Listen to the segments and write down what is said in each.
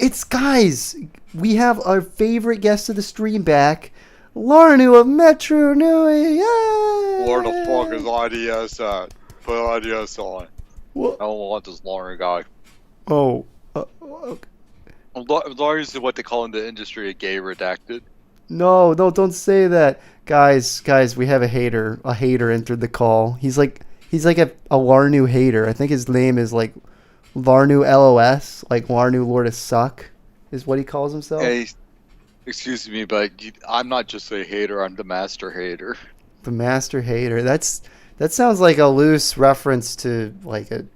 It's guys. We have our favorite guest of the stream back, Larnu of Metro Nui. Yay! Where the fuck is IDS at? Put IDS on. What? I don't want this Lauren guy. Oh. Okay. Lauren's what they call in the industry a gay redacted. No, don't say that. Guys, we have a hater. A hater entered the call. He's like a Larnu hater. I think his name is like Larnu LOS, like Larnu Lord of Suck, is what he calls himself. Hey, excuse me, but I'm not just a hater. I'm the master hater. The master hater. That sounds like a loose reference to like a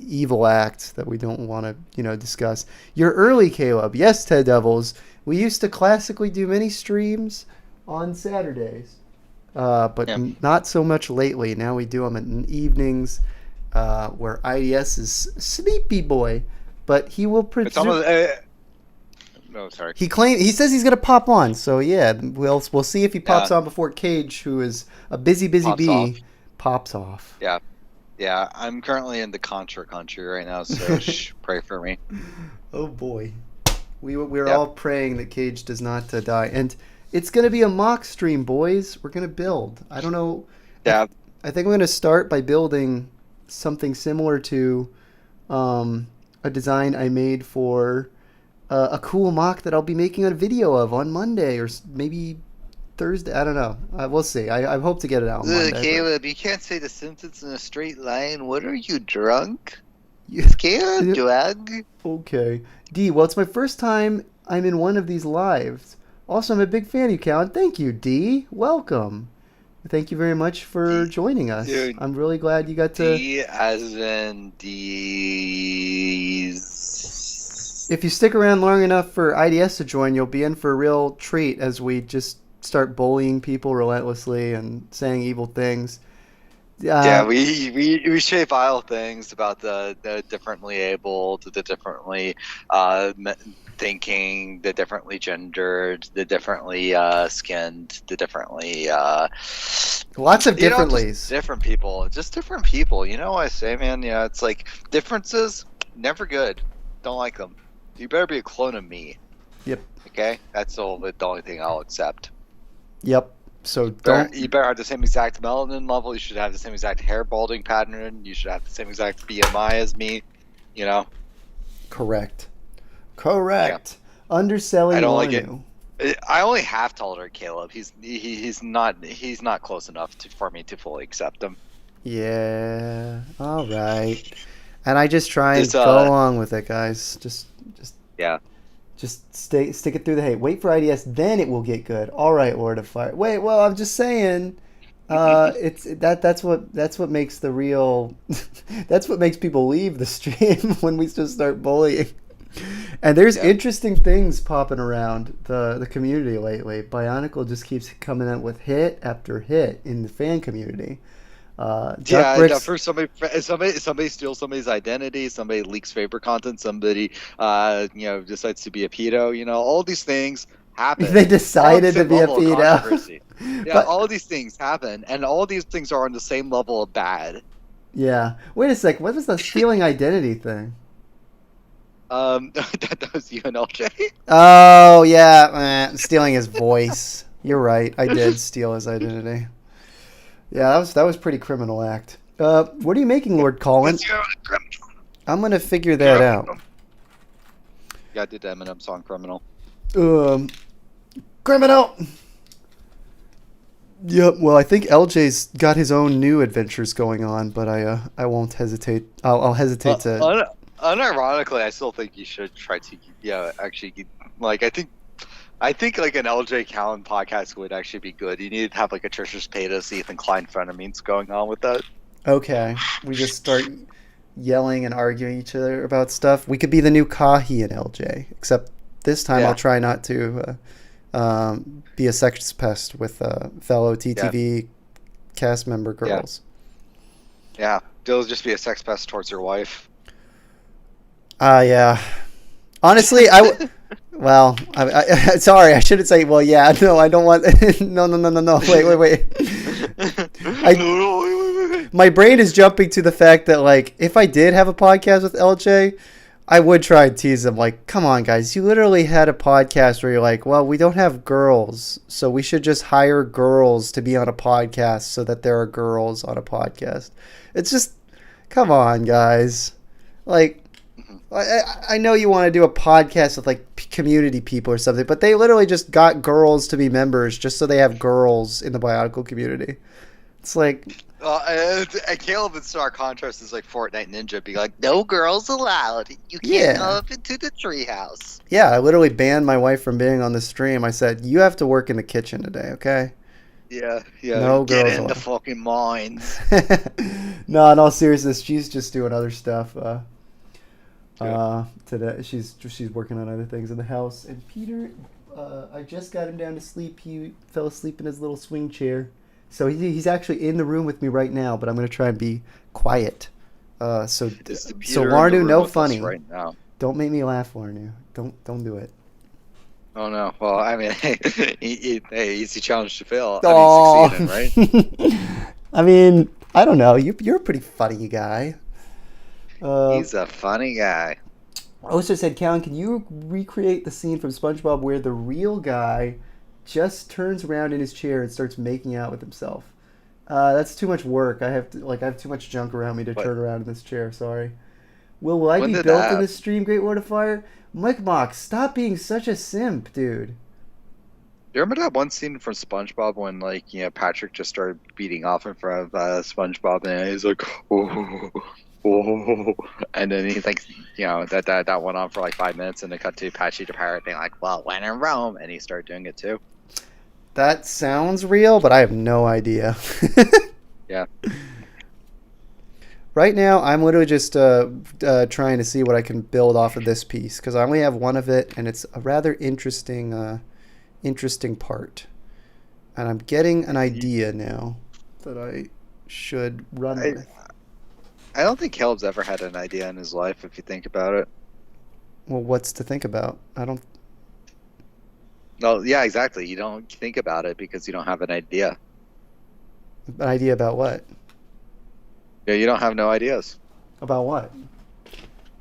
evil act that we don't want to discuss. You're early, Caleb. Yes, Ted Devils. We used to classically do mini streams on Saturdays, but not so much lately. Now we do them in evenings, where IDS is sleepy boy, but he will No, sorry. He says he's gonna pop on. So yeah, we'll see if he pops on before Cage, who is a busy bee, pops off. Yeah. I'm currently in the Contra country right now, so pray for me. Oh boy. We're all praying that Cage does not die. And it's going to be a mock stream, boys. We're going to build. I don't know. Yeah. I think we're going to start by building something similar to a design I made for a cool mock that I'll be making a video of on Monday or maybe Thursday. I don't know. We'll see. I hope to get it out on Monday. Caleb, you can't say the sentence in a straight line. What are you, drunk? Is Caleb drunk? Okay. D, well, it's my first time I'm in one of these lives. Also, I'm a big fan of you, Cal, and thank you, D. Welcome. Thank you very much for joining us. Dude, I'm really glad you got to... D as in D's. If you stick around long enough for IDS to join, you'll be in for a real treat as we just start bullying people relentlessly and saying evil things. We say vile things about the differently abled, the differently thinking, the differently gendered, the differently skinned, the differently lots of differentlies. Different people. You know what I say, man? Yeah, it's like differences, never good. Don't like them. You better be a clone of me. Yep. Okay? That's the only thing I'll accept. Yep. So you better have the same exact melanin level. You should have the same exact hair balding pattern. You should have the same exact BMI as me. You know. Correct. Yeah. Underselling. I don't like it. I only half tolerate Caleb. He's not close enough for me to fully accept him. Yeah. All right. And I just try and go along with it, guys. Just stick it through the hate. Wait for IDS, then it will get good. All right, Lord of Fire. Wait, well, I'm just saying, that's what makes the real. That's what makes people leave the stream when we just start bullying. And there's interesting things popping around the community lately. Bionicle just keeps coming out with hit after hit in the fan community. First somebody steals somebody's identity, somebody leaks Faber content, somebody decides to be a pedo. All these things happen. They decided to be a pedo. But all these things happen, and all these things are on the same level of bad. Yeah. Wait a sec. What was the stealing identity thing? That was you and LJ. Oh yeah, stealing his voice. You're right. I did steal his identity. Yeah, that was pretty criminal act. What are you making, Lord Colin? I'm gonna figure that out. Yeah, I did the Eminem song "Criminal." Criminal. Yep. Well, I think LJ's got his own new adventures going on, but I won't hesitate. I'll hesitate to. Unironically, I still think you should try to. Actually, like I think like an LJ Callan podcast would actually be good. You need to have like a Trish's Paytas, Ethan Klein frenemies going on with that. Okay, we just start yelling and arguing each other about stuff. We could be the new Kahi and LJ, except this time I'll try not to be a sex pest with fellow TTV cast member girls. Yeah, they'll just be a sex pest towards your wife. Yeah. Honestly, well, I sorry, I shouldn't say, well, yeah, no, I don't want, no, wait. My brain is jumping to the fact that, like, if I did have a podcast with LJ, I would try and tease them, like, come on, guys, you literally had a podcast where you're like, well, we don't have girls, so we should just hire girls to be on a podcast so that there are girls on a podcast. It's just, come on, guys. Like, Mhm. I know you want to do a podcast with like community people or something, but they literally just got girls to be members just so they have girls in the Bionicle community. It's like, And Caleb in stark contrast is like Fortnite Ninja, be like, "No girls allowed. You can't go yeah. up into the treehouse." Yeah, I literally banned my wife from being on the stream. I said, you have to work in the kitchen today, okay? Yeah, yeah. No Get girls in the allowed. fucking mines. No, in all seriousness, she's just doing other stuff. Good. Today she's working on other things in the house. And Peter, I just got him down to sleep. He fell asleep in his little swing chair, so he's actually in the room with me right now. But I'm gonna try and be quiet. So Is the so Peter in the Larnu, room no with us funny. right now? Don't make me laugh, Larnu. Don't do it. Oh no. Well, I mean, hey, easy challenge to fail. I mean, Oh, succeed in, right? I mean, I don't know. You're a pretty funny guy. Uh, He's a funny guy. Oster said, Callan, can you recreate the scene from SpongeBob where the real guy just turns around in his chair and starts making out with himself? That's too much work. I have too much junk around me to What? turn around in this chair. Sorry. Will I When be did built in that? this stream, Great Word of Fire? Mike Mock, stop being such a simp, dude. You remember that one scene from SpongeBob when, like, Patrick just started beating off in front of SpongeBob, and he's like, oh, oh, and then he's like, that went on for like 5 minutes, and they cut to Patchy the Pirate being like, well, when in Rome, and he started doing it too. That sounds real, but I have no idea. Yeah. Right now, I'm literally just trying to see what I can build off of this piece because I only have one of it, and it's a rather interesting part. And I'm getting an idea now that I should run I, with. I don't think Caleb's ever had an idea in his life, if you think about it. Well, what's to think about? I don't. No, yeah, exactly. You don't think about it because you don't have an idea. An idea about what? Yeah, you don't have no ideas. About what?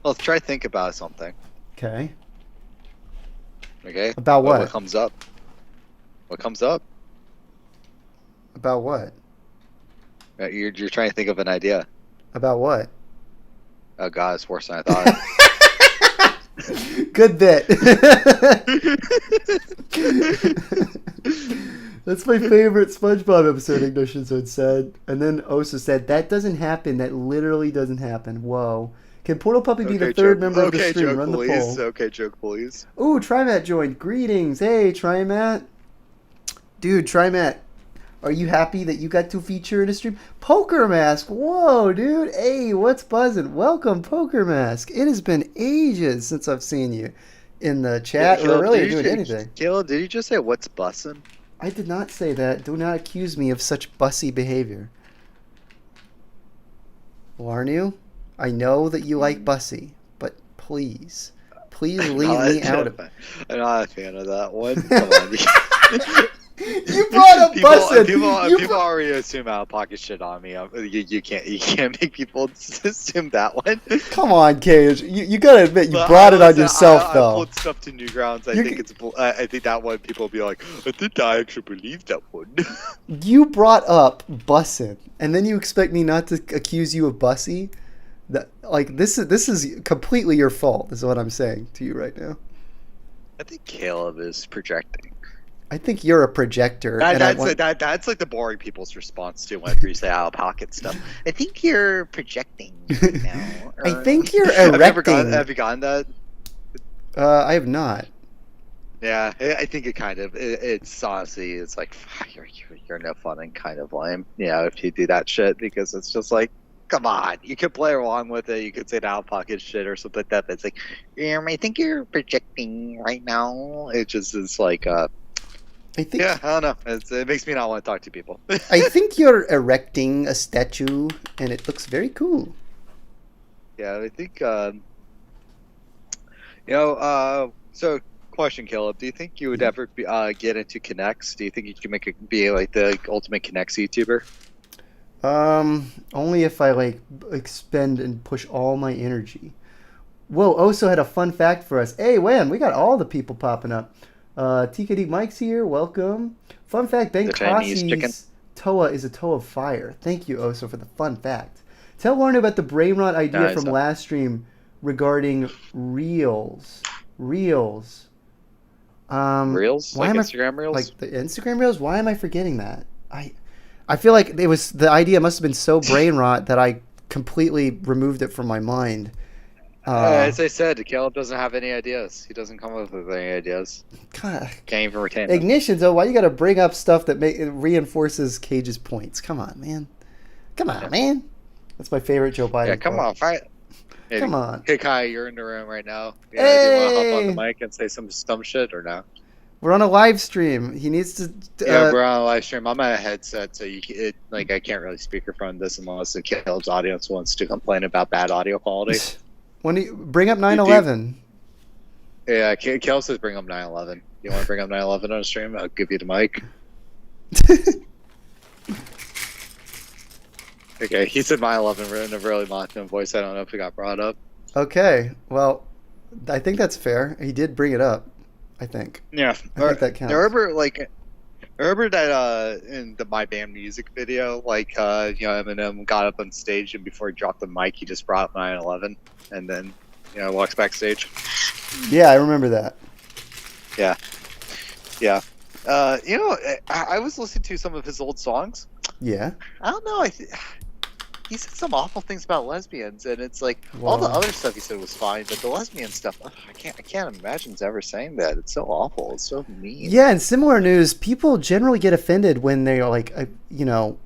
Well, try to think about something. Okay. Okay. About What what? comes up? What comes up? About what? You're trying to think of an idea. About what? Oh God, it's worse than I thought. Good bit. That's my favorite SpongeBob episode, Ignition Zone said. And then Osa said, that doesn't happen. That literally doesn't happen. Whoa. Can Portal Puppy be the third member of the stream? joke, Run the please. poll. Okay, joke, please. Ooh, Trimat joined. Greetings. Hey, Trimat. Dude, Trimat, are you happy that you got to feature in a stream? Poker Mask. Whoa, dude. Hey, what's buzzing? Welcome, Poker Mask. It has been ages since I've seen you in the chat or really doing anything. Caleb, did you just say what's bussin'? I did not say that. Do not accuse me of such bussy behavior. Larnu, I know that you like bussy, but please leave me out of it. I'm not a fan of that one. Come on. You brought up bussin'. People already assume out of pocket shit on me. You can't make people assume that one. Come on, Cage. You gotta admit you But brought it on listen, yourself, I though. pulled stuff to Newgrounds. You I think that one people will be like, I think I actually believe that one. You brought up bussin', and then you expect me not to accuse you of bussy? This is completely your fault. Is what I'm saying to you right now. I think Caleb is projecting. I think you're a projector. That's like the boring people's response to whenever you say out of pocket stuff. I think you're projecting right now. I think you're erecting. Have you gotten that? I have not. Yeah, I think it kind of. It's honestly, it's like you're no fun and kind of lame. If you do that shit, because it's just like, come on, you could play along with it. You could say out of pocket shit or something like that. But it's like, I think you're projecting right now. It just is like I think. Yeah, I don't know. It makes me not want to talk to people. I think you're erecting a statue, and it looks very cool. Yeah, I think. So question, Caleb. Do you think you would ever get into Connects? Do you think you could be like the ultimate Connects YouTuber? Only if I expend and push all my energy. Whoa, Oso had a fun fact for us. Hey, man, we got all the people popping up. TKD Mike's here. Welcome. Fun fact, Ben The Chinese chicken. Crossie's Toa is a toe of fire. Thank you, Oso, for the fun fact. Tell Lauren about the brain rot idea Nice. from last stream regarding reels. Reels. Reels? Why Like am I Instagram reels? like the Instagram reels? Why am I forgetting that? I feel like it was the idea must have been so brain rot that I completely removed it from my mind. As I said, Caleb doesn't have any ideas. He doesn't come up with any ideas. God, Can't even retain them. Ignitions, though, why you got to bring up stuff that reinforces Cage's points? Come on, man. Come on, man. That's my favorite Joe Biden. Yeah, come quote. on, fight. Hey, Come on. Hey, Kai, you're in the room right now. Yeah, do you want to hop on Hey! the mic and say some dumb shit or no? We're on a live stream. He needs to. Yeah, we're on a live stream. I'm at a headset, so I can't really speakerphone this unless the Caleb's audience wants to complain about bad audio quality. When you bring up 9/11. Yeah, Caleb says bring up 9/11. You want to bring up 9/11 on a stream? I'll give you the mic. Okay, he said 9/11 in a really monotone voice. I don't know if it got brought up. Okay, well, I think that's fair. He did bring it up. I think. Yeah, I think that counts. I remember that in the My Band music video, Eminem got up on stage and before he dropped the mic, he just brought up 9/11 and then walks backstage. Yeah, I remember that. Yeah. I was listening to some of his old songs. Yeah. I don't know. He said some awful things about lesbians, and it's like all the other stuff he said was fine, but the lesbian stuff, I can't imagine ever saying that. It's so awful. It's so mean. Yeah, in similar news, people generally get offended when they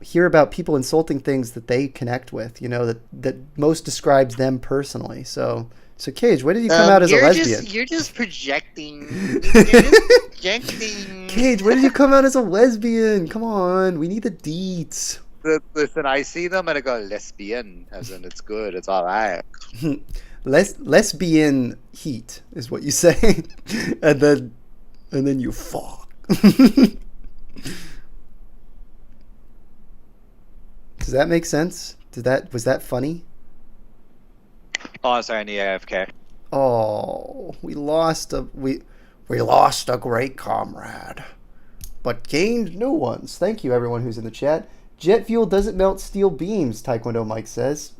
hear about people insulting things that they connect with. That most describes them personally. So Cage, when did you come out as a lesbian? You're just projecting. You're just projecting. Cage, when did you come out as a lesbian? Come on, we need the deets. Listen, I see them and I go lesbian, as in it's good, it's all right. Lesbian heat is what you say, and then you fuck. Does that make sense? Was that funny? Oh, sorry, I need AFK. Oh, we lost a great comrade, but gained new ones. Thank you, everyone who's in the chat. Jet fuel doesn't melt steel beams, Taekwondo Mike says.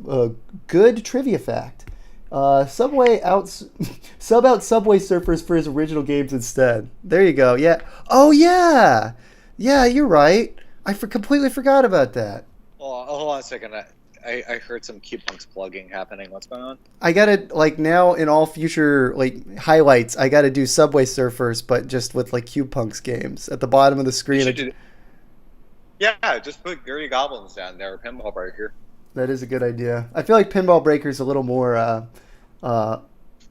Good trivia fact. Sub out Subway Surfers for his original games instead. There you go. Yeah. Oh, yeah. Yeah, you're right. I completely forgot about that. Oh, hold on a second. I heard some Q-Punks plugging happening. What's going on? I gotta, now in all future, highlights, I gotta do Subway Surfers, but just with, Q-Punks games. At the bottom of the screen. Yeah, just put Gurdy Goblins down there, Pinball Breaker. That is a good idea. I feel like Pinball Breaker is a little more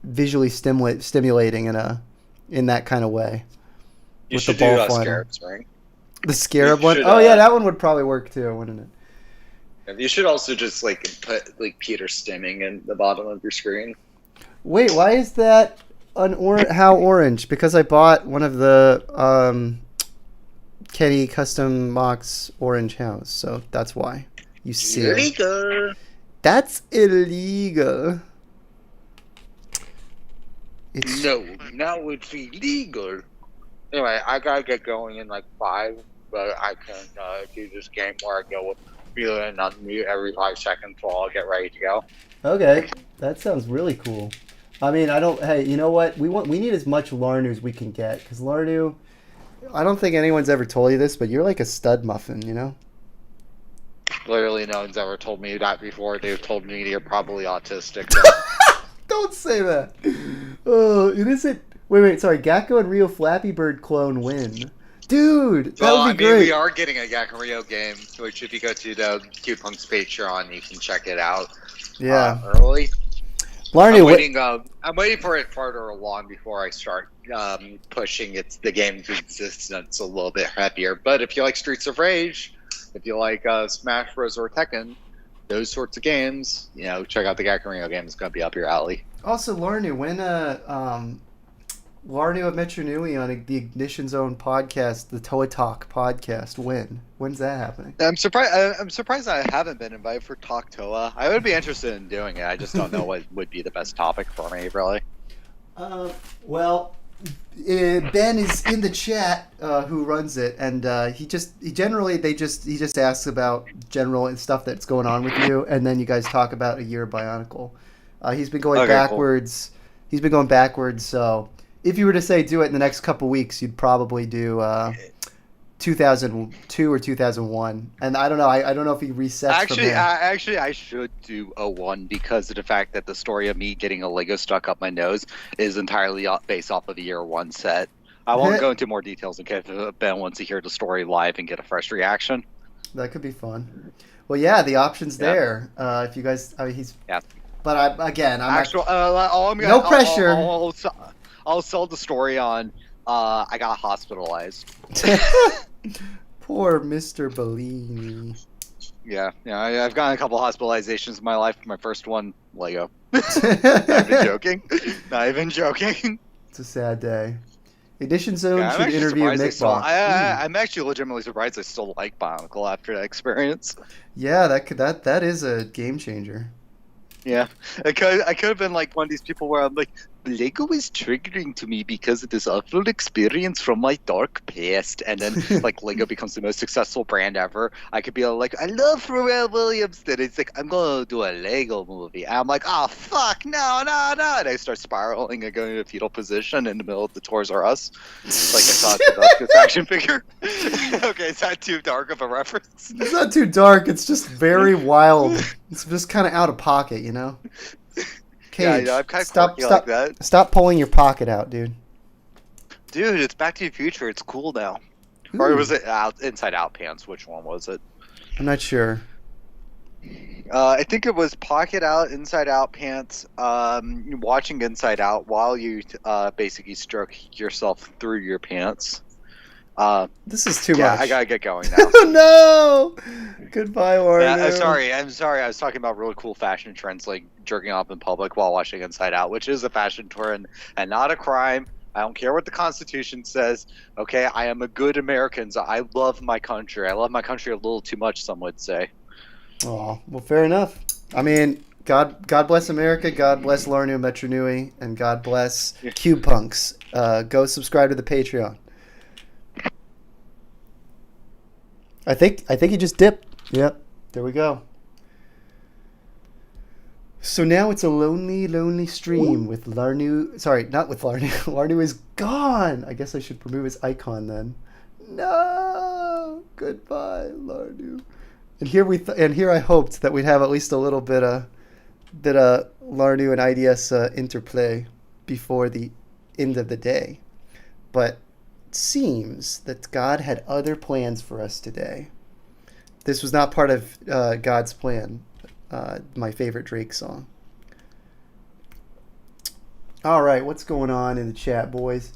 visually stimulating in that kind of way. You should do Scarab Spring. The Scarab one? Oh, yeah, that one would probably work too, wouldn't it? You should also just put Peter stimming in the bottom of your screen. Wait, why is that how orange? Because I bought one of the Kenny Custom Mox Orange House, so that's why. You see illegal. That's illegal. Now it's illegal. Anyway, I gotta get going in 5, but I can do this game where I go with mute and unmute every 5 seconds while I get ready to go. Okay, that sounds really cool. I mean, hey, you know what? We need as much Larnu as we can get, because Larnu, I don't think anyone's ever told you this, but you're like a stud muffin, you know? Literally no one's ever told me that before. They've told me you're probably autistic. Don't say that. Oh, it isn't. Wait, sorry. Gakko and Rio Flappy Bird clone win. Dude, that would be great. We are getting a Gakko and Rio game, which if you go to the Q-Punks Patreon, you can check it out. Yeah. Early. Larnu, I'm waiting for it farther along before I start pushing the game's existence a little bit heavier. But if you like Streets of Rage, if you like Smash Bros. Or Tekken, those sorts of games, check out the Gakko and Rio game. It's going to be up your alley. Also, Larnu, Larnio of Metro Nui on the Ignition Zone podcast, the Toa Talk podcast. When's that happening? I'm surprised. I'm surprised I haven't been invited for Talk Toa. I would be interested in doing it. I just don't know what would be the best topic for me, really. Well, Ben is in the chat, who runs it, and he just asks about general stuff that's going on with you, and then you guys talk about a year of Bionicle. He's been going Okay, cool. backwards. He's been going backwards. So if you were to say do it in the next couple weeks, you'd probably do 2002 or 2001. And I don't know. I don't know if he resets from there. I should do a one because of the fact that the story of me getting a Lego stuck up my nose is entirely based off of the year one set. I won't go into more details in case Ben wants to hear the story live and get a fresh reaction. That could be fun. Well, yeah, the option's there. If you guys, he's. Yeah. But I'm Actual. No pressure. I'll sell the story on. I got hospitalized. Poor Mr. Bellini. Yeah, I've gotten a couple hospitalizations in my life. My first one, Lego. Not even joking. Not even joking. It's a sad day. Edition Zone Yeah, should interview Nick Bach. I'm actually legitimately surprised I still like Bionicle after that experience. Yeah, that is a game changer. Yeah, I could have been like one of these people where I'm like, Lego is triggering to me because of this awful experience from my dark past, and then like Lego becomes the most successful brand ever. I could be like, I love Pharrell Williams, and it's like I'm gonna do a Lego movie. And I'm like, oh fuck, no, and I start spiraling and going into a fetal position in the middle of the Toys R Us, like I saw this action figure. Okay, is that too dark of a reference? It's not too dark. It's just very wild. It's just kind of out of pocket, you know. Cage, yeah, I'm kind of stop like that. Stop pulling your pocket out, dude. Dude, it's Back to the Future. It's cool now. Ooh. Or was it Inside Out Pants? Which one was it? I'm not sure. I think it was Pocket Out, Inside Out Pants. Watching Inside Out while you basically stroke yourself through your pants. This is too much. Yeah, I gotta get going now. No! Goodbye, Warren. I'm sorry. I was talking about really cool fashion trends like jerking off in public while watching Inside Out, which is a fashion trend and not a crime. I don't care what the Constitution says. Okay, I am a good American. So I love my country. I love my country a little too much, some would say. Oh, well, fair enough. I mean, God bless America. God bless Larnu Metro Nui, and God bless Cube Punks. Go subscribe to the Patreon. I think he just dipped. Yep, there we go. So now it's a lonely stream with Larnu. Sorry, not with Larnu. Larnu is gone. I guess I should remove his icon then. No, goodbye, Larnu. And here I hoped that we'd have at least a little bit of Larnu and IDS interplay before the end of the day, but it seems that God had other plans for us today. This was not part of God's plan. My favorite Drake song. All right, what's going on in the chat, boys?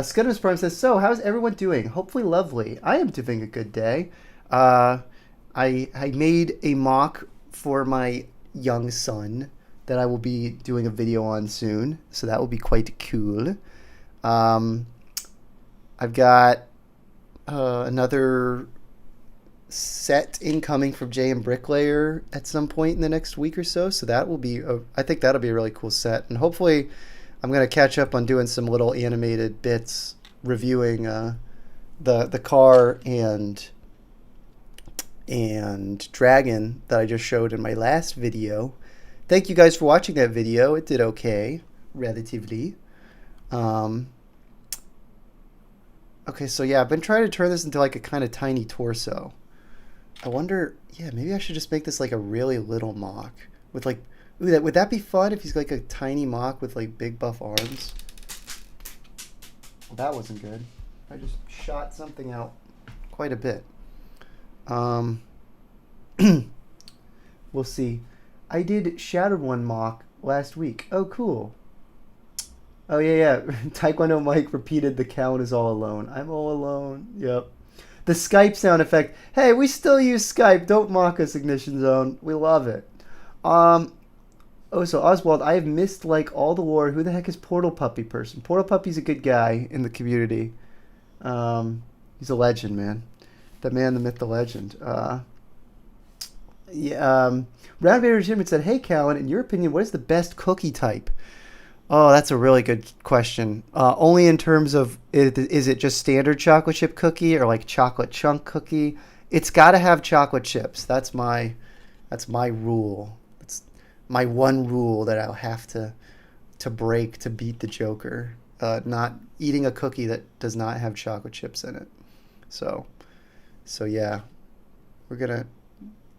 Scudder's Prime says, so how's everyone doing? Hopefully lovely. I am doing a good day. I made a mock for my young son that I will be doing a video on soon, so that will be quite cool. I've got another set incoming from Jay and Bricklayer at some point in the next week or so, so that will be I think that'll be a really cool set, and hopefully I'm going to catch up on doing some little animated bits reviewing the car and Dragon that I just showed in my last video. Thank you guys for watching that video. It did okay, relatively. Okay, so yeah, I've been trying to turn this into like a kind of tiny torso. I wonder, yeah, maybe I should just make this like a really little mock with like, ooh, would that be fun if he's like a tiny mock with like big buff arms? Well, that wasn't good. I just shot something out quite a bit. We'll see. I did Shattered One mock last week. Oh, cool. Oh, yeah. Taekwondo Mike repeated the count is all alone. I'm all alone. Yep. The Skype sound effect. Hey, we still use Skype. Don't mock us, Ignition Zone. We love it. Oh, so Oswald, I have missed like all the lore. Who the heck is Portal Puppy person? Portal Puppy's a good guy in the community. He's a legend, man. The man, the myth, the legend. Yeah. Round Vader Jim said, "Hey, Callan, in your opinion, what is the best cookie type?" Oh, that's a really good question. Only in terms of is it just standard chocolate chip cookie or like chocolate chunk cookie? It's got to have chocolate chips. That's my rule. That's my one rule that I'll have to break to beat the Joker. Not eating a cookie that does not have chocolate chips in it. So, so yeah, we're gonna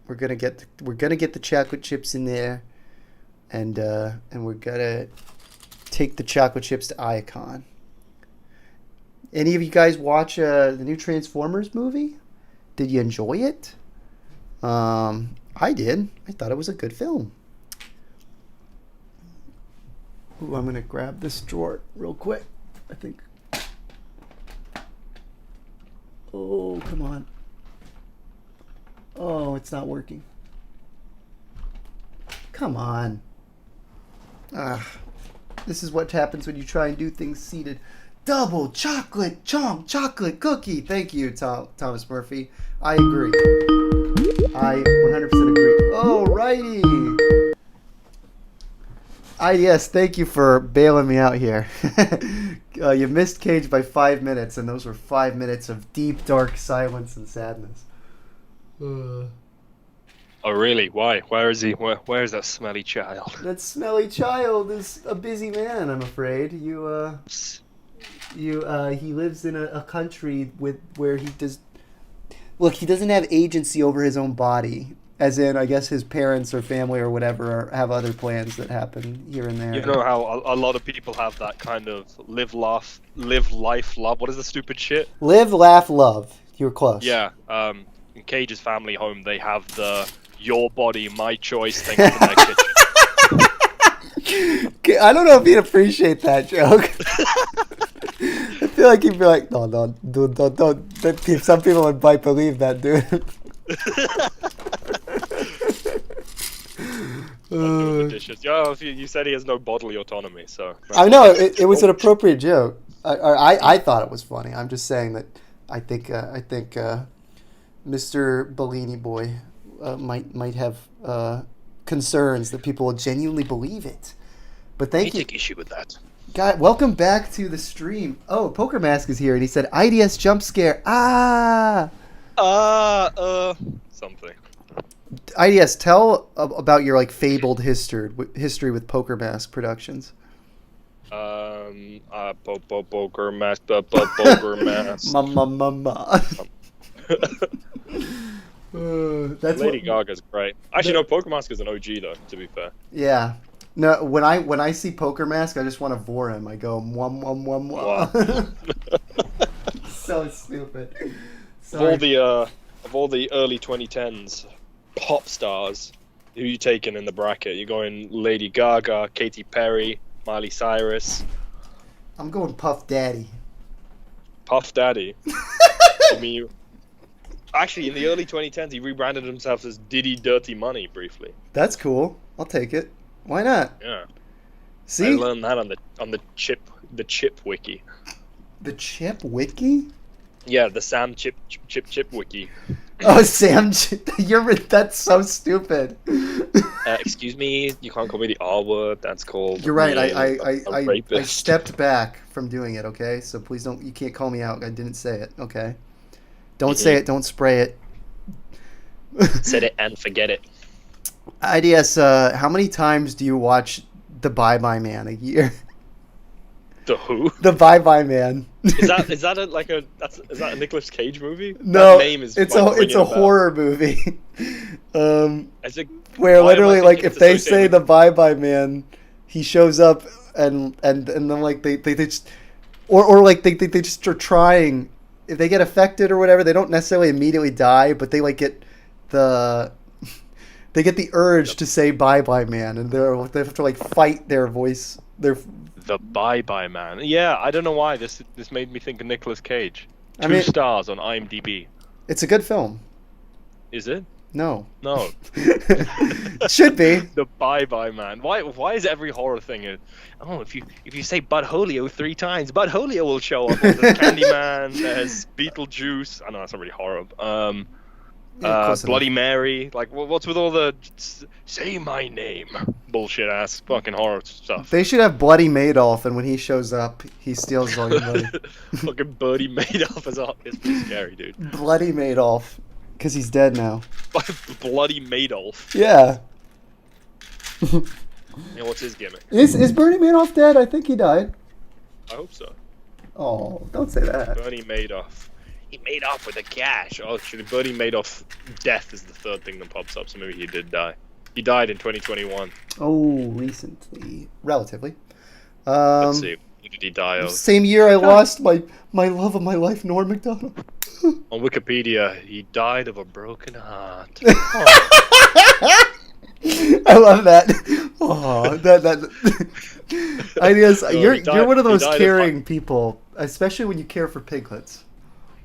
we're gonna get the chocolate chips in there, and we're gonna take the chocolate chips to Icon. Any of you guys watch the new Transformers movie? Did you enjoy it? I did. I thought it was a good film. Ooh, I'm gonna grab this drawer real quick. I think. Oh, come on. Oh, it's not working. Come on. Ah, this is what happens when you try and do things seated. Double chocolate chomp chocolate cookie. Thank you, Thomas Murphy. I agree. I 100% agree. Alrighty. Yes, thank you for bailing me out here. You missed Cage by 5 minutes, and those were 5 minutes of deep, dark silence and sadness. Oh really? Why? Where is he? Where is that smelly child? That smelly child is a busy man, I'm afraid. He lives in a country where he does. Look, he doesn't have agency over his own body. As in, I guess his parents or family or whatever have other plans that happen here and there. You know how a lot of people have that kind of live, life, love. What is the stupid shit? Live, laugh, love. You're close. Yeah. In Cage's family home, they have the "your body, my choice" thing in their kitchen. I don't know if he'd appreciate that joke. I feel like he'd be like, no, dude, don't. Some people might believe that, dude. Yeah, you said he has no bodily autonomy, so. I know it was an appropriate joke. I thought it was funny. I'm just saying that I think Mr. Bellini boy might have concerns that people will genuinely believe it. But thank you. I take issue with that. God, welcome back to the stream. Oh, Poker Mask is here, and he said, "IDS jump scare." Ah. Something. IDS, tell about your like fabled history with Poker Mask Productions. Poker Mask, Poker Mask. Mama. That's Lady Gaga's great. Actually, no, Poker Mask is an OG though. To be fair. Yeah. No, when I see Poker Mask, I just want to vor him. I go mwah mwah mwah mwah. So stupid. Sorry. Of all the early 2010s pop stars, who you taking in the bracket? You're going Lady Gaga, Katy Perry, Miley Cyrus. I'm going Puff Daddy. Puff Daddy. I mean, actually, in the early 2010s, he rebranded himself as Diddy Dirty Money briefly. That's cool. I'll take it. Why not? Yeah. See, I learned that on the chip wiki. The chip wiki? Yeah, the Sam chip wiki. Oh, Sam, that's so stupid. Excuse me, you can't call me the R word. That's called. You're right. A rapist. I stepped back from doing it. Okay, so please don't. You can't call me out. I didn't say it. Okay. Don't say it. Don't spray it. Said it and forget it. IDS, how many times do you watch The Bye Bye Man a year? The who? The Bye Bye Man. Is that a Nicolas Cage movie? No, that name is it's a horror movie. Where literally, like, if they say The Bye Bye Man, he shows up and then like they just or like they just are trying. If they get affected or whatever, they don't necessarily immediately die, but they like get the urge to say "Bye Bye Man," and they have to like fight their voice. The Bye Bye Man. Yeah, I don't know why this made me think of Nicolas Cage. 2 stars on IMDb. It's a good film. Is it? No. No. Should be. The bye-bye man. Why is every horror thing if you say Bud Holio 3 times, Bud Holio will show up. There's Candyman, there's Beetlejuice. I know that's not really horror. Bloody Mary. Like, what's with all the say my name bullshit ass fucking horror stuff? They should have Bloody Madoff, and when he shows up, he steals all your money. Fucking Birdie Madoff is pretty scary, dude. Bloody Madoff, because he's dead now. Bloody Madoff. Yeah. Yeah, what's his gimmick? Is Bernie Madoff dead? I think he died. I hope so. Oh, don't say that. Bernie Madoff. He made off with the cash. Oh, actually, Bernie Madoff death is the third thing that pops up, so maybe he did die. He died in 2021. Oh, recently. Relatively. Let's see. Who did he die of? Same year I lost my love of my life, Norm Macdonald. On Wikipedia, he died of a broken heart. I love that. Oh, that. Ideas. You're one of those caring people, especially when you care for piglets.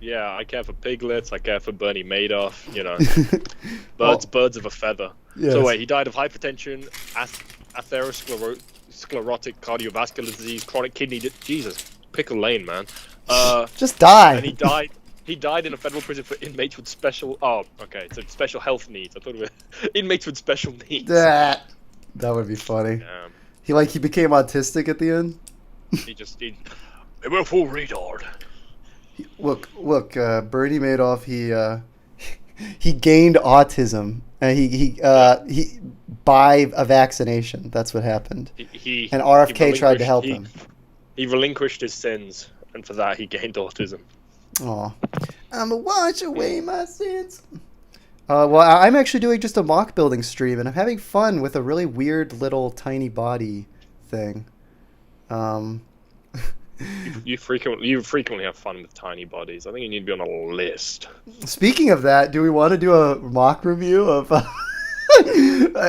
Yeah, I care for piglets. I care for Bernie Madoff. You know, birds of a feather. Yes. So wait, he died of hypertension, atherosclerotic cardiovascular disease, chronic kidney. Jesus, pickle lane, man. Just die. And he died. He died in a federal prison for inmates with special. Oh, okay, so special health needs. I thought it was inmates with special needs. That would be funny. He became autistic at the end. He went full retard. Look, Bernie Madoff. He gained autism, and he by a vaccination. That's what happened. And RFK tried to help him. He relinquished his sins, and for that he gained autism. Aw. I'ma wash away my sins. Well, I'm actually doing just a mock building stream, and I'm having fun with a really weird little tiny body thing. You frequently have fun with tiny bodies. I think you need to be on a list. Speaking of that, do we want to do a mock review of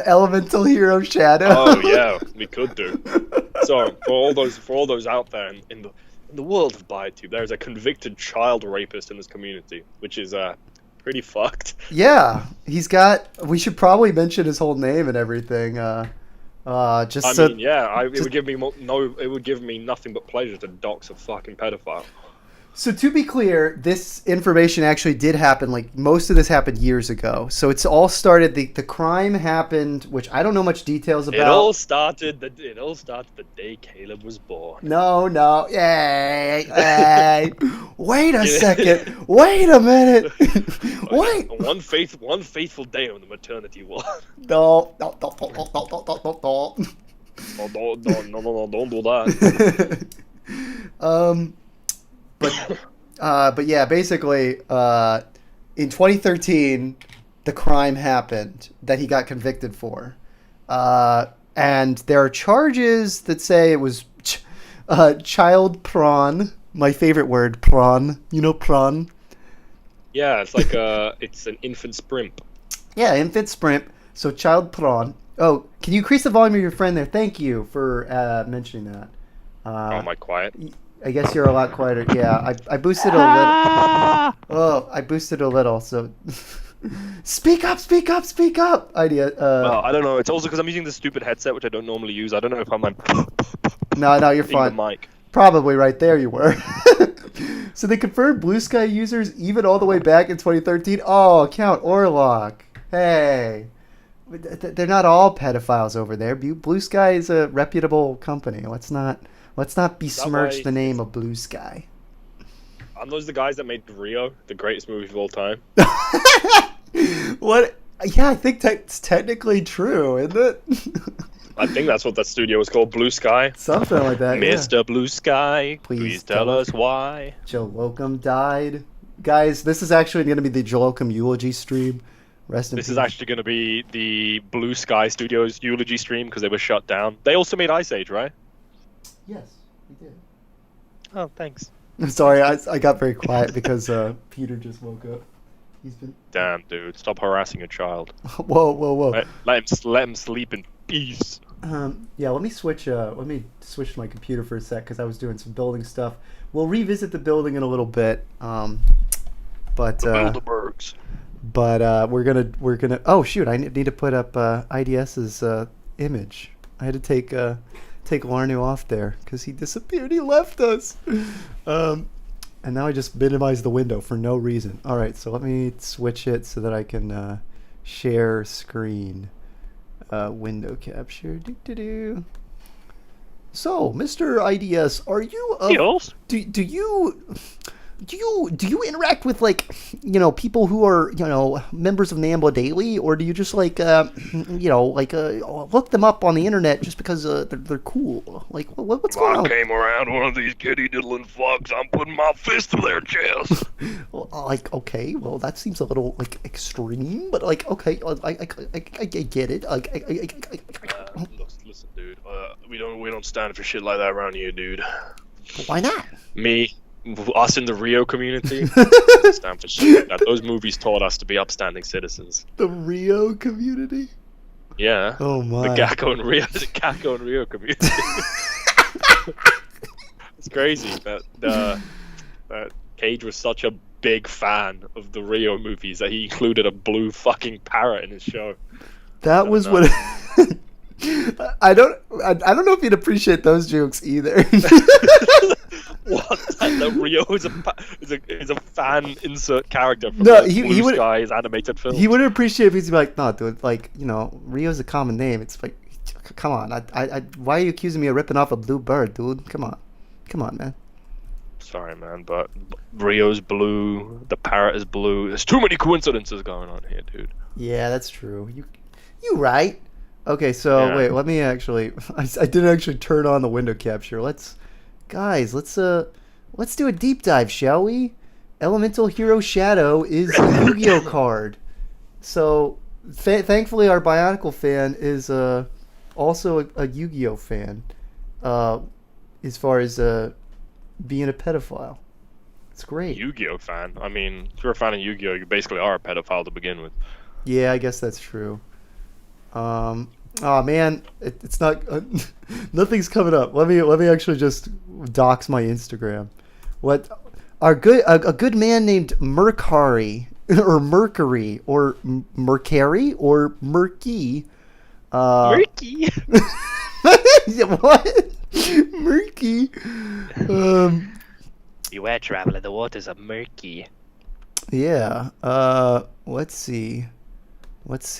Elemental Hero Shadow? Oh yeah, we could do. So for all those out there in the world of BioTube, there is a convicted child rapist in this community, which is pretty fucked. Yeah, we should probably mention his whole name and everything. It would give me nothing but pleasure to dox a fucking pedophile. So to be clear, this information actually did happen. Like, most of this happened years ago. So it's all started. The crime happened, which I don't know much details about. It all started the day Caleb was born. No. Yay. Wait a second. Wait a minute. Wait. One faithful day on the maternity ward. No. No, don't do that. But yeah, basically, in 2013, the crime happened that he got convicted for, and there are charges that say it was child prawn. My favorite word, prawn. You know, prawn. Yeah, it's like it's an infant sprimp. Yeah, infant sprimp. So child prawn. Oh, can you increase the volume of your friend there? Thank you for mentioning that. Am I quiet? I guess you're a lot quieter. Yeah, I boosted a little. Oh, I boosted a little. So, speak up! Idea. Well, I don't know. It's also because I'm using this stupid headset, which I don't normally use. I don't know if I'm like. No, you're fine. The mic. Probably right there you were. So they confirmed Blue Sky users even all the way back in 2013. Oh, Count Orlok. Hey. They're not all pedophiles over there. Blue Sky is a reputable company. Let's not besmirch the name of Blue Sky. Aren't those the guys that made Rio, the greatest movie of all time? What? Yeah, I think that's technically true, isn't it? I think that's what that studio was called, Blue Sky. Something like that, Mr. Yeah. Blue Sky, please tell us why. Joe Locum died. Guys, this is actually going to be the Joe Locum eulogy stream. Rest in peace. This is actually going to be the Blue Sky Studios eulogy stream because they were shut down. They also made Ice Age, right? Yes, we did. Oh, thanks. I'm sorry, I got very quiet because Peter just woke up. He's been. Damn, dude! Stop harassing a child. Whoa! Let him sleep in peace. Yeah, let me switch to my computer for a sec because I was doing some building stuff. We'll revisit the building in a little bit. But Bilderbergs. But we're gonna. Oh shoot! I need to put up IDS's image. I had to take Larnu off there because he disappeared. He left us. And now I just minimize the window for no reason. All right, so let me switch it so that I can share screen. Window capture. Do. So, Mr. IDS, are you? Yes. Do you interact with people who are members of NAMBLA Daily, or do you just look them up on the internet just because they're cool? Like what's going on? I came around one of these kitty diddling fucks. I'm putting my fist to their chest. Okay, well that seems a little extreme, but okay, I get it. Listen, dude. We don't stand for shit like that around here, dude. Why not? Me. Us in the Rio community stand for shit. Those movies taught us to be upstanding citizens. The Rio community? Yeah. Oh my. The Gakko and Rio community. It's crazy that Cage was such a big fan of the Rio movies that he included a blue fucking parrot in his show. That was what. I don't know if you'd appreciate those jokes either. What? That Rio is a fan insert character from he would, Sky's animated film. He wouldn't appreciate it because he'd be like, no, dude, Rio's a common name. It's like, come on, why are you accusing me of ripping off a blue bird, dude? Come on, man. Sorry, man, but Rio's blue, the parrot is blue. There's too many coincidences going on here, dude. Yeah, that's true. You right. Okay, so wait, let me actually. I didn't actually turn on the window capture. Let's do a deep dive, shall we? Elemental Hero Shadow is a Yu-Gi-Oh card. So, thankfully, our Bionicle fan is also a Yu-Gi-Oh fan. As far as being a pedophile, it's great. Yu-Gi-Oh fan. I mean, if you're a fan of Yu-Gi-Oh, you basically are a pedophile to begin with. Yeah, I guess that's true. Oh man, it's not. Nothing's coming up. Let me actually just dox my Instagram. What a good man named Mercari or Mercury or Mercari or Murky. Murky. What? Murky. Beware, traveler. The waters are murky. Yeah. Let's see. Let's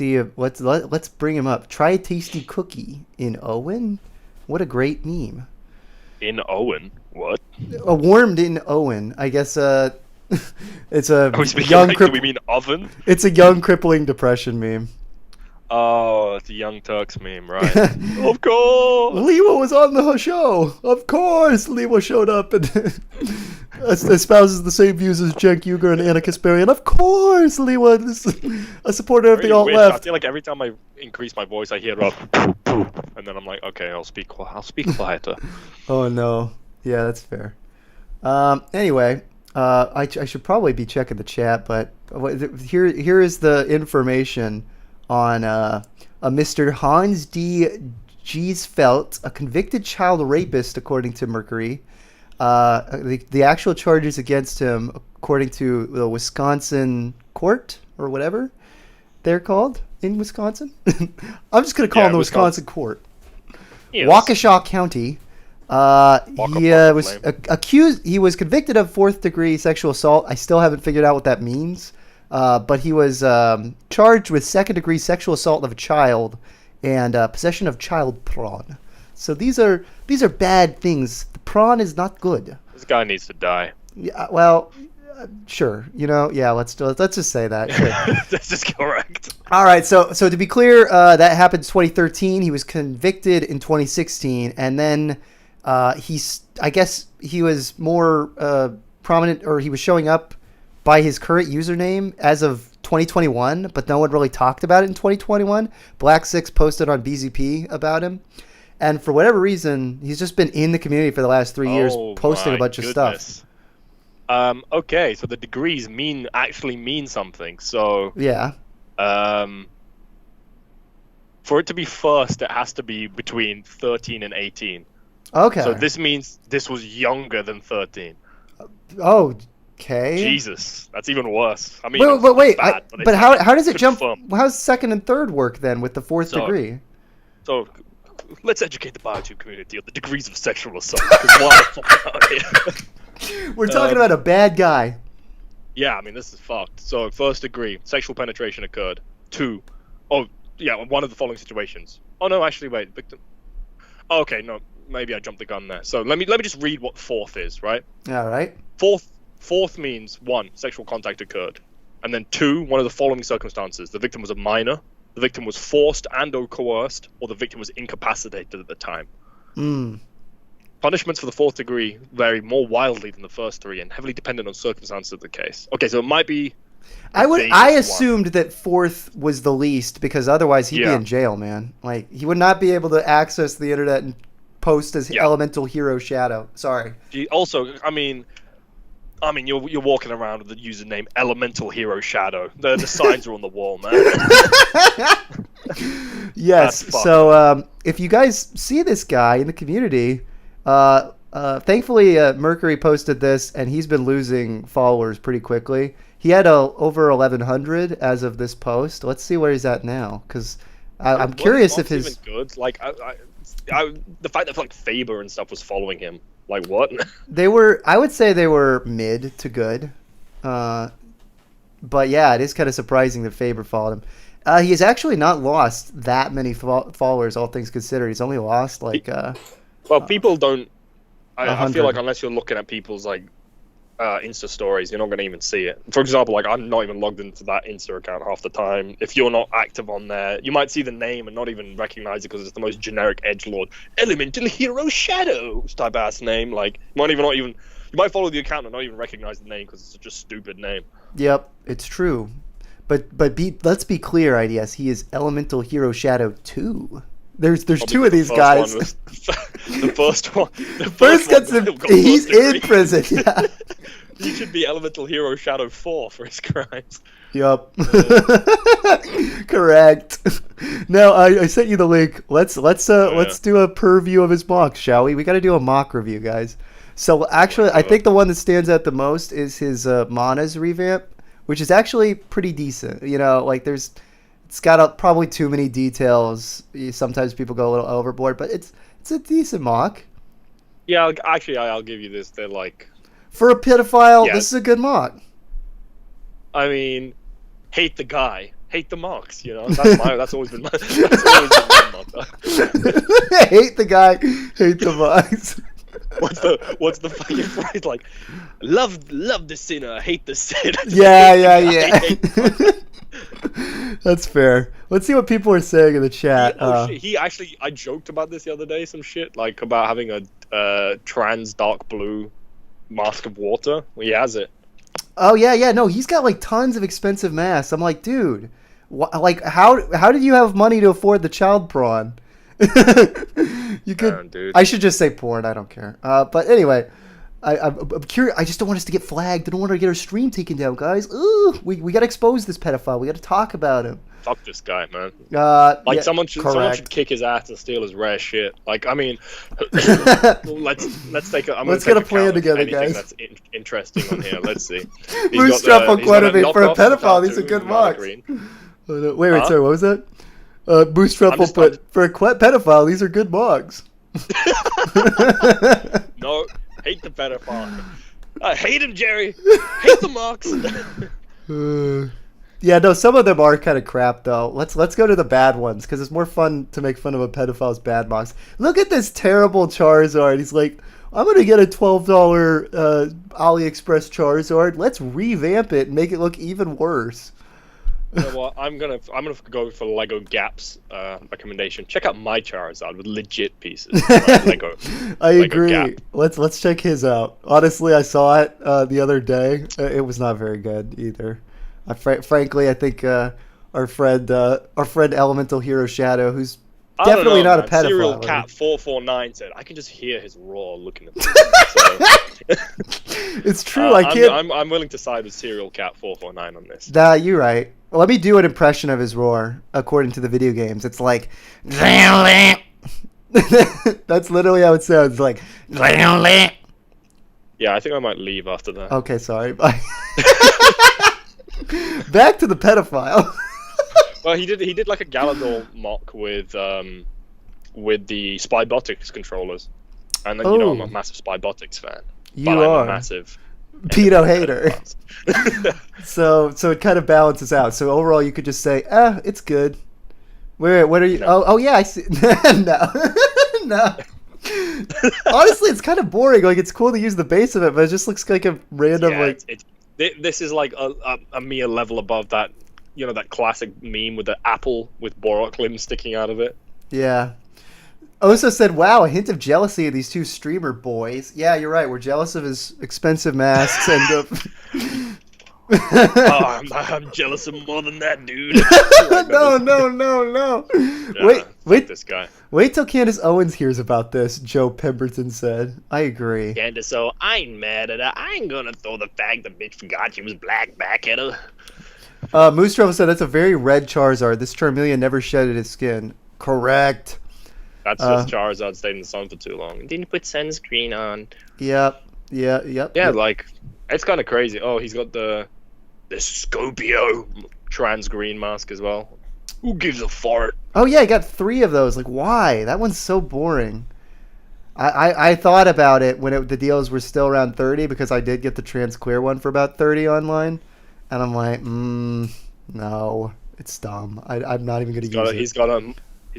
bring him up. Try a tasty cookie in Owen. What a great meme. In Owen, what? A warmed in Owen. I guess. It's a young. Do we mean oven? It's a young crippling depression meme. Oh, it's a Young Turks meme, right? Of course. Lewa was on the show. Of course, Lewa showed up and espouses the same views as Cenk Uygur and Anna Kasparian. Of course, Lewa is a supporter of the alt left. I feel like every time I increase my voice, I hear a poop, poop, and then I'm like, okay, I'll speak quieter. Oh no, yeah, that's fair. Anyway, I should probably be checking the chat, but here is the information on a Mr. Hans D. Giesfeld, a convicted child rapist, according to Mercury. The actual charges against him, according to the Wisconsin court, or whatever they're called in Wisconsin. I'm just going to call them the Wisconsin court. Yes. Waukesha County. He was accused. He was convicted of 4th-degree sexual assault. I still haven't figured out what that means. But he was charged with 2nd-degree sexual assault of a child and possession of child prawn. So these are bad things. The prawn is not good. This guy needs to die. Yeah, well, sure. Yeah. Let's just say that. Sure. This is correct. All right. So to be clear, that happened in 2013. He was convicted in 2016, and then I guess he was more prominent, or he was showing up by his current username as of 2021, but no one really talked about it in 2021. Black Six posted on BZP about him, and for whatever reason, he's just been in the community for the last 3 years, posting a bunch of stuff. Okay, so the degrees actually mean something. So yeah. For it to be first, it has to be between 13 and 18. Okay. So this means this was younger than 13. Oh, Okay. Jesus, that's even worse. I mean, Wait. bad, But how does it jump? confirm. How's second and third work then with the fourth So- degree? So, let's educate the biotube community on the degrees of sexual assault. Because why the fuck out here? We're talking about a bad guy. Yeah, I mean, this is fucked. So, first degree, sexual penetration occurred. 2, one of the following situations. Oh no, actually, wait, victim. Oh, okay, no, maybe I jumped the gun there. So let me just read what fourth is, right? All right. Fourth means 1, sexual contact occurred, and then 2, one of the following circumstances: the victim was a minor, the victim was forced and/or coerced, or the victim was incapacitated at the time. Punishments for the fourth degree vary more wildly than the first 3 and heavily dependent on circumstances of the case. Okay, so it might be. I assumed that fourth was the least because otherwise he'd be in jail, man. Like he would not be able to access the internet and post his elemental hero shadow. Sorry. Also, I mean, you're walking around with the username Elemental Hero Shadow. The signs are on the wall, man. Yes. So if you guys see this guy in the community, thankfully Mercury posted this and he's been losing followers pretty quickly. He had over 1,100 as of this post. Let's see where he's at now, because I'm curious if his even good. Like the fact that like Faber and stuff was following him. Like what? I would say they were mid to good. But yeah, it is kind of surprising that Faber followed him. He has actually not lost that many followers, all things considered. He's only lost like well, people don't. I 100. feel like unless you're looking at people's like Insta stories, you're not going to even see it. For example, like I'm not even logged into that Insta account half the time. If you're not active on there, you might see the name and not even recognize it because it's the most generic edgelord Elemental Hero Shadow type ass name. Like you might follow the account and not even recognize the name because it's such a stupid name. Yep, it's true. But let's be clear, IDS. He is Elemental Hero Shadow 2. There's Probably two of these guys. The first one. First gets him. He's in prison. Yeah. He should be Elemental Hero Shadow 4 for his crimes. Yup. Correct. No, I sent you the link. Let's do a purview of his mock, shall we? We got to do a mock review, guys. So actually, I think the one that stands out the most is his Mana's revamp, which is actually pretty decent. You know, like it's got probably too many details. Sometimes people go a little overboard, but it's a decent mock. Yeah, I'll give you this. They're like, for a pedophile, this is a good mock. I mean, hate the guy, hate the mocks. You know, that's always been my motto. Hate the guy, hate the mocks. What's the fucking phrase? Like, love the sinner, hate the sinner. Yeah. That's fair. Let's see what people are saying in the chat. I joked about this the other day. Some shit like about having a trans dark blue mask of water. He has it. Oh yeah. No, he's got like tons of expensive masks. I'm like, dude, like how did you have money to afford the child prawn? You could. Dude. I should just say porn. I don't care. But anyway. I'm curious. I just don't want us to get flagged. I don't want to get our stream taken down, guys. Ooh, we got to expose this pedophile. We got to talk about him. Fuck this guy, man. Someone should kick his ass and steal his rare shit. Like, I mean, let's take a. Let's get a plan together, guys. That's interesting on here. Let's see. Bootstrap on quite a bit for a pedophile. These are good mocks. Wait, sorry. What was that? Bootstrap will put for a pedophile. These are good mocks. No. Hate the pedophile. I hate him, Jerry. Hate the mocks. Yeah, no, some of them are kind of crap though. Let's go to the bad ones because it's more fun to make fun of a pedophile's bad mocks. Look at this terrible Charizard. He's like, I'm gonna get a $12 AliExpress Charizard. Let's revamp it and make it look even worse. You know what? I'm gonna go for Lego Gap's recommendation. Check out my Charizard with legit pieces. Lego. I agree. Gap. Let's check his out. Honestly, I saw it the other day. It was not very good either. Frankly, I think our friend Elemental Hero Shadow, who's definitely not a pedophile. Serial Cat 449 said, "I can just hear his roar looking at me." So, it's true. I can't. I'm willing to side with Serial Cat 449 on this. You're right. Well, let me do an impression of his roar according to the video games. It's like, that's literally how it sounds. Like, Yeah, I think I might leave after that. Okay, sorry. Bye. Back to the pedophile. Well, he did like a Galador mock with the Spybotics controllers, and then I'm a massive Spybotics fan. You but are I'm a massive pedo hater. So it kind of balances out. So overall, you could just say, it's good. What are you? No. Oh yeah, I see. No, no. Honestly, it's kind of boring. Like, it's cool to use the base of it, but it just looks like a random This is like a mere level above that. That classic meme with the apple with Borok limbs sticking out of it. Yeah. Osa said, "Wow, a hint of jealousy of these two streamer boys." Yeah, you're right. We're jealous of his expensive masks and. I'm jealous of more than that, dude. No. Yeah, wait. This guy. Wait till Candace Owens hears about this, Joe Pemberton said. I agree. Candace, so I ain't mad at her. I ain't gonna throw the fact the bitch forgot she was black back at her. Moose Trouble said, that's a very red Charizard. This Charmeleon never shedded his skin. Correct. That's just Charizard stayed in the sun for too long. Didn't put sunscreen on. Yep. Yeah, like, it's kind of crazy. Oh, he's got the Scopio trans green mask as well. Who gives a fart? Oh yeah, I got 3 of those. Like, why? That one's so boring. I thought about it when the deals were still around 30 because I did get the trans queer one for about 30 online, and I'm like, no, it's dumb. I'm not even gonna use it. He's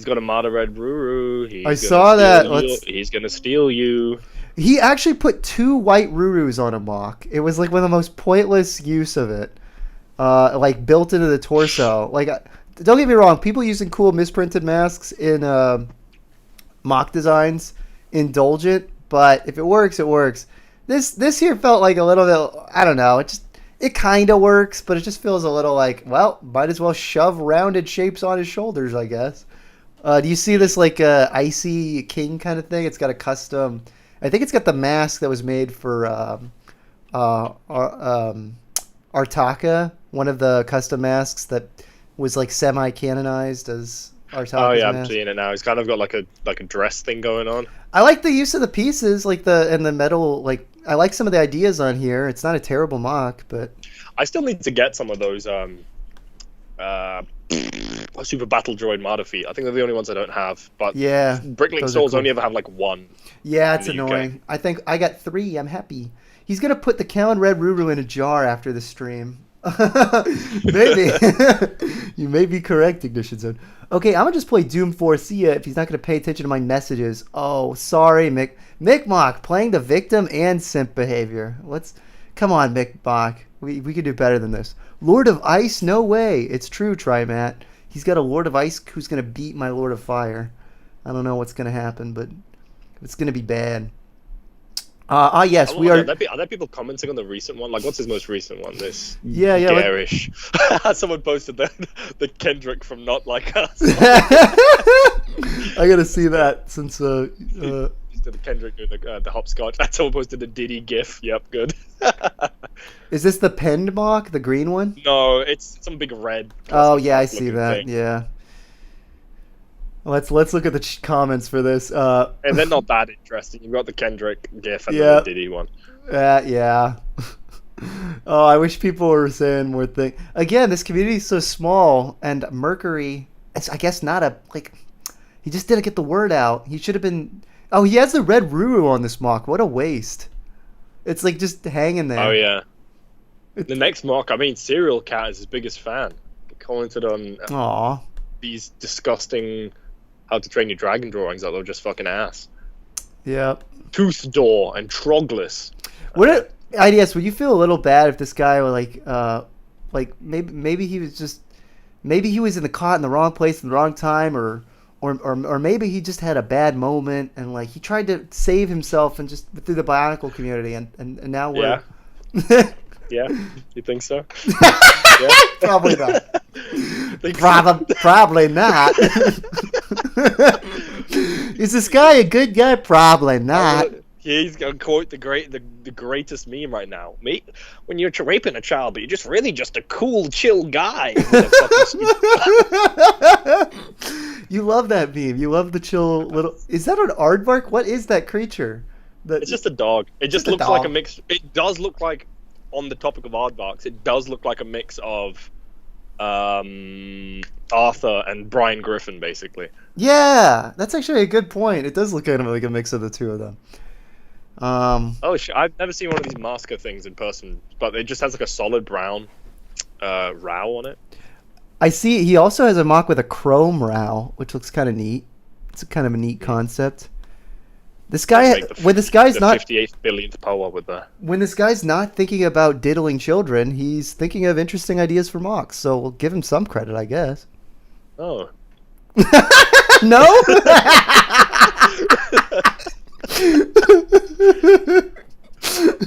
got a Mata Red Ruru. I saw that. He's gonna steal you. He actually put 2 white Rurus on a mock. It was like one of the most pointless use of it. Like built into the torso. Like, don't get me wrong, people using cool misprinted masks in mock designs, indulgent, but if it works, it works. This here felt like a little bit, I don't know, it kind of works, but it just feels a little like, well, might as well shove rounded shapes on his shoulders, I guess. Do you see this like Icy King kind of thing? It's got a custom, I think it's got the mask that was made for Artaka, one of the custom masks that was like semi-canonized as Artaka's Oh yeah, I'm mask. seeing it now. He's kind of got like a dress thing going on. I like the use of the pieces, like the metal. Like, I like some of the ideas on here. It's not a terrible mock, but I still need to get some of those Super Battle Droid Mata feet. I think they're the only ones I don't have. But yeah, Bricklink those are Souls cool. only ever have like 1. Yeah, it's in the UK. annoying. I think I got 3. I'm happy. He's gonna put the Callan Red Ruru in a jar after the stream. Maybe. You may be correct, Ignition Zone. Okay, I'm gonna just play Doom 4. See ya if he's not gonna pay attention to my messages. Oh, sorry, Mick. Mick Mock playing the victim and simp behavior. Come on, Mick Mock. We could do better than this. Lord of Ice? No way. It's true, Trimat. He's got a Lord of Ice who's gonna beat my Lord of Fire. I don't know what's gonna happen, but it's gonna be bad. Yes, we are. Are there people commenting on the recent one? Like, what's his most recent one? This Yeah. garish. Someone posted the Kendrick from Not Like Us. I gotta see that since The Kendrick doing the hopscotch. And someone posted the Diddy gif. Yep, good. Is this the penned mock, the green one? No, it's some big red. Oh yeah, I see looking that. thing. Yeah. Let's look at the comments for this. And they're not that interesting. You've got the Kendrick gif and Yeah. the Diddy one. Yeah. Oh, I wish people were saying more things. Again, this community is so small, and Mercury, it's, I guess, not a, like, he just didn't get the word out. He should have been, oh, he has the red Ruru on this mock. What a waste. It's like just hanging there. Oh, yeah. The next mock, I mean, Serial Cat is his biggest fan. He commented on Aw. these disgusting How to Train Your Dragon drawings that were just fucking ass. Yep. Tooth Door and Trogless. IDS, would you feel a little bad if this guy were like maybe he was caught in the wrong place in the wrong time, or maybe he just had a bad moment and like he tried to save himself and just through the Bionicle community and now we're Yeah, you think so? Yeah. Probably not. Probably not. Is this guy a good guy? Probably not. He's gonna quote the greatest meme right now. Mate, when you're raping a child, but you're just really just a cool, chill guy. You love that meme. You love the chill little. Is that an aardvark? What is that creature? That, It's just a dog. It just Just a looks like a dog. mix. It does look like, on the topic of aardvarks, it does look like a mix of Arthur and Brian Griffin, basically. yeah, that's actually a good point. It does look kind of like a mix of the two of them. Oh, I've never seen one of these masker things in person, but it just has like a solid brown row on it. I see he also has a mock with a chrome row, which looks kind of neat. It's kind of a neat concept. This guy, Make the when this guy's the not 58th billionth power with the. when this guy's not thinking about diddling children, he's thinking of interesting ideas for mocks. So we'll give him some credit, I guess. Oh. No.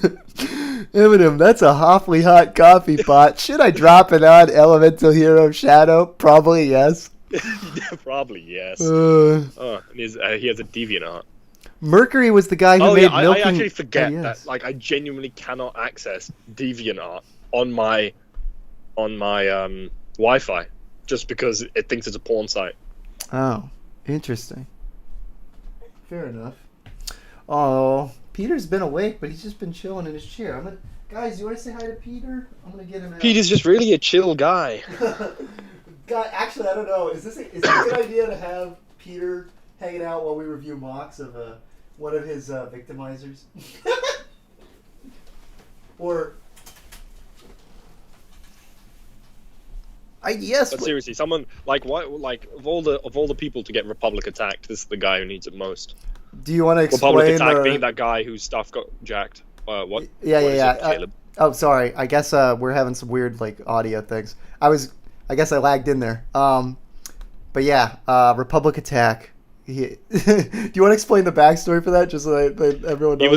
Eminem, that's a awfully hot coffee pot. Should I drop it on Elemental Hero Shadow? Probably yes. Probably yes. Uh, Oh, and he has a deviant art. Mercury was the guy who Oh made yeah, I milking. actually forget Oh, yes. that. Like, I genuinely cannot access DeviantArt on my Wi-Fi just because it thinks it's a porn site. Oh, interesting. Fair enough. Oh, Peter's been awake, but he's just been chilling in his chair. Guys, you want to say hi to Peter? I'm gonna get him out. Peter's just really a chill guy. God, actually, I don't know. Is it a good idea to have Peter hanging out while we review mocks of one of his victimizers? Or yes. But seriously, someone like why? Like of all the people to get Republic attacked, this is the guy who needs it most. Do you want to Republic explain? attack being that guy whose stuff got jacked. What? Yeah, What is yeah, it, yeah. Caleb? Oh, sorry. I guess we're having some weird like audio things. I guess I lagged in there. But yeah, Republic attack. Do you want to explain the backstory for that, just so that everyone knows?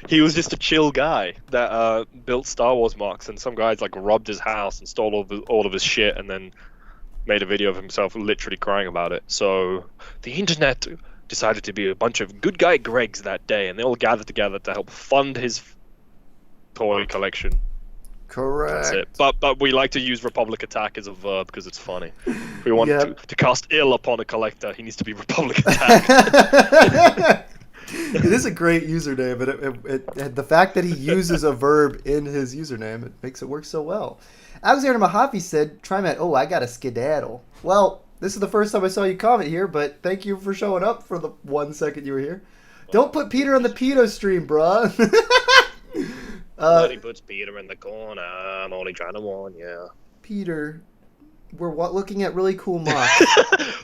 He was just a chill guy that built Star Wars mocks, and some guys like robbed his house and stole all of his shit, and then made a video of himself literally crying about it. So the internet decided to be a bunch of good guy Gregs that day, and they all gathered together to help fund his toy collection. Correct. That's it. But we like to use Republic Attack as a verb because it's funny. If we want Yep. to cast ill upon a collector, he needs to be Republic Attack. It is a great username, but the fact that he uses a verb in his username, it makes it work so well. Alexander Mojave said, "Trimat, oh, I got a skedaddle." Well, this is the first time I saw you comment here, but thank you for showing up for the 1 second you were here. Don't put Peter on the pedo stream, bruh. Somebody puts Peter in the corner. I'm only trying to warn you. Peter, we're looking at really cool mocks.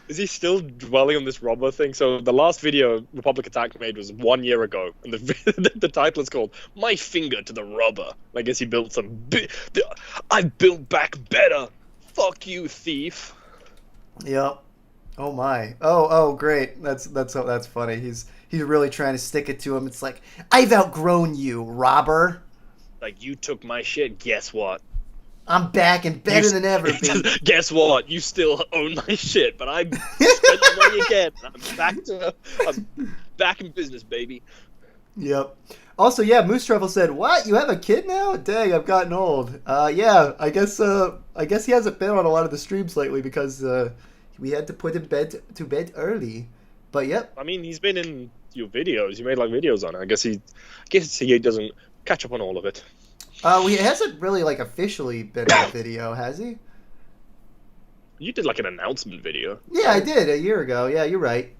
Is he still dwelling on this robber thing? So the last video Republic Attack made was 1 year ago, and the title is called "My Finger to the Rubber." I guess he built I built back better. Fuck you, thief. Yep. Oh my. Oh, great. That's funny. He's really trying to stick it to him. It's like, I've outgrown you, robber. Like, you took my shit. Guess what? I'm back and better than ever, baby. Guess what? You still own my shit, but I spent the money again. I'm back in business, baby. Yep. Also, yeah, Moose Truffle said, "What? You have a kid now? Dang, I've gotten old." Yeah, I guess he hasn't been on a lot of the streams lately because we had to put him to bed early. But yep. I mean, he's been in your videos. You made like videos on it. I guess he doesn't catch up on all of it. He hasn't really like officially been in a video, has he? You did like an announcement video. Yeah, I did a year ago. Yeah, you're right.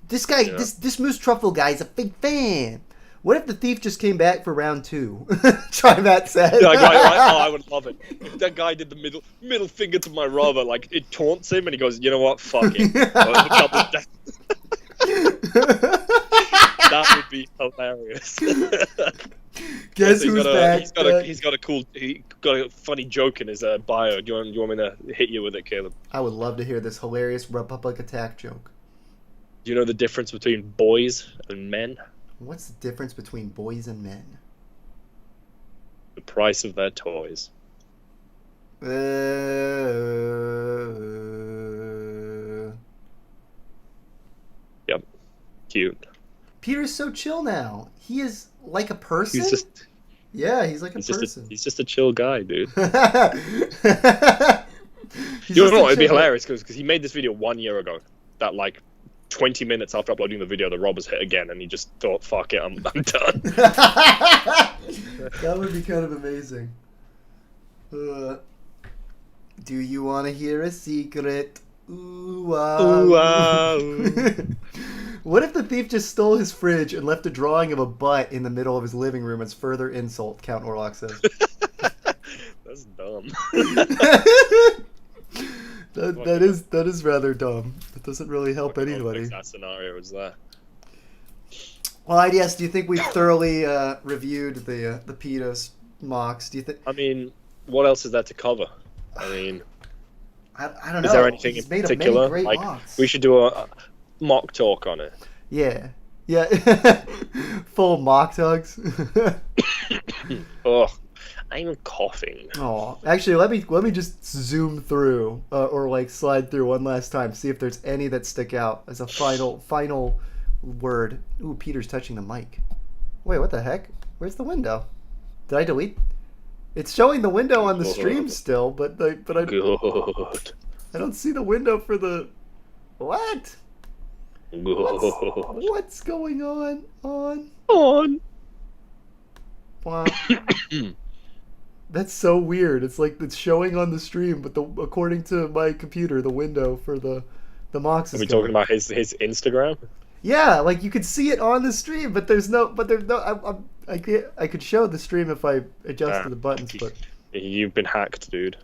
This guy, Yeah. this Moose Truffle guy is a big fan. What if the thief just came back for round 2? Try that said. Yeah, I would love it. If that guy did the middle finger to my robber, like it taunts him, and he goes, "You know what? Fuck it." That would be hilarious. Guess who's back? He's got a funny joke in his bio. Do you want me to hit you with it, Caleb? I would love to hear this hilarious Republic attack joke. Do you know the difference between boys and men? What's the difference between boys and men? The price of their toys. Yep. Cute. Peter's so chill now. He is like a person. He's just like a person. he's just a chill guy, dude. He's You just know a what? It'd be chill- hilarious because he made this video 1 year ago that like 20 minutes after uploading the video, the robbers hit again, and he just thought, "Fuck it, I'm done." That would be kind of amazing. Do you want to hear a secret? Ooh, Ooh, wow. What if the thief just stole his fridge and left a drawing of a butt in the middle of his living room as further insult? Count Orlock says. That's dumb. that is rather dumb. It doesn't really help Fucking anybody. fix that scenario is there. Well, IDS, do you think we've thoroughly reviewed the pedos mocks? Do you think? I mean, what else is there to cover? I mean, I don't know. is there anything He's in made particular? Many great Like, mocks. we should do a mock talk on it. Yeah. Full mock tugs. Ugh, I'm coughing. Oh, actually, let me just zoom through or like slide through one last time, see if there's any that stick out as a final word. Ooh, Peter's touching the mic. Wait, what the heck? Where's the window? Did I delete? It's showing the window on the stream still, but I Good. don't see the window for the what? Good. What's going on? On. Wow. That's so weird. It's like it's showing on the stream, but according to my computer, the window for the mocks is Are we talking about his Instagram? Yeah, like you could see it on the stream, but there's no. I could show the stream if I adjusted the buttons, but You've been hacked, dude.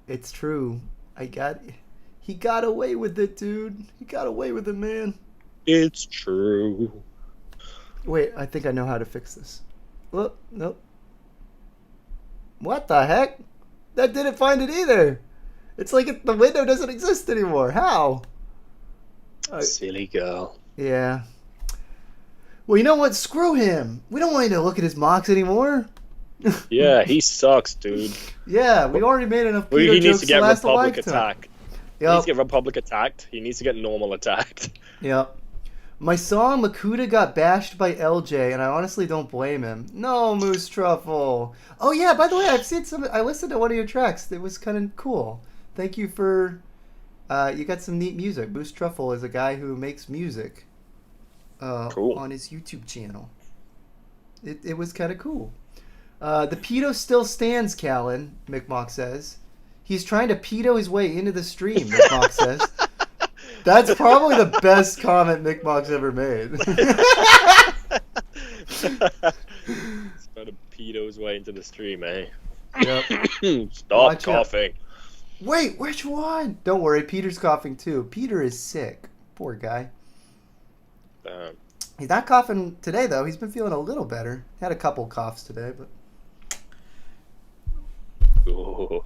it's true. He got away with it, dude. He got away with it, man. It's true. Wait, I think I know how to fix this. Look, nope. What the heck? That didn't find it either. It's like the window doesn't exist anymore. How? Silly girl. Yeah. Well, you know what? Screw him. We don't want you to look at his mocks anymore. Yeah, he sucks, dude. Yeah, we already made enough pedo He needs jokes to get last a Republic lifetime. attacked. He needs Yep. to get Republic attacked. He needs to get normal attacked. Yep. My song Makuta got bashed by LJ, and I honestly don't blame him. No, Moose Truffle. Oh yeah, by the way, I listened to one of your tracks. It was kind of cool. Thank you for. You got some neat music. Moose Truffle is a guy who makes music. Cool. On his YouTube channel. It was kind of cool. The pedo still stands, Callan, McMock says. He's trying to pedo his way into the stream, McMock says. That's probably the best comment Mick ever made. He's trying to pedo his way into the stream, eh? Yep. Stop Watch out. coughing. Wait, which one? Don't worry, Peter's coughing too. Peter is sick. Poor guy. Damn. He's not coughing today, though. He's been feeling a little better. Had a couple coughs today, but... Good.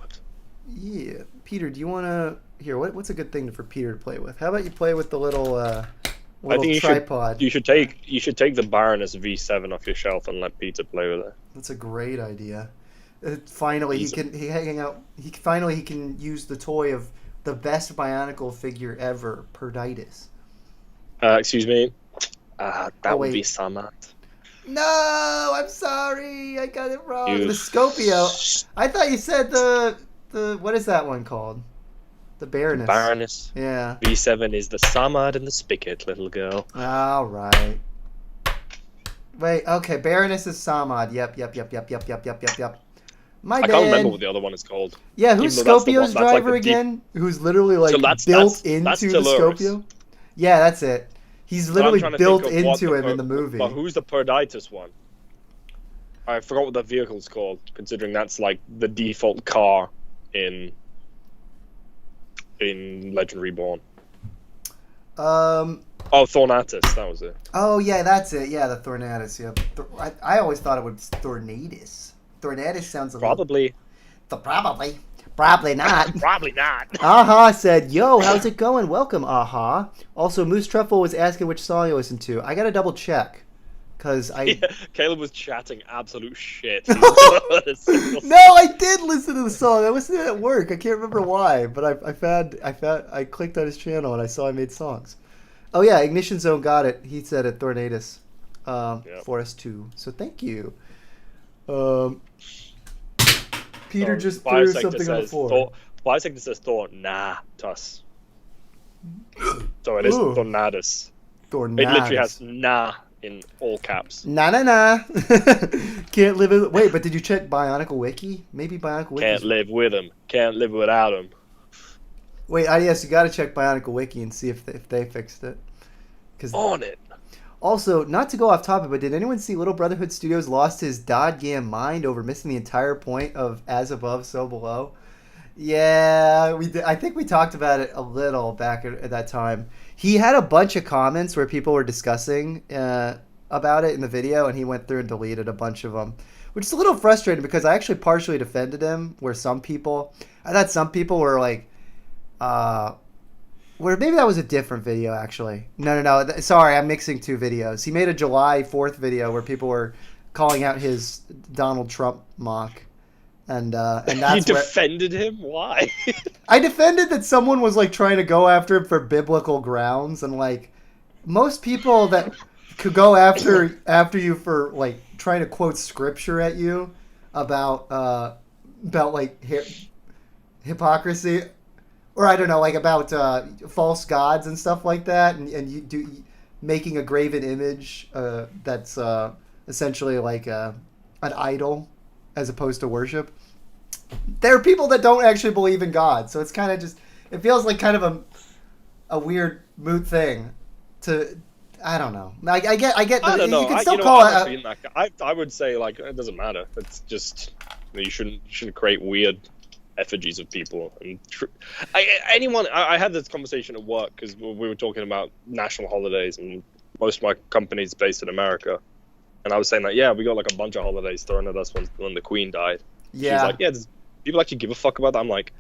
Yeah. Peter, do you want to... Here, what's a good thing for Peter to play with? How about you play with the little tripod? You should take the Baroness V7 off your shelf and let Peter play with it. That's a great idea. Finally, he can use the toy of the best Bionicle figure ever, Perditis. Excuse me. That would wait. be Samat. No, I'm sorry. I got it wrong. You- The Scopio. I thought you said the what is that one called? The Baroness. Baroness Yeah. V7 is the Samad and the Spigot, little girl. All right. Wait. Okay. Baroness is Samad. Yep. My I bad. can't remember what the other one is called. Yeah. Who's Even though that's the Scopio's one- that's like driver the deep- again? Who's literally like So that's built into that's the Dolores. Scopio? Yeah, that's it. He's But I'm literally trying to built think of what into him in the movie. But who's the Perditis one? I forgot what the vehicle's called, considering that's like the default car in Legend Reborn. Oh, Thornatus, that was it. Oh yeah, that's it. Yeah, the Thornatus. Yeah, I always thought it was Thornatus. Thornatus sounds a Probably. Probably not. Probably not. Aha said, "Yo, how's it going? Welcome, Aha." Also, Moose Truffle was asking which song you listened to. I gotta double check, cause I. Yeah, Caleb was chatting absolute shit. No, I did listen to the song. I listened to it at work. I can't remember why, but I clicked on his channel and I saw I made songs. Oh yeah, Ignition Zone got it. He said it. Thornatus, Yep. for us too. So thank you. Peter just threw something on the floor. Biosector says Thor, nah, Tuss. So it is Ooh. tornados. Tornadoes. It literally has "nah" in all caps. Nah, nah, nah. Can't live with... Wait, but did you check Bionicle Wiki? Maybe Bionicle Wiki... Can't live with them. Can't live without them. Wait, yes, you got to check Bionicle Wiki and see if they fixed it. 'Cause... On it. Also, not to go off topic, but did anyone see Little Brotherhood Studios lost his dodgam mind over missing the entire point of as above, so below? Yeah, we did. I think we talked about it a little back at that time. He had a bunch of comments where people were discussing about it in the video, and he went through and deleted a bunch of them, which is a little frustrating because I actually partially defended him. I thought some people were like, where maybe that was a different video actually. No. Sorry, I'm mixing two videos. He made a July 4th video where people were calling out his Donald Trump mock. And that's you defended him? Why? I defended that someone was like trying to go after him for biblical grounds, and like most people that could go after you for like trying to quote scripture at you about like hypocrisy, or I don't know, like about false gods and stuff like that, and you do making a graven image that's essentially like an idol as opposed to worship. There are people that don't actually believe in God, so it's kind of just, it feels like kind of a weird moot thing to, I don't know. I get. I don't know. You can still call it. I would say like it doesn't matter. It's just you shouldn't create weird effigies of people. And I had this conversation at work because we were talking about national holidays, and most of my company's based in America, and I was saying that we got like a bunch of holidays thrown at us when the Queen died. Yeah. She's like, does people actually give a fuck about that? I'm like,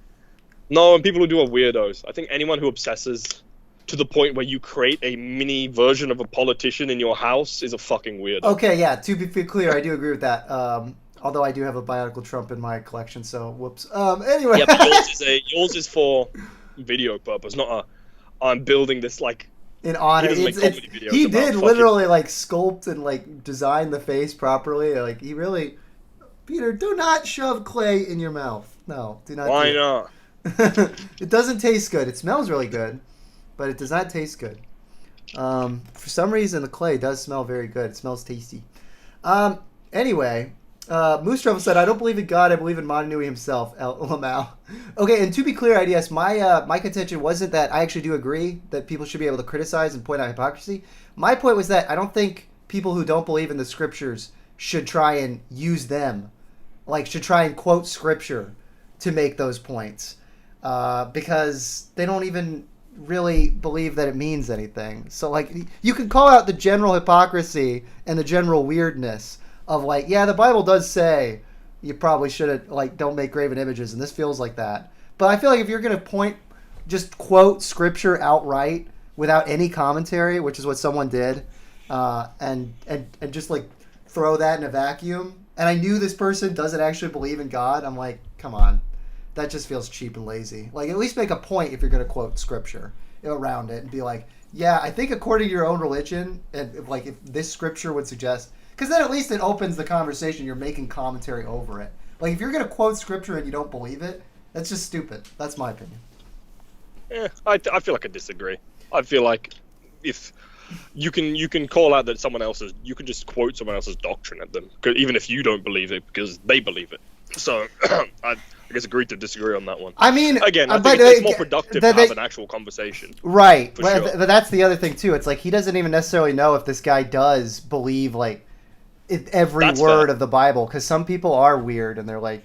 no, and people who do are weirdos. I think anyone who obsesses to the point where you create a mini version of a politician in your house is a fucking weirdo. Okay, yeah, to be clear, I do agree with that. Although I do have a Bionicle Trump in my collection, so whoops. Anyway. Yeah, but yours is for video purpose, not I'm building this like in honor. He did literally like sculpt and like design the face properly. Like he really... Peter, do not shove clay in your mouth. No, do not. Why not? It doesn't taste good. It smells really good, but it does not taste good. For some reason, the clay does smell very good. It smells tasty. Anyway, Moose Truffle said, I don't believe in God. I believe in Montanui himself, Lamau. Okay, and to be clear, IDS, my contention wasn't that I actually do agree that people should be able to criticize and point out hypocrisy. My point was that I don't think people who don't believe in the scriptures should try and use them. Like, should try and quote scripture to make those points. Because they don't even really believe that it means anything. So, like, you can call out the general hypocrisy and the general weirdness of, like, yeah, the Bible does say you probably shouldn't, like, don't make graven images, and this feels like that. But I feel like if you're going to just quote scripture outright without any commentary, which is what someone did, and just, like, throw that in a vacuum, and I knew this person doesn't actually believe in God, I'm like, come on. That just feels cheap and lazy. Like, at least make a point if you're going to quote scripture around it and be like, yeah, I think according to your own religion, and if this scripture would suggest, because then at least it opens the conversation, you're making commentary over it. Like, if you're going to quote scripture and you don't believe it, that's just stupid. That's my opinion. Yeah, I feel like I disagree. I feel like if you can call out that you can just quote someone else's doctrine at them, even if you don't believe it, because they believe it. So I guess agree to disagree on that one. I mean, again, I think it's more productive to have an actual conversation. Right. Sure. But that's the other thing too. It's like he doesn't even necessarily know if this guy does believe like every word of the Bible, because some people are weird and they're like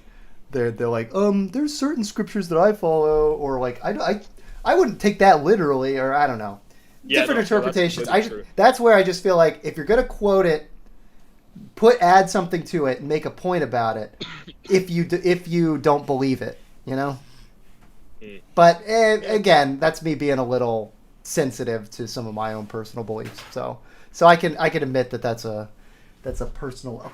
there's certain scriptures that I follow, or like I wouldn't take that literally, or I don't know. Different interpretations. That's where I just feel like if you're gonna quote it, add something to it and make a point about it. If you don't believe it, you know. But again, that's me being a little sensitive to some of my own personal beliefs. So I can admit that's a personal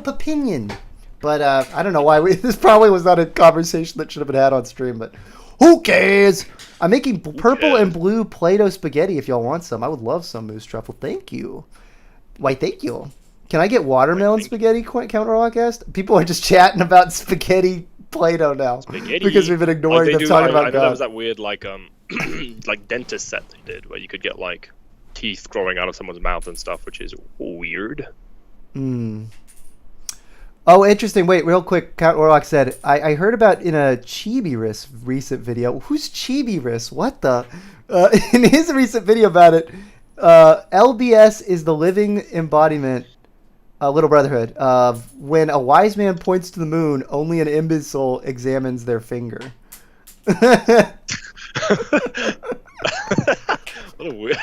opinion. But I don't know why this probably was not a conversation that should have been had on stream. But who cares? I'm making purple and blue Play-Doh spaghetti if y'all want some. I would love some, Moose Truffle. Thank you. Why, thank you. Can I get watermelon spaghetti counter-podcast? People are just chatting about spaghetti Play-Doh now. Because we've been ignoring them talking about God. I know there was that weird, like, like dentist set they did, where you could get like teeth growing out of someone's mouth and stuff, which is weird. Hmm. Oh, interesting. Wait, real quick. Count Orlock said, I heard about in a Chibi-Riss recent video. Who's Chibi-Riss? What the? In his recent video about it, LBS is the living embodiment, Little Brotherhood, of when a wise man points to the moon, only an imbecile examines their finger. What a weird.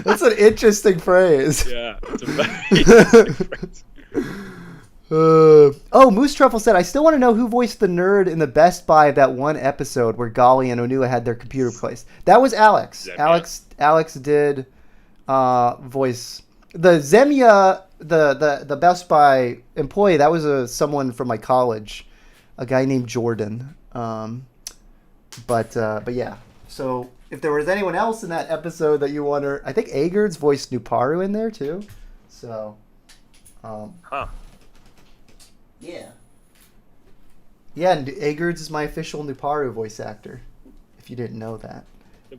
That's an interesting phrase. Yeah, it's a very interesting phrase. Oh, Moose Truffle said, I still want to know who voiced the nerd in the Best Buy of that one episode where Golly and Onua had their computer replaced. That was Alex. Zemia. Alex did voice the Zemia, the Best Buy employee. That was someone from my college, a guy named Jordan. But yeah. So if there was anyone else in that episode that you wonder, I think Agard's voiced Nuparu in there too. So, Huh. yeah. Yeah, and Agard's is my official Nuparu voice actor, if you didn't know that.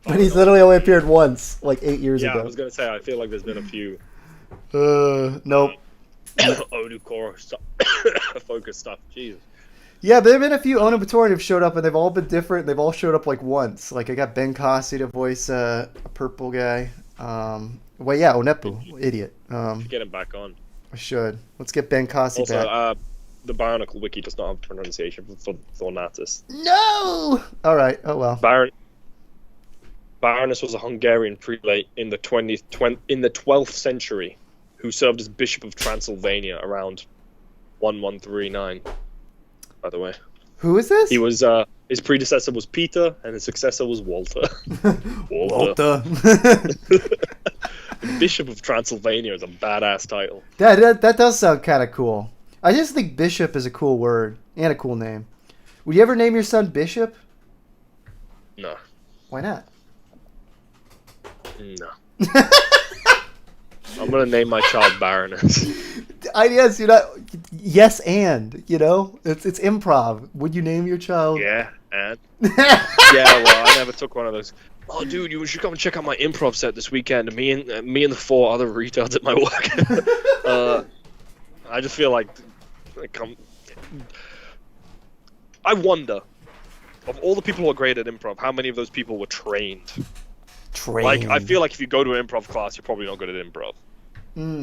But he's literally only appeared once, like 8 years ago. Yeah, I was gonna say I feel like there's been a few Nope. Onukor focus stuff. Jesus. Yeah, there have been a few Onobatori who've showed up, and they've all been different. They've all showed up like once. Like I got Ben Kasi to voice a purple guy. Well, yeah, Onepu, idiot. Should get him back on. I should. Let's get Ben Kasi Also, back. the Bionicle wiki does not have pronunciation for Thornatus. No. All right. Oh well. Baroness was a Hungarian prelate in the 12th century, who served as Bishop of Transylvania around 1139. By the way, Who is this? he was his predecessor was Peter, and his successor was Walter. Walter. Bishop of Transylvania is a badass title. That does sound kind of cool. I just think Bishop is a cool word and a cool name. Would you ever name your son Bishop? No, Why not? no. I'm gonna name my child Baroness. Yes, you're not. Yes, and it's improv. Would you name your child? Yeah, and yeah, well, I never took one of those. Oh, dude, you should come and check out my improv set this weekend. Me and the 4 other retards at my work. I just feel like I wonder, of all the people who are great at improv, how many of those people were trained? Like, I feel like if you go to an improv class, you're probably not good at improv.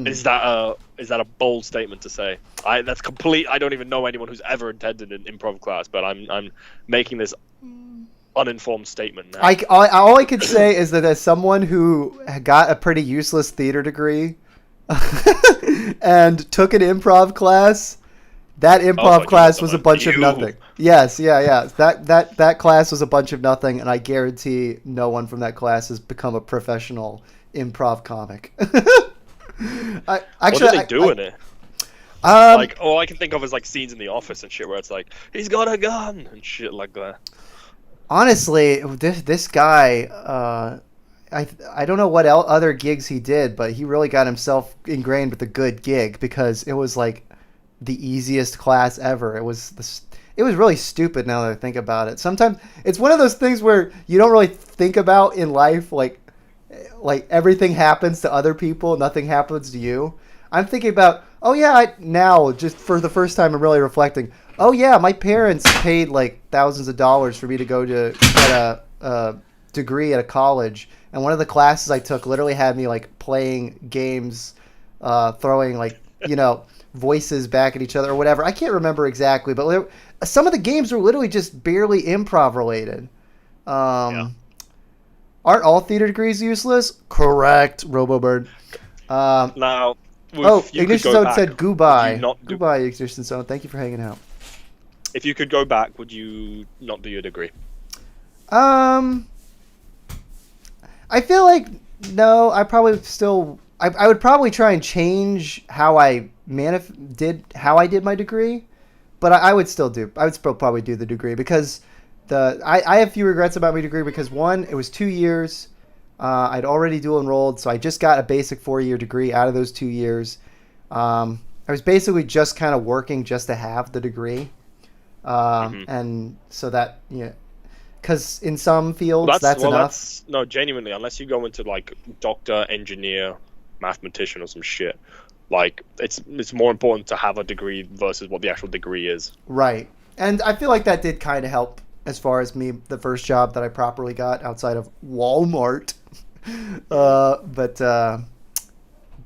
Is that a bold statement to say? That's complete. I don't even know anyone who's ever attended an improv class, but I'm making this uninformed statement now. All I could say is that as someone who got a pretty useless theater degree and took an improv class, that improv class was a bunch of nothing. Yes, yeah. That class was a bunch of nothing, and I guarantee no one from that class has become a professional improv comic. What do they do in it? Like, all I can think of is like scenes in The Office and shit where it's like, he's got a gun and shit like that. Honestly, this guy, I don't know what other gigs he did, but he really got himself ingrained with a good gig because it was like the easiest class ever. It was really stupid now that I think about it. Sometimes it's one of those things where you don't really think about in life, like everything happens to other people, nothing happens to you. I'm thinking about, oh yeah, now just for the first time I'm really reflecting. Oh yeah, my parents paid like thousands of dollars for me to go to get a degree at a college, and one of the classes I took literally had me like playing games, throwing like voices back at each other or whatever. I can't remember exactly, but some of the games were literally just barely improv related. Yeah. Aren't all theater degrees useless? Correct, RoboBird. Now, Ignition Zone said goodbye. Goodbye, Ignition Zone. Thank you for hanging out. If you could go back, would you not do your degree? I feel like no. I probably still. I would probably try and change how I did my degree, but I would still do. I would still probably do the degree because I have few regrets about my degree because one, it was 2 years. I'd already dual enrolled, so I just got a basic 4-year degree out of those 2 years. I was basically just kind of working just to have the degree, and so that Because in some fields, that's enough. No, genuinely, unless you go into like doctor, engineer, mathematician, or some shit, like it's more important to have a degree versus what the actual degree is. Right. And I feel like that did kind of help as far as me, the first job that I properly got outside of Walmart.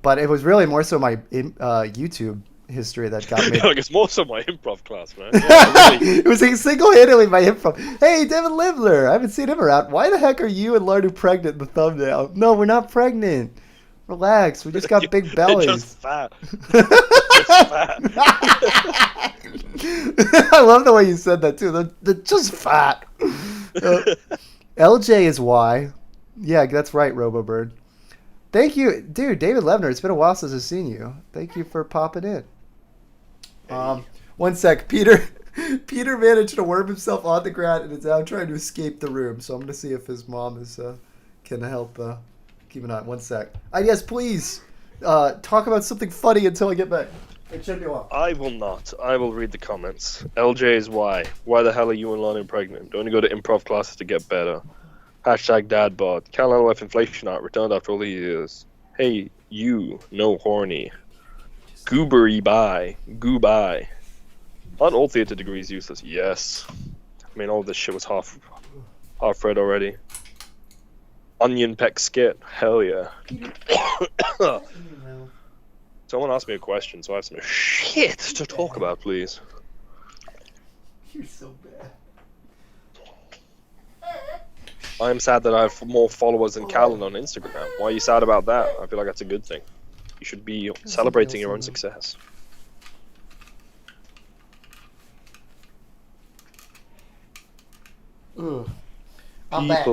But it was really more so my YouTube history that got me. Like, it's more so my improv class, man. Yeah, really. It was single-handedly my improv. Hey, David Livler, I haven't seen him around. Why the heck are you and Lardu pregnant in the thumbnail? No, we're not pregnant. Relax, we just got big bellies. You're just fat. Just fat. I love the way you said that too. They're just fat. LJ is why. Yeah, that's right, RoboBird. Thank you, dude, David Levner. It's been a while since I've seen you. Thank you for popping in. One sec, Peter. Peter managed to worm himself on the ground and is now trying to escape the room. So I'm gonna see if his mom is can help. Keep an eye. One sec. Yes, please. Talk about something funny until I get back. It should be long. I will not. I will read the comments. LJ is why. Why the hell are you and Lonnie pregnant? Don't you go to improv classes to get better? Hashtag dadbod. Cal LF inflation art returned after all these years. Hey, you, no horny. Goobery bye. Goodbye. Aren't all theater degrees useless? Yes. I mean, all this shit was half read already. Onion peck skit. Hell yeah. Someone asked me a question, so I have some shit to talk about, please. You're so bad. I am sad that I have more followers than Callan on Instagram. Why are you sad about that? I feel like that's a good thing. You should be celebrating your own success. Ugh. I'm back.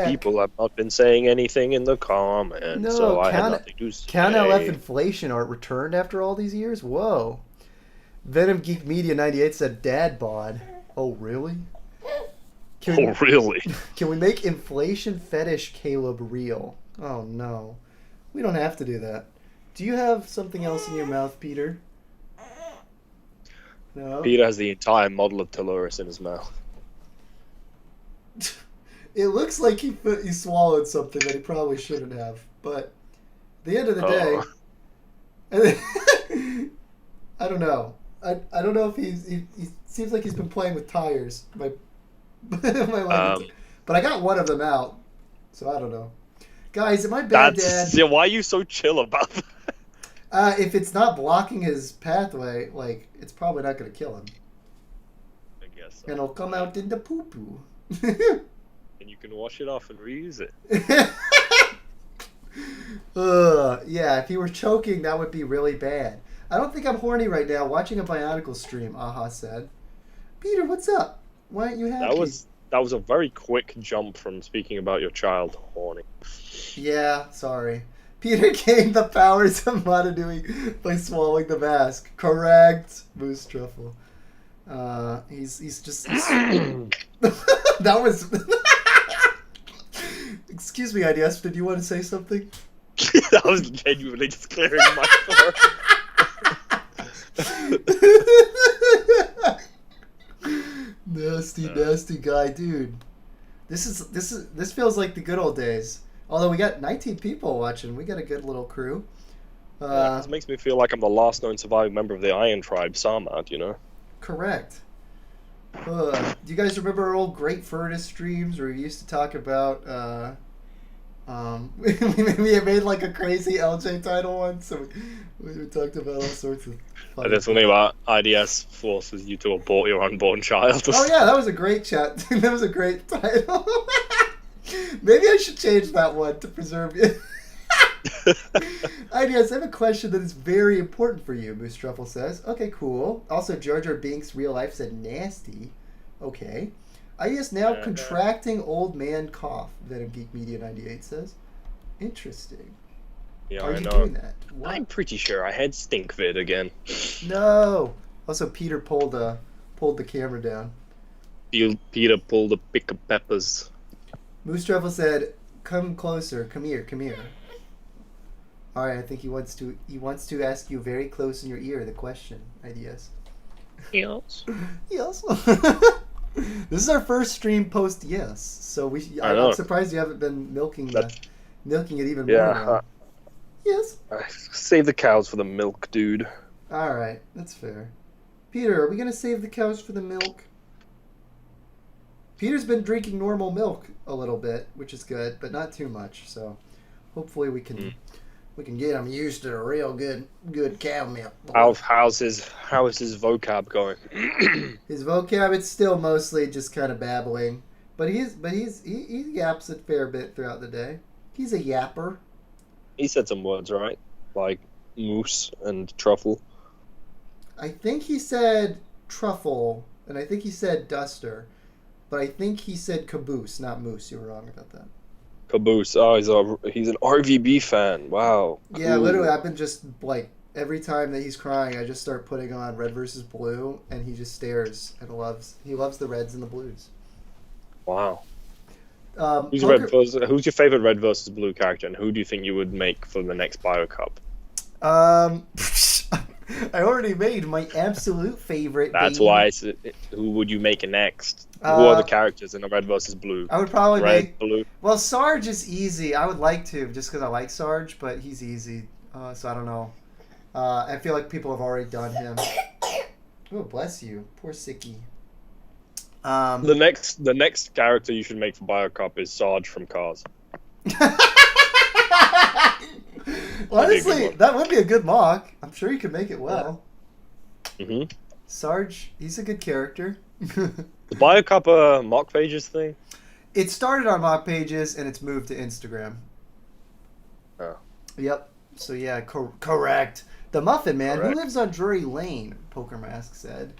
People have not been saying anything in the comments, so I had nothing to say. Count LF inflation art returned after all these years? Whoa. Venom Geek Media 98 said dad bod. Oh, really? Really? Can we make inflation fetish Caleb real? Oh, no. We don't have to do that. Do you have something else in your mouth, Peter? No? Peter has the entire model of Tellurus in his mouth. It looks like he swallowed something that he probably shouldn't have, but at the end of the day, I don't know. I don't know if he seems like he's been playing with tires. But I got one of them out, so I don't know. Guys, am I bad, Dad? Yeah, why are you so chill about that? If it's not blocking his pathway, like, it's probably not going to kill him. I guess so. And it'll come out in the poo-poo. And you can wash it off and reuse it. Yeah, if he were choking, that would be really bad. I don't think I'm horny right now watching a Bionicle stream, Aha said. Peter, what's up? Why aren't you happy? That was a very quick jump from speaking about your child horny. Yeah, sorry. Peter gained the powers of Monadui by swallowing the mask. Correct, Moose Truffle. He's just... That was... Excuse me, IDS, did you want to say something? That was genuinely just clearing my throat. Nasty guy, dude. This feels like the good old days. Although we got 19 people watching, we got a good little crew. This makes me feel like I'm the last known surviving member of the Iron Tribe, Sarmat, you know? Correct. Do you guys remember our old Great Furnace streams where we used to talk about we made like a crazy LJ title once, so we talked about all sorts of fun. And it's something about IDS forces you to abort your unborn child. Oh yeah, that was a great chat. That was a great title. Maybe I should change that one to preserve you. IDS, I have a question that is very important for you, Moose Truffle says. Okay, cool. Also, Jar Jar Binks real life said nasty. Okay. IDS now contracting old man cough, Venom Geek Media 98 says. Interesting. Yeah, Are I you know. doing that? What? I'm pretty sure I had stink vid again. No. Also, Peter pulled the camera down. Peter pulled a pick of peppers. Moose Truffle said, "Come closer. Come here. All right, I think he wants to ask you very close in your ear the question. IDS. Yes. Yes. This is our first stream post yes, so I know. I'm surprised you haven't been milking it even more Yeah. now. Yes. Save the cows for the milk, dude. All right, that's fair. Peter, are we gonna save the cows for the milk? Peter's been drinking normal milk a little bit, which is good, but not too much. So hopefully we can get him used to the real good cow milk. How is his vocab going? His vocab, it's still mostly just kind of babbling, but he yaps a fair bit throughout the day. He's a yapper. He said some words, right? Like moose and truffle. I think he said truffle, and I think he said duster, but I think he said caboose, not moose. You were wrong about that. Caboose. Oh, he's an RVB fan. Wow. Yeah, Cool. literally, I've been just like every time that he's crying, I just start putting on Red versus Blue, and he just stares and he loves the Reds and the Blues. Wow. Who's Poker- your favorite Red versus Blue character, and who do you think you would make for the next BioCup? I already made my absolute favorite. That's baby. why. Who would you make next? Who are the characters in the Red versus Blue? I would probably make. Blue. Well, Sarge is easy. I would like to, just because I like Sarge, but he's easy. So I don't know. I feel like people have already done him. Oh, bless you, poor Sicky. The next character you should make for BioCup is Sarge from Cars. Honestly, that would be a good mock. I'm sure you could make it well. Mm-hmm. Sarge, he's a good character. The BioCup mock pages thing? It started on mock pages and it's moved to Instagram. Oh. Yep. So yeah, correct. The Muffin Man, Correct. who lives on Drury Lane, Poker Mask said.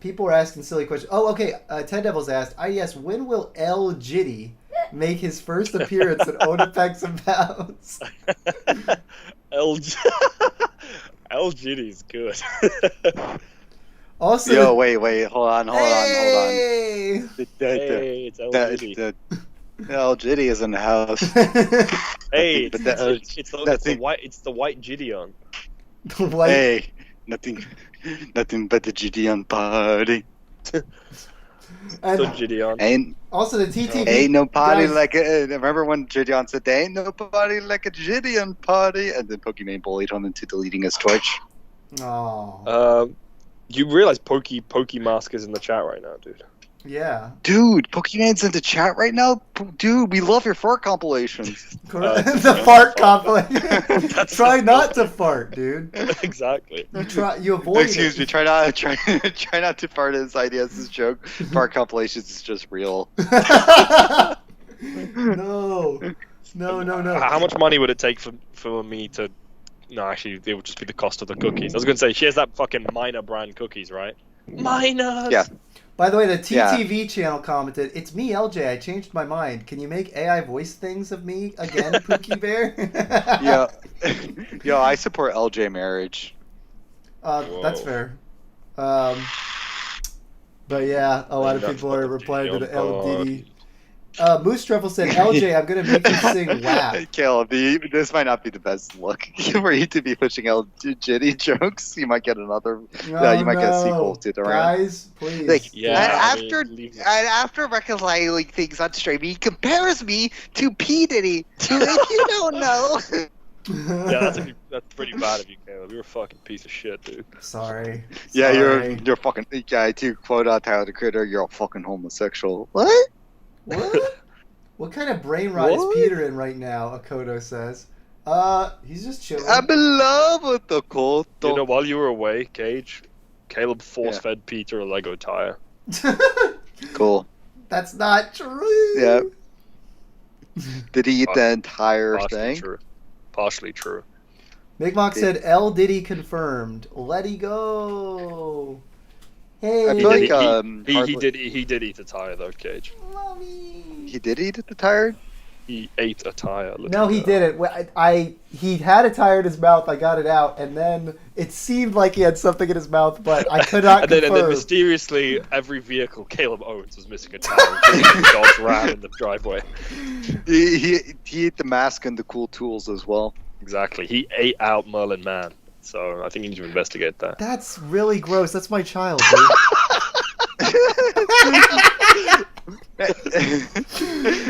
People were asking silly questions. Oh, okay. Ted Devils asked, yes, when will L. Jitty make his first appearance at Onapex and Pounds? LGD's good. Also, Yo, wait, hold on. Hey! Hey, it's LGD. LGD is in the house. Hey, But it's the white Gideon. Like, Hey, nothing but the Gideon party. and So Gideon. Ain't also the TTV. ain't no party guys- like a. Remember when Gideon said, "There ain't no party like a Gideon party," and then Pokemon bullied him into deleting his Twitch. Oh, You realize Pokemask is in the chat right now, dude. yeah. Dude, Pokemon's in the chat right now. Dude, we love your fart compilations. Correct. The fart compilation. That's Try so not dumb. to fart, dude. Exactly. You avoid Excuse it. me. Try not to fart his ideas as a joke. Fart compilations is just real. No. How much money would it take for me to? No, actually, it would just be the cost of the cookies. I was gonna say she has that fucking Minor brand cookies, right? Miners. Yeah. By the way, the TTV channel commented, "It's me, LJ. I changed my mind. Can you make AI voice things of me again, Pookie Bear?" Yeah. Yo, I support LJ marriage. That's fair. But yeah, a lot of people are replying to the LDD. Moose Truffle said, "LJ, I'm gonna make you sing WAP." Caleb, this might not be the best look for you to be pushing LGD jokes. You might get another. You might get a sequel to the round. Guys, please. Like, Yeah, and after reconciling things on stream, he compares me to P Diddy. Who, if you don't know, Yeah, that's pretty bad of you, Caleb. You're a fucking piece of shit, dude. Sorry. yeah, Sorry. you're fucking. Yeah, to quote out Tyler the Critter, you're a fucking homosexual. What? What? What kind of brain rot is What? Peter in right now? Akoto says. He's just chilling. I'm in love with the cold. You know, while you were away, Cage, Caleb force-fed Peter a Lego tire. Cool. That's not true. Yeah. Did he eat the entire thing? Partially true. Migmock said, L. Diddy confirmed. Let he go. Hey. I feel like He did eat a tire though, Cage. Mommy. he did eat the tire. He ate a tire. No, he didn't. He had a tire in his mouth. I got it out, and then it seemed like he had something in his mouth, but I could not and confirm. then mysteriously, every vehicle Caleb owns was missing a tire. Including the dog's ran in the driveway. He ate the mask and the cool tools as well. Exactly. He ate out Merlin Man. So I think you need to investigate that. That's really gross. That's my child, dude.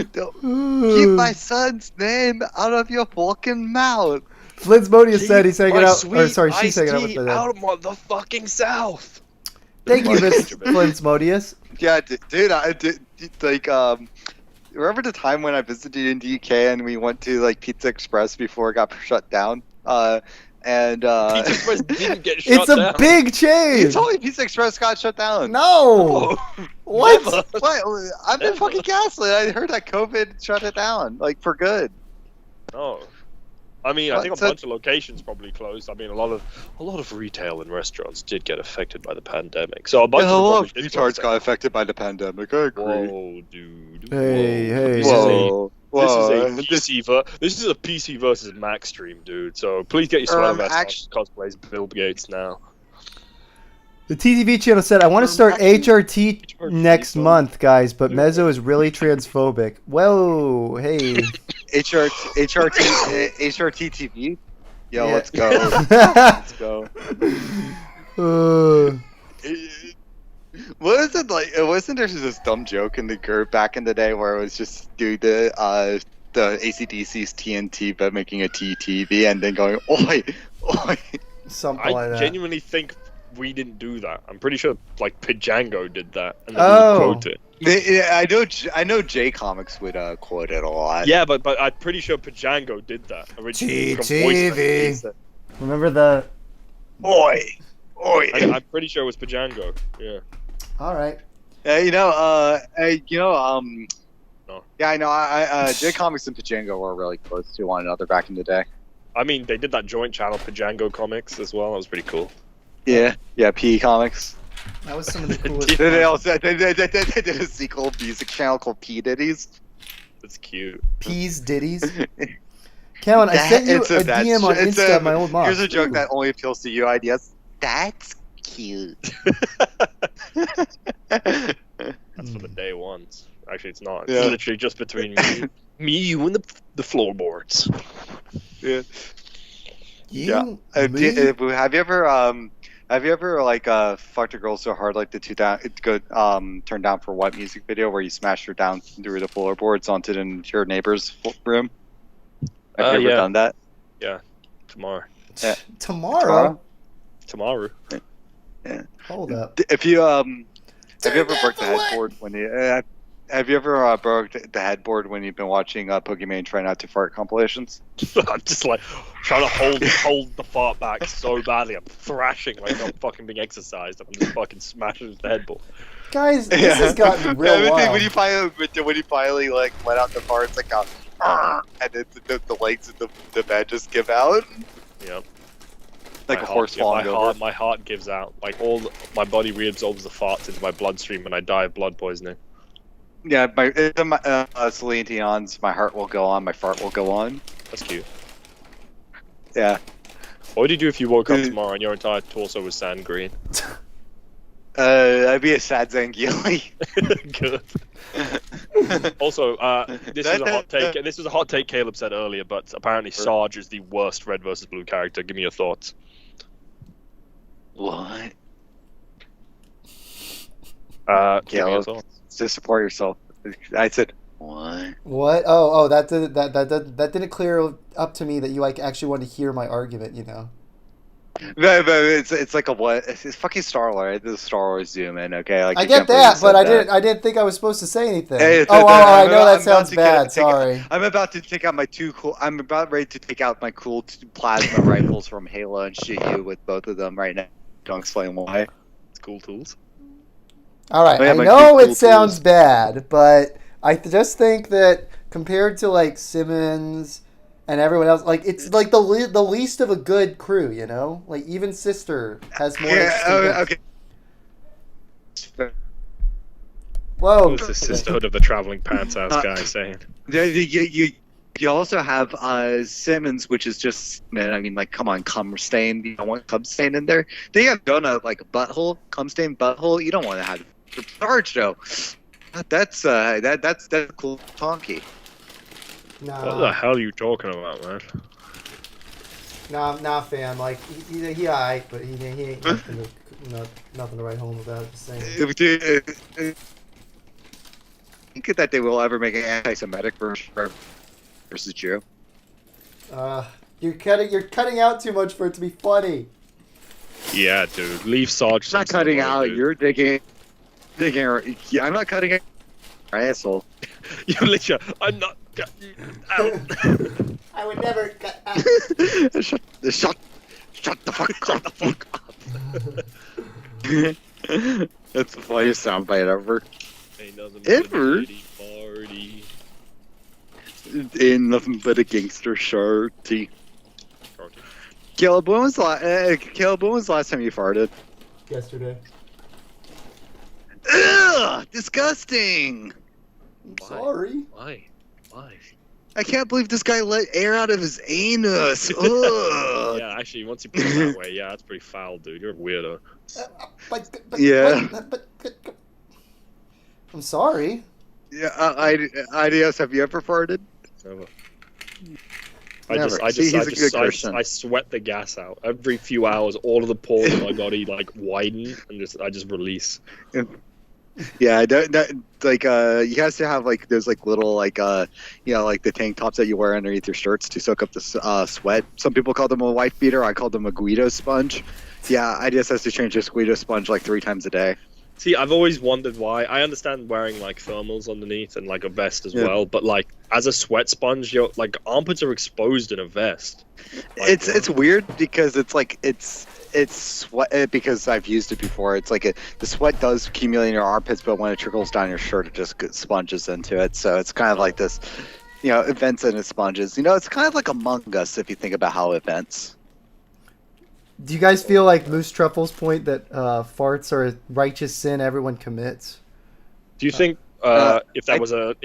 Keep my son's name out of your fucking mouth. Flinsmodius said he's hanging My out. Or sweet sorry, she's hanging out with iced tea the dad. out of motherfucking South. Thank you, Miss Flinsmodius. Yeah, dude, I did like remember the time when I visited in DK and we went to like Pizza Express before it got shut down? And Pizza Express didn't get shut It's a down. big you change. told me Pizza Express got shut down. No. Oh, What? never. What? I've been fucking gaslit. I heard that COVID shut it down, like for good. No. I mean, I What? think a So- bunch of locations probably closed. I mean, a lot of retail and restaurants did get affected by the pandemic. So a bunch Yeah, a of lot them of probably did retards close got affected by the pandemic. I agree. down. Whoa, dude. Hey, Whoa. hey, This Whoa. This is a PC versus Mac stream, dude. So please get your sweater vest on. Cosplays Bill Gates now. The TTV channel said, I want to start HRT HRT, next son. month, guys, but Mezzo is really transphobic. Whoa, hey. HRT TV. Yo, Yeah. let's go. Let's go. Uh, What is it like? Wasn't there just this dumb joke in the group back in the day where it was just do the ACDC's TNT but making a TTV and then going oi oi. something I like that. genuinely think we didn't do that. I'm pretty sure like Pidjango did that and then Oh. we quote it. I know J Comics would quote it a lot. Yeah, but I'm pretty sure Pidjango did that originally. from voice TTV. messages. Remember the... Oi oi. I'm pretty sure it was Pidjango. Yeah. All right. No. No. Yeah, I know. J Comics and Pachango were really close to one another back in the day. I mean, they did that joint channel Pidjango Comics as well. That was pretty cool. Yeah, PE Comics. That was some of the coolest... They also they did a sequel music channel called P Diddies. That's cute. Peas ditties. Kellen, I sent you a DM on Insta of my old mom. Here's a joke that only appeals to you, ideas. That's cute. That's for the day ones. Actually, it's not. It's Yeah. literally just between me, you, and the floorboards. Yeah. You, Yeah. me? Have you ever like fucked a girl so hard like the turn down for what music video where you smashed her down through the floorboards onto your neighbor's room? Have you ever Yeah. done that? Tomorrow. Tomorrow? Tomorrow. Hold up. If you have you ever broke the headboard when you have you ever broke the headboard when you've been watching Pokemon Try Not to Fart compilations? I'm just like trying to hold the fart back so badly. I'm thrashing like I'm fucking being exercised. I'm just fucking smashing the headboard. Guys, this has gotten real wild. When you finally like let out the fart, it's like a and the legs of the bed just give out. Yeah. Like a horse falling over. My heart gives out. Like my body reabsorbs the farts into my bloodstream, and I die of blood poisoning. Yeah, Celine Dion's "My Heart Will Go On, My Fart Will Go On." That's cute. Yeah. What would you do if you woke up tomorrow and your entire torso was sand green? I'd be a sad Zangieli. Good. Also, this was a hot take. This was a hot take Caleb said earlier, but apparently Sarge is the worst red versus blue character. Give me your thoughts. What? Give me your Caleb, thoughts. just support yourself. I said, what? What? Oh, that didn't clear up to me that you like actually wanted to hear my argument, you know. But it's like a what? It's fucking Star Wars. This is Star Wars zoom in. Okay, like I you get can't believe you that, but said I didn't think I was supposed to say anything. Hey, I know that I'm sounds about to bad. Sorry. I'm about to take out my I'm about ready to take out my cool plasma rifles from Halo and shoot you with both of them right now. Don't explain why. It's cool tools. All right, Oh, yeah, I my know cool it sounds tools. bad, but I just think that compared to like Simmons and everyone else, like it's like the least of a good crew, you know. Like even Sister has more. Okay. Whoa. It's the sisterhood of the traveling pants ass guy saying. You also have Simmons, which is just, man, I mean, like, come on, cum stain. You don't want cum stain in there. They have donut like a butthole, cum stain butthole. You don't want to have charge though. That's cool, tonky. What the hell are you talking about, man? Nah, fam. Like he alright, but he ain't nothing Nothing to write home about. Just saying. Think that they will ever make an anti-Semitic versus Jew? You're cutting out too much for it to be funny. Yeah, dude. Leave Sarge. It's not cutting out. Dude. You're digging. Yeah, I'm not cutting it. Asshole. You literally. I'm not. Out. I would never cut out. Shut the fuck up. That's the funniest soundbite ever. Ain't nothing Ever? but a party. Ain't nothing but a gangster shorty. Caleb, when was the last time you farted? Yesterday. Ugh! Disgusting! I'm sorry. Why? I can't believe this guy let air out of his anus. Ugh! Yeah, actually, once you put it that way, yeah, that's pretty foul, dude. You're a weirdo. But, Yeah. but, I'm sorry. Yeah, IDS, have you ever farted? Never. Never. See, he's a good Christian. I sweat the gas out every few hours. All of the pores in my body like widen, and I just release. Yeah, you have to have like those like little like like the tank tops that you wear underneath your shirts to soak up the sweat. Some people call them a wife beater. I call them a Guido sponge. Yeah, IDS has to change his Guido sponge like 3 times a day. See, I've always wondered why. I understand wearing like thermals underneath and like a vest as well, but like as a sweat sponge, your like armpits are exposed in a vest. Like, It's weird because it's sweat because I've used it before. It's like the sweat does accumulate in your armpits, but when it trickles down your shirt, it just sponges into it. So it's kind of like this, it vents and it sponges. It's kind of like Among Us if you think about how it vents. Do you guys feel like Moose Truffle's point that farts are a righteous sin everyone commits? Do you think if that was a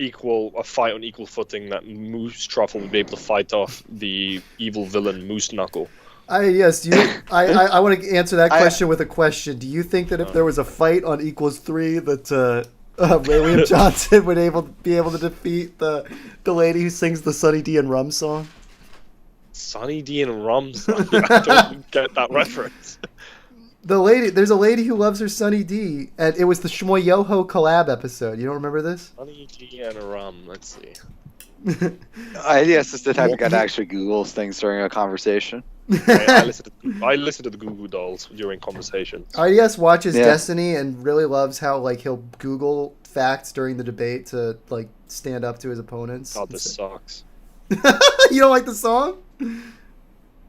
fight on equal footing, that Moose Truffle would be able to fight off the evil villain Moose Knuckle? Yes. I want to answer that question with a question. Do you think that if there was a fight on equals 3, that William Johnson would be able to defeat the lady who sings the Sunny D and Rum song? Sunny D and Rum song? I don't get that reference. There's a lady who loves her Sunny D, and it was the Shmoyoho collab episode. You don't remember this? Sunny D and Rum. Let's see. IDS is the type of guy that actually Googles things during a conversation. I listen to the Goo Goo Dolls during conversations. IDS watches Destiny and really loves how like he'll Google facts during the debate to like stand up to his opponents. God, this sucks. You don't like the song?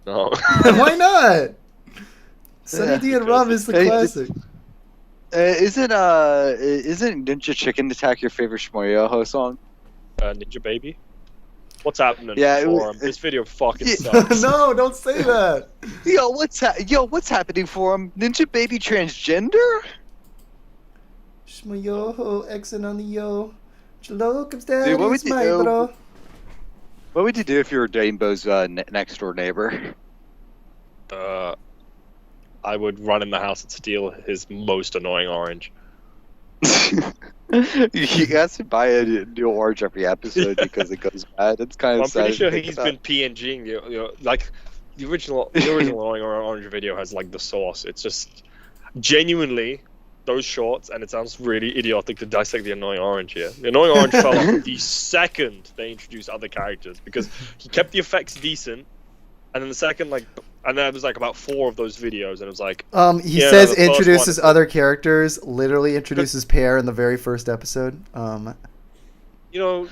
No. Why not? Sunny D and Rum is the classic. Isn't Ninja Chicken Attack your favorite Shmoyoho song? Ninja Baby? What's happening? Yeah, this video fucking sucks. No, don't say that. What's happening for him? Ninja Baby transgender? Shmoyoho, Xing on the yo. Chalo comes down. Dude, bro. What would you do if you were Rainbow's next door neighbor? I would run in the house and steal his most annoying orange. He has to buy a new orange every episode because it goes bad. It's kind of I'm sad. pretty sure he's been PNGing like the original annoying orange video has like the sauce. It's just genuinely those shorts, and it sounds really idiotic to dissect the annoying orange here. The annoying orange fell off the second they introduced other characters because he kept the effects decent, and then the second and then it was like about 4 of those videos, and it was like he says introduces other characters, literally introduces Pear in the very first episode. You know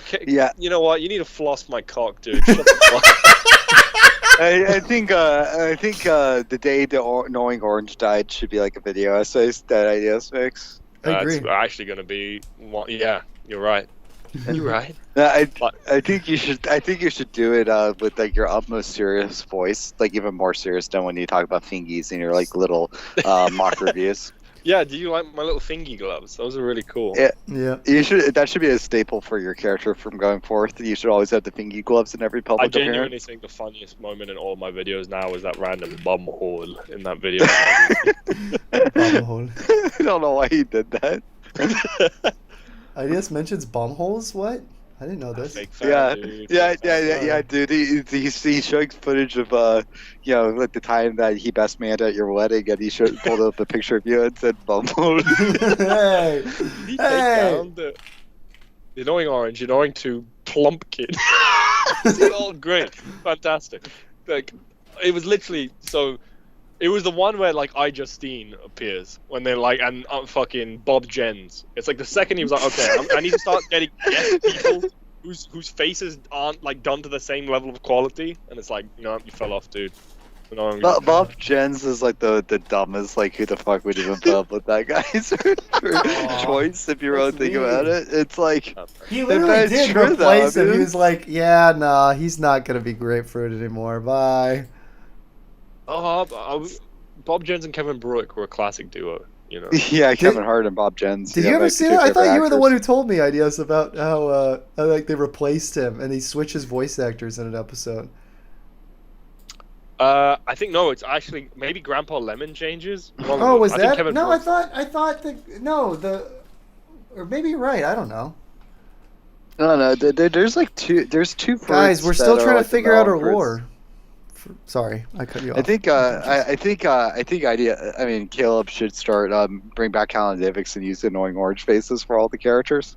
what? You need to floss my cock, dude. Shut the fuck up. I think the day the annoying orange died should be like a video essay that IDS makes. I agree. It's actually going to be. Yeah, you're right. You're right. I think you should. I think you should do it with like your utmost serious voice, like even more serious than when you talk about fingies and your like little mock reviews. Yeah, do you like my little fingy gloves? Those are really cool. Yeah. You should. That should be a staple for your character from going forth. You should always have the fingy gloves in every public I genuinely appearance. think the funniest moment in all my videos now is that random bum hole in that video. I don't know why he did that. IDS mentions bum holes. What? I didn't know this. Fake fan, Yeah, dude. yeah, Fake fan. yeah, dude. He's showing footage of like the time that he best manned at your wedding, and he pulled up a picture of you and said Bumble. Hey, Did he take hey. down the annoying orange, annoying two plump kid? It's all great, fantastic. Like it was literally so. It was the one where like I Justine appears when they're like and fucking Bob Jens. It's like the second he was like, okay, I need to start getting guest people whose faces aren't like done to the same level of quality, and it's like, you know, you fell off, dude. No, Bob Jens is like the dumbest. Like, who the fuck would even put up with that guy's choice? If you really think about it, it's like He literally did replace him. He was like, yeah, nah, he's not gonna be grapefruit anymore. Bye. Bob Jens and Kevin Bruick were a classic duo, you know. Yeah, Kevin Hart and Bob Jens. Did you ever see that? I thought you were the one who told me ideas about how like they replaced him and he switches voice actors in an episode. I think no, it's actually maybe Grandpa Lemon changes. Oh, was that? Kevin No, Bruick. I thought or maybe you're right. I don't know. No, there's like two. There's two. Guys, we're still trying to figure out our fruits. lore. Sorry, I cut you off. I think Caleb should start bring back Alan Davix and use annoying orange faces for all the characters.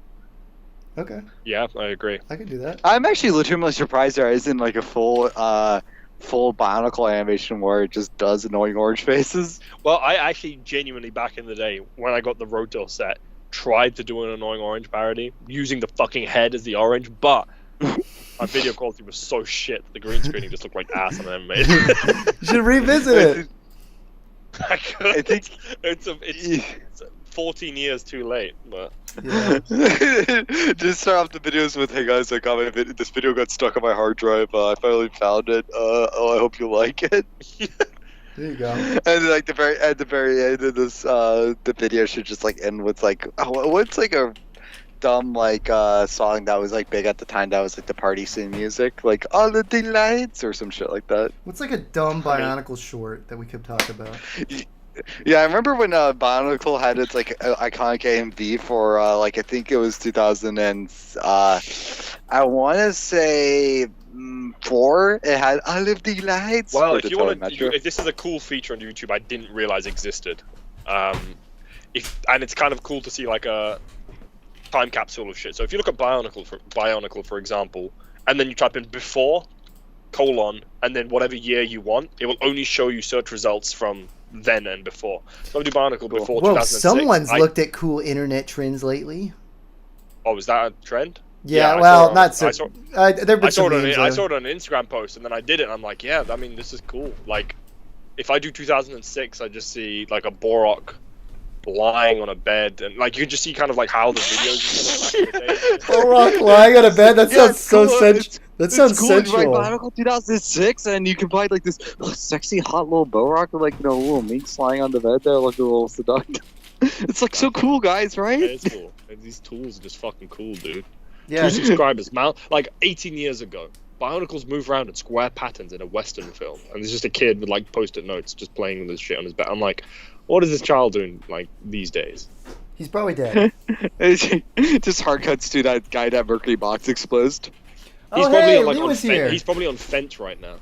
Okay, Yeah, I agree. I can do that. I'm actually legitimately surprised there isn't like a full Bionicle animation where it just does annoying orange faces. Well, I actually genuinely back in the day when I got the Roto set tried to do an annoying orange parody using the fucking head as the orange, but my video quality was so shit that the green screening just looked like ass and then made. You should revisit it. I could. I think it's 14 years too late, but Yeah. just start off the videos with, "Hey guys, I got this video got stuck on my hard drive. I finally found it. I hope you like it." There you go. And like at the very end of this, the video should just like end with like, what's like a dumb like song that was like big at the time that was like the party scene music, like "All the Delights" or some shit like that. What's like a dumb Bionicle short that we could talk about? Yeah, I remember when Bionicle had its like iconic AMV for like I think it was 2000 and I want to say 4. It had "All of the Lights." well, if you want to, this is a cool feature on YouTube I didn't realize existed. And it's kind of cool to see like a time capsule of shit. So if you look at Bionicle for example, and then you type in before, and then whatever year you want, it will only show you search results from then and before. So I do Bionicle before Whoa, 2006. someone's looked at cool internet trends lately. Oh, is that a trend? Yeah, I well, saw not so. I saw There've been I saw some it on memes, I saw it on an Instagram post, and then I did it. And I'm like, yeah, I mean, this is cool. Like, if I do 2006, I just see like a Borok lying on a bed, and like you can just see kind of like how the videos. Rock lying on a bed. That sounds so cool. sensual. That sounds cool. It's like sensual. Bionicle 2006, and you can buy like this sexy hot little Borok with like a little minx lying on the bed there, like a little seductive. It's like so cool, guys, right? Yeah, it's cool. And these tools are just fucking cool, dude. Yeah. 2 subscribers, like 18 years ago. Bionicles move around in square patterns in a Western film, and there's just a kid with like post-it notes just playing with this shit on his bed. I'm like, what is this child doing like these days? He's probably dead. Just hard cuts to that guy that Mercury box exposed. He's Oh, probably hey, on, like, Lee on was Fen- here. He's probably on Fence right now.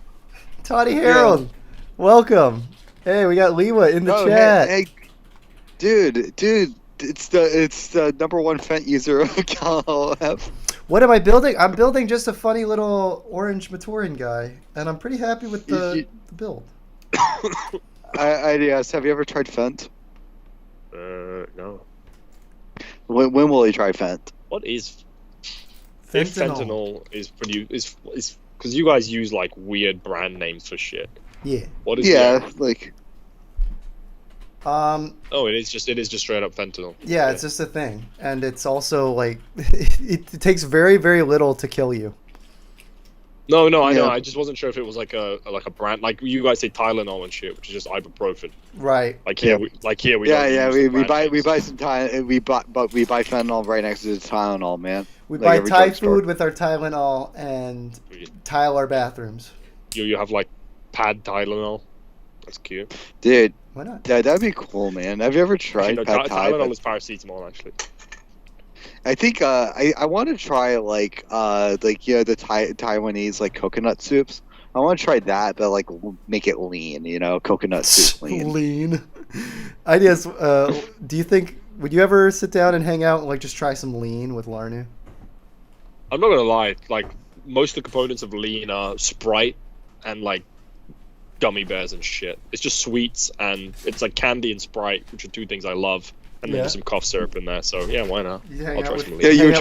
Toddy Harold, welcome. Hey, we got Lewa in the chat. Hey, dude, it's the number 1 Fent user of Cal F. What am I building? I'm building just a funny little orange Matoran guy, and I'm pretty happy with the build. Yes. Have you ever tried Fent? No. When will he try Fent? What is Fentanyl. if fentanyl is because you guys use like weird brand names for shit. Yeah. What is like. Oh, it is just straight up fentanyl. Yeah, it's just a thing, and it's also like it takes very, very little to kill you. No, I know. Yeah. I just wasn't sure if it was like a brand, like you guys say Tylenol and shit, which is just ibuprofen. Right. Like here, we don't use the we brand names. buy some we buy fentanyl right next to the Tylenol, man. We Like buy every Thai drugstore. food with our Tylenol and tile our bathrooms. You have like pad Tylenol. That's cute. Dude, Why not? that'd be cool, man. Have you ever tried Actually, no, pad Thai? Tylenol is paracetamol, actually. I think I want to try like the Taiwanese like coconut soups. I want to try that, but like make it lean. Coconut soup lean. Lean. Ideas. Do you think would you ever sit down and hang out and like just try some lean with Larnu? I'm not gonna lie. Like most of the components of lean are Sprite and like gummy bears and shit. It's just sweets and it's like candy and Sprite, which are two things I love. And then there's some cough syrup in there, so yeah, why not? I'll try some lean. Yeah, would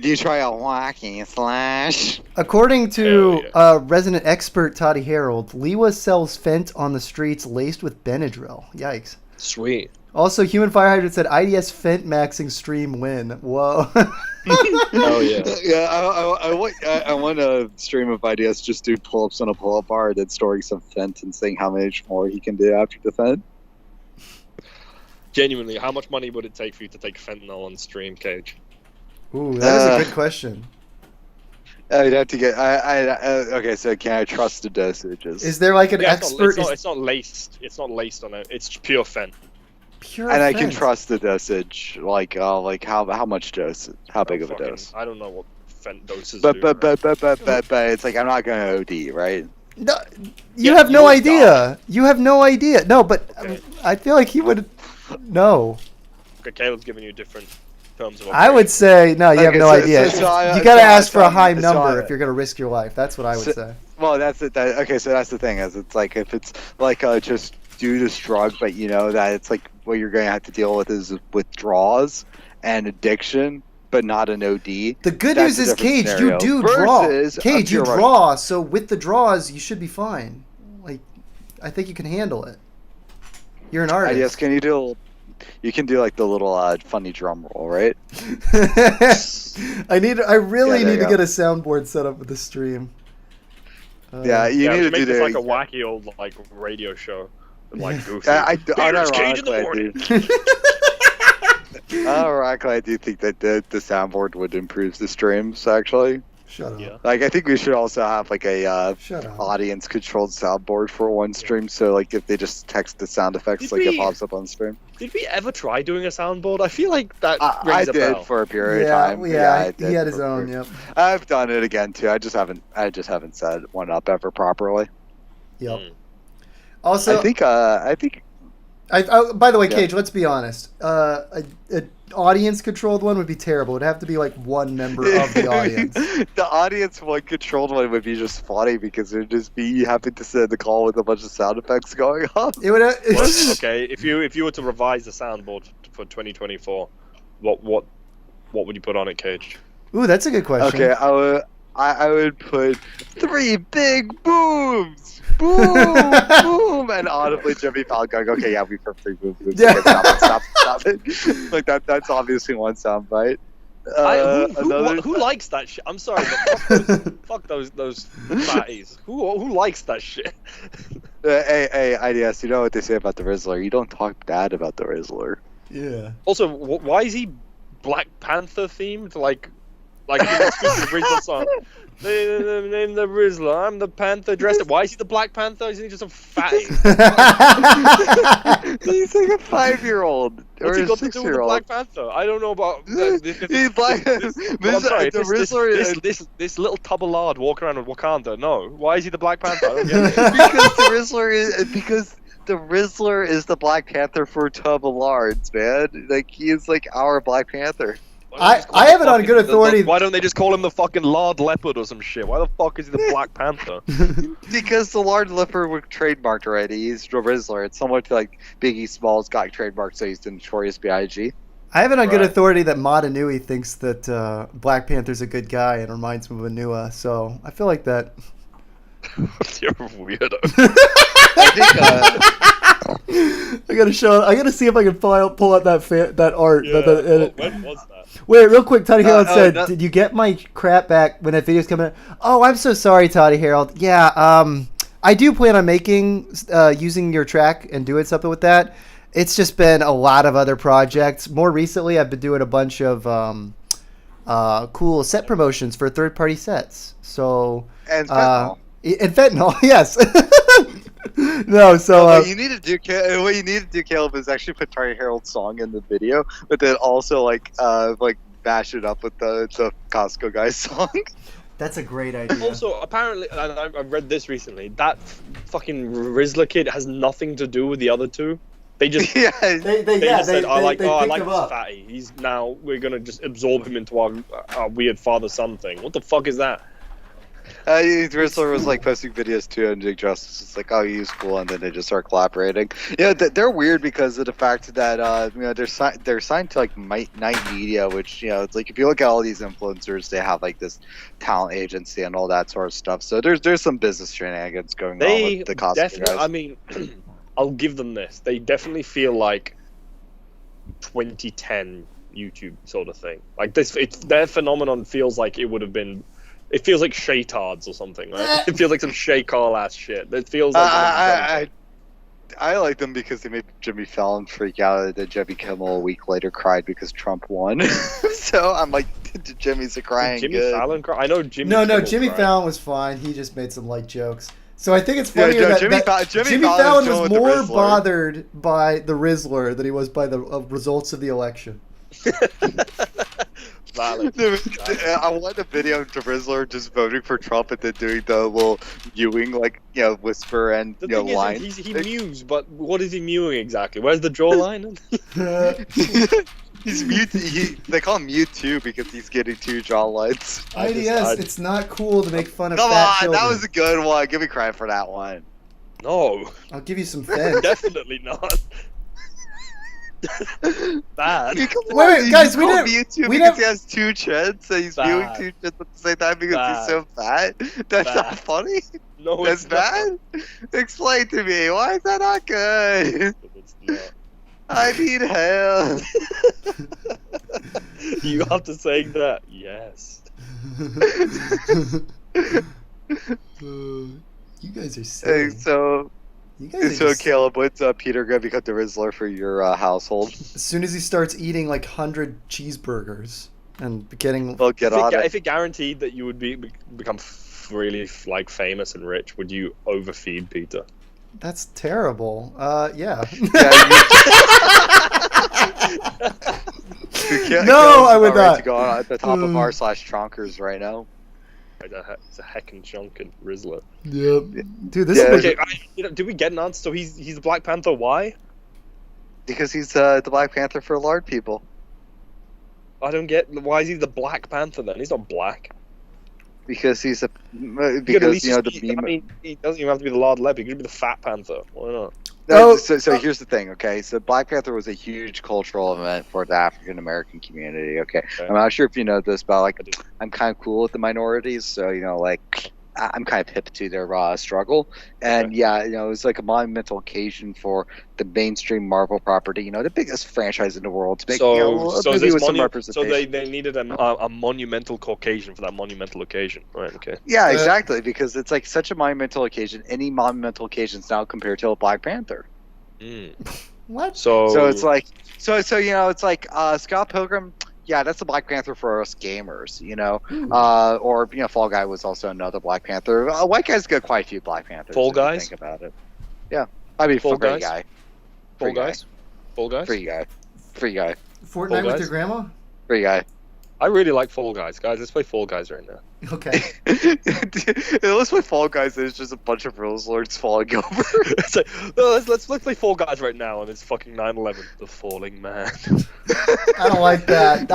you try a wacky slash? According to resident expert Toddy Harold, Liwa sells Fent on the streets laced with Benadryl. Yikes. Sweet. Also, Human Fire Hydrant said IDS Fent maxing stream win. Whoa. Oh yeah. Yeah, I want a stream of IDS just do pull-ups on a pull-up bar, then storing some Fent and seeing how much more he can do after the Fent. Genuinely, how much money would it take for you to take fentanyl on stream, Cage? Ooh, that is a good question. I'd have to get. Okay, so can I trust the dosages? Is there like an expert? It's not laced. It's not laced on it. It's pure fent. Pure and Fent. I can trust the dosage, like how much dose, how big of a dose. I don't know what fent doses but do. But it's like I'm not going to OD, right? No, you have no idea. You have no idea. No, but Okay. I feel like he would. No. Okay, Caleb's giving you different terms of I would say no. You have Okay, no idea. so You gotta ask for a high so number if you're gonna risk your life. That's what I would say. Well, that's it. Okay, so that's the thing is, it's like if it's like just due to drug, but you know that it's like what you're going to have to deal with is withdrawals and addiction, but not an OD. The good news is, Cage, you do draw. Cage, you draw. So with the draws, you should be fine. Like, I think you can handle it. You're an artist. Yes, can you do? You can do like the little funny drum roll, right? I really need to go. get a soundboard set up with the stream. Yeah, you need to make do this the, like a wacky old like radio show, with, like Goofy. Unironically, Cage in the morning. Unironically, I do think that the soundboard would improve the streams actually. Shut up. Yeah. Like I think we should also have like a Shut up. audience controlled soundboard for one stream, so like if they just text the sound effects, Did like it we- pops up on stream. Did we ever try doing a soundboard? I feel like that I rings a did bell. for a period of Yeah, time. yeah, I he did had his for a own. period. Yep. I've done it again too. I just haven't set one up ever properly. Yep. Mm. Also, I think by the way, Yeah. Cage, let's be honest. An audience-controlled one would be terrible. It'd have to be like one member of the audience. The audience one controlled one would be just funny because it would just be you having to sit in the call with a bunch of sound effects going on. It would. Well, okay, if you were to revise the soundboard for 2024, what would you put on it, Cage? Ooh, that's a good question. Okay, I would put 3 big booms, boom, boom, and audibly Jimmy Fallon going, okay, yeah, we put 3 booms. Yeah. Okay, stop it. Like that's obviously one sound bite. Who likes that shit? I'm sorry, but fuck those fatties. Who likes that shit? Hey, IDS, you know what they say about the Rizzler? You don't talk bad about the Rizzler. Yeah. Also, why is he Black Panther themed? Like in the original song. Name the Rizzler. I'm the Panther dressed up. Why is he the Black Panther? Isn't he just a fatty? He's like a 5-year-old or What's he a got to do with the 6-year-old. Black Panther? I don't know about. He's black. But I'm sorry, this little tub of lard walking around with Wakanda. No, why is he the Black Panther? I don't get it. because the Rizzler is the Black Panther for tub of lards, man. Like he is like our Black Panther. I have it on good authority. Why don't they just call him the fucking Lard Leopard or some shit? Why the fuck is he the Black Panther? Because the Lard Leopard was trademarked already. He's the Rizzler. It's somewhat like Biggie Smalls got trademarked, so he's the Notorious B.I.G. I have it on good Right. authority that Madanui thinks that Black Panther's a good guy and reminds him of Anua. So I feel like that. You're a weirdo. I think I gotta show. I gotta see if I can pull out that art. When was that? Wait, real quick. Toddy Harold said, no. "Did you get my crap back when that video's coming out?" Oh, I'm so sorry, Toddy Harold. Yeah, I do plan on making using your track and doing something with that. It's just been a lot of other projects. More recently, I've been doing a bunch of cool set promotions for third-party sets. So and fentanyl. and fentanyl, yes. No, so what you need to do, Caleb, is actually put Tiny Harold's song in the video, but then also like bash it up with the Costco guy's song. that's a great idea. Also, apparently, and I've read this recently, that fucking Rizzler kid has nothing to do with the other two. They just Yeah, they just said, I like picked this him up. fatty. He's now we're gonna just absorb him into our weird father-son thing. What the fuck is that? Rizzler was like posting videos too on Big Justice. It's like, oh, he's cool, and then they just start collaborating. Yeah, they're weird because of the fact that they're signed to like Night Media, which it's like if you look at all these influencers, they have like this talent agency and all that sort of stuff. So there's some business shenanigans going on with the Costco guys. I mean, I'll give them this. They definitely feel like 2010 YouTube sort of thing. Like their phenomenon feels like it would have been. It feels like Shaytards or something, right? It feels like some Shay Carl ass shit. It feels like. I like them because they made Jimmy Fallon freak out, that Jimmy Kimmel a week later cried because Trump won. So I'm like, Jimmy's a crying Jimmy good. Fallon cried? I know Jimmy. No, Jimmy cried. Fallon was fine. He just made some light jokes. So I think it's funny Jimmy Fallon was with more the Rizzler. bothered by the Rizzler than he was by the results of the election. Valid. I want a video of the Rizzler just voting for Trump and then doing the little mewing, whisper and The thing line. is, he mews, but what is he mewing exactly? Where's the jawline? He's mute. They call him mute too because he's getting two jawlines. IDS, it's not cool to make fun of Come fat on, children. that was a good one. Give me credit for that one. No, I'll give you some feds. definitely not. Bad. Wait, guys, we didn't. Mewtwo We because didn't. he has two chins, so he's viewing two chins at the same time because he's so fat. That's not Bad. funny. No, That's it's bad. Explain to me why is that not good? Not. It's not. I need help. You after saying that? Yes. You guys are silly. So You guys are just- Caleb, what's Peter gonna become the Rizzler for your household? as soon as he starts eating like 100 cheeseburgers and getting Well, get on it. If it guaranteed that you would become really like famous and rich, would you overfeed Peter? that's terrible. Yeah. No, I would not. To go on at the top of r/Tronkers right now. It's a heckin' chunkin' Rizzler. Yep. Dude, this Yeah. is Okay, did we get an answer? So he's the Black Panther. Why? Because he's the Black Panther for lard people. I don't get. Why is he the Black Panther then? He's not black. Because he's a He could at because least just the be- meme. I mean, he doesn't even have to be the Lard Leb. He could be the Fat Panther. Why not? No, Oh, so here's the thing, okay? So Black Panther was a huge cultural event for the African American community, okay? Okay. I'm not sure if you know this, but I like do. I'm kind of cool with the minorities, so I'm kind of hip to their struggle, and Okay. yeah, it was like a monumental occasion for the mainstream Marvel property, the biggest franchise in the world, to make So, a so, movie this with some so representation. they needed a monumental Caucasian for that monumental occasion, right? Okay. Yeah, exactly, because it's like such a monumental occasion. Any monumental occasion is now compared to a Black Panther. Mm. what? So it's like, it's like Scott Pilgrim. Yeah, that's the Black Panther for us gamers, or Fall Guy was also another Black Panther. White Guy's got quite a few Black Panthers. Fall if you Guys? think about it. Yeah, I mean, Fall Free Guys? Guy, Fall Free Guy, Guys. Fall Guys. Free Guy, Free Guy, Fortnite Fall with Guys? your grandma? Free Guy. I really like Fall Guys, guys. Let's play Fall Guys right now. Okay. Let's play Fall Guys. There's just a bunch of rules lords falling over. It's like, no, let's play Fall Guys right now, and it's fucking 9/11, the falling man. I don't like that. Do